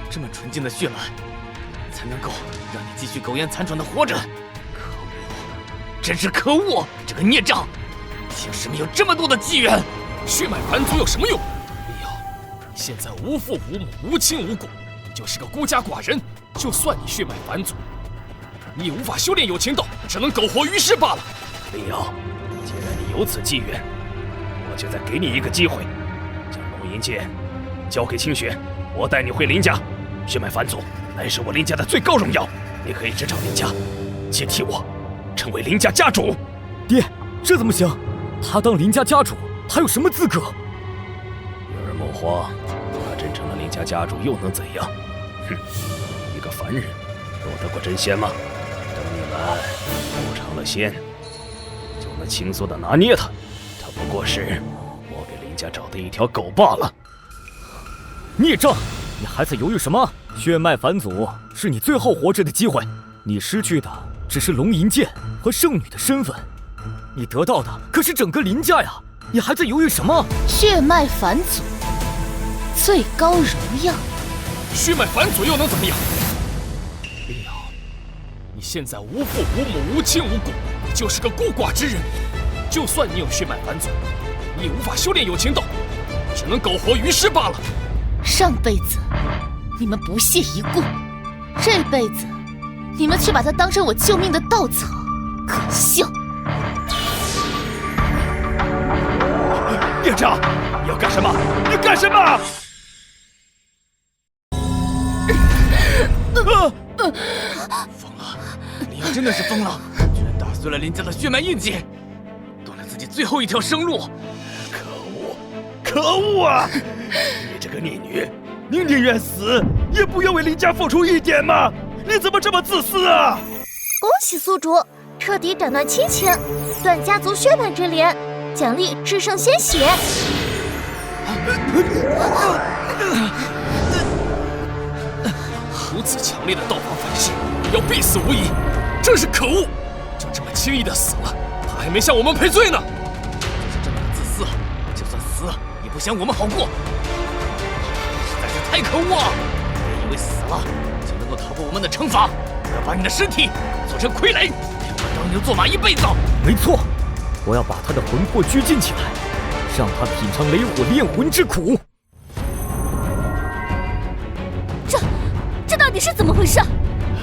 这么纯净的血脉，才能够让你继续苟延残喘的活着。可恶，真是可恶！这个孽障，凭什么有这么多的机缘？血脉返祖有什么用？林瑶，你现在无父无母，无亲无故，你就是个孤家寡人。就算你血脉返祖，你也无法修炼有情道，只能苟活于世罢了。林瑶，既然你有此机缘，我就再给你一个机会，将龙吟剑交给清雪，我带你回林家。血脉返祖乃是我林家的最高荣耀，你可以执掌林家，接替我成为林家家主。爹，这怎么行？他当林家家主，他有什么资格？有人莫慌，他真成了林家家主又能怎样？哼，一个凡人躲得过真仙吗？等你们补成了仙，就能轻松的拿捏他。他不过是我给林家找的一条狗罢了。孽障！你还在犹豫什么？血脉返祖是你最后活着的机会，你失去的只是龙吟剑和圣女的身份，你得到的可是整个林家呀！你还在犹豫什么？血脉返祖，最高荣耀。血脉返祖又能怎么样？林瑶，你现在无父无母，无亲无故，你就是个孤寡之人。就算你有血脉返祖，你也无法修炼有情道，只能苟活于世罢了。上辈子你们不屑一顾，这辈子你们却把它当成我救命的稻草，可笑！孽障，你要干什么？你干什么？疯了！林瑶真的是疯了，居然打碎了林家的血脉印记，断了自己最后一条生路。可恶啊！你这个逆女，你宁愿死也不愿为林家付出一点吗？你怎么这么自私啊！恭喜宿主彻底斩断亲情，断家族血脉之连，奖励制胜鲜血。如此强烈的道法反噬，要必死无疑，真是可恶！就这么轻易的死了，他还没向我们赔罪呢。就是这么的自私，就算死也不想我们好过，实在是太可恶了！别以为死了就能够逃过我们的惩罚，我要把你的尸体做成傀儡，让他当牛做马一辈子！没错，我要把他的魂魄拘禁起来，让他品尝雷火炼魂之苦。这到底是怎么回事？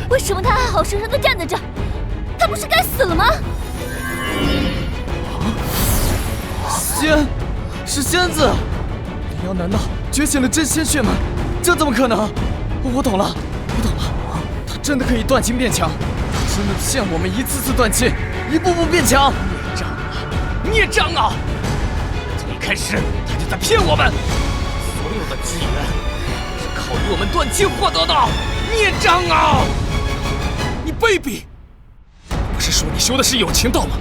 为什么他还好生生的站在这儿？他不是该死了吗？是仙子！林瑶难道觉醒了真仙血脉？这怎么可能？我懂了，他真的可以断青变强，真的骗我们一次次断青，一步步变强。孽障啊！从一开始他就在骗我们，所有的资源是靠与我们断青获得的，孽障啊！你卑鄙！不是说你修的是有情道吗？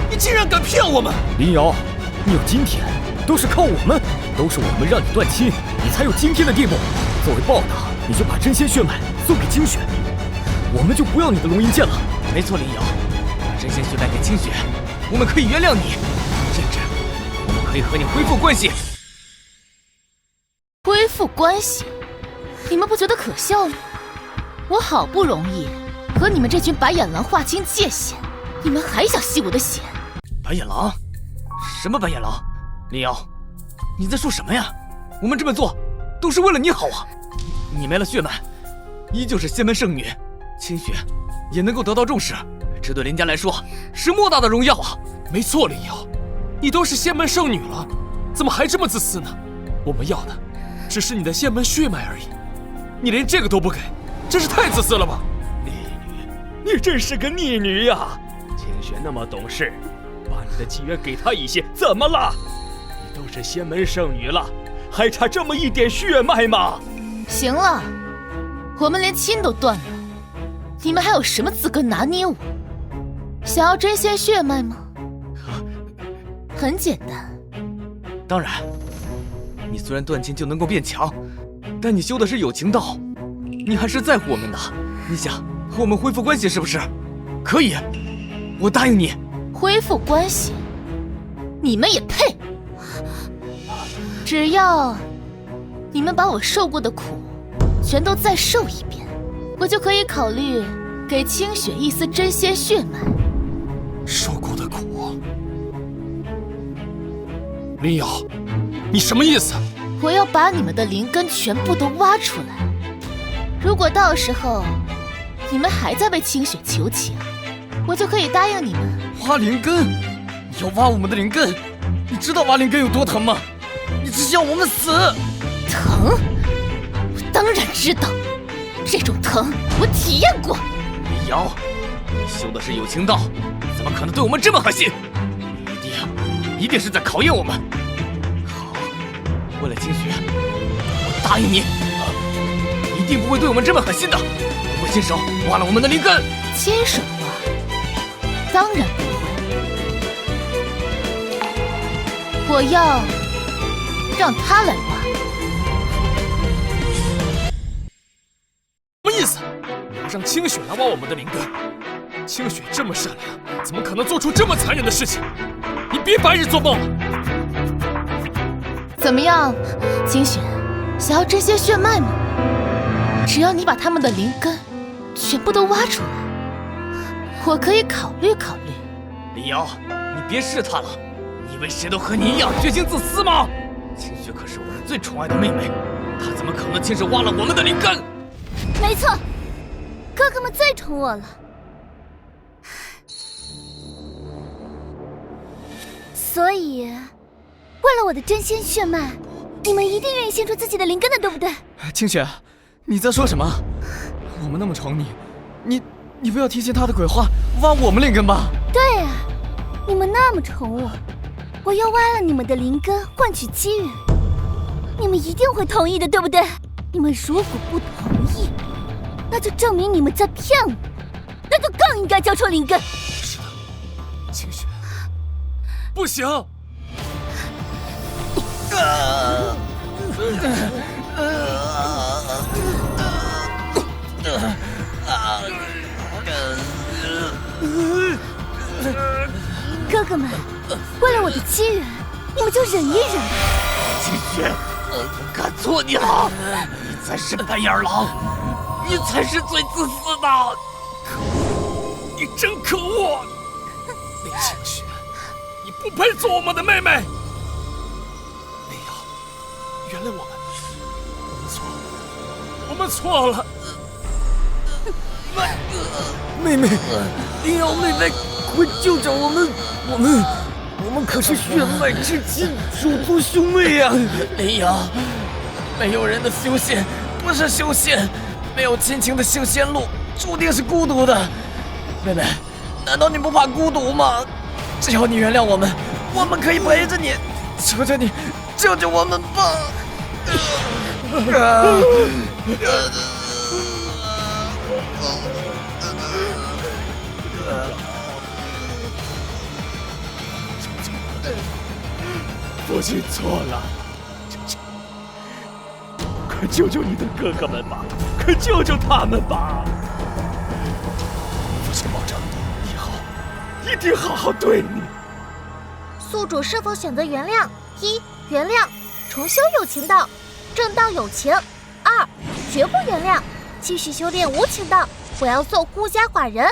你竟然敢骗我们！林瑶，你有今天，都是靠我们，都是我们让你断亲，你才有今天的地步。作为报答，你就把真仙血脉送给清雪，我们就不要你的龙吟剑了。没错，林瑶，把真仙血脉给清雪，我们可以原谅你，甚至我们可以和你恢复关系。恢复关系？你们不觉得可笑吗？我好不容易和你们这群白眼狼划清界限，你们还想吸我的血？白眼狼？什么白眼狼？林瑶，你在说什么呀？我们这么做都是为了你好啊！你没了血脉，依旧是仙门圣女，清雪也能够得到重视，这对林家来说是莫大的荣耀啊！没错，林瑶，你都是仙门圣女了，怎么还这么自私呢？我们要的只是你的仙门血脉而已，你连这个都不给，真是太自私了吧！逆女，你真是个逆女呀！清雪那么懂事，把你的机缘给她一些，怎么了？你都是仙门圣女了，还差这么一点血脉吗？行了，我们连亲都断了，你们还有什么资格拿捏我？想要真仙血脉吗？很简单。当然，你虽然断亲就能够变强，但你修的是有情道，你还是在乎我们的。你想和我们恢复关系是不是？可以，我答应你。恢复关系？你们也配？只要你们把我受过的苦全都再受一遍，我就可以考虑给清雪一丝真仙血脉。受过的苦？林瑶，你什么意思？我要把你们的灵根全部都挖出来。如果到时候你们还在为清雪求情，我就可以答应你们。挖灵根？你要挖我们的灵根？你知道挖灵根有多疼吗？你只想我们死！疼？我当然知道，这种疼我体验过。林瑶，你修的是有情道，怎么可能对我们这么狠心？你一定是在考验我们。好，为了清雪，我答应你，一定不会对我们这么狠心的，不会亲手挖了我们的灵根。亲手挖？当然不会。我要让他来挖。什么意思？让清雪来挖我们的灵根？清雪这么善良，怎么可能做出这么残忍的事情？你别白日做梦了！怎么样，清雪，想要真仙血脉吗？只要你把他们的灵根全部都挖出来，我可以考虑考虑。林瑶，你别试探了，你以为谁都和你一样绝情自私吗？清雪可是我们最宠爱的妹妹，她怎么可能亲手挖了我们的灵根？没错，哥哥们最宠我了。所以，为了我的真仙血脉，你们一定愿意献出自己的灵根的，对不对？清雪，你在说什么？我们那么宠你，你不要提起他的鬼话，挖我们灵根吧。对啊，你们那么宠我，我要挖了你们的灵根换取机缘，你们一定会同意的，对不对？你们如果不同意，那就证明你们在骗我，那就更应该交出灵根。是的，清雪，不行！哥哥们，为了我的妻人，你们就忍一忍吧。清雪，我看错你了，你才是白眼狼，你才是最自私的。可恶！你真可恶！林清雪，你不配做我们的妹妹。林瑶，原谅我们，我们错了。妹妹，林瑶妹妹，快救救我们！我们可是血脉之亲，手足兄妹呀！林瑶，没有人的修仙不是修仙，没有亲情的修仙路注定是孤独的。妹妹，难道你不怕孤独吗？只要你原谅我们，我们可以陪着你。求求你，救救我们吧！父亲错了，快救救你的哥哥们吧！快救救他们吧！父亲保证，以后一定好好对你。宿主是否选择原谅？一、原谅，重修有情道，正道有情；二、绝不原谅，继续修炼无情道，不要做孤家寡人。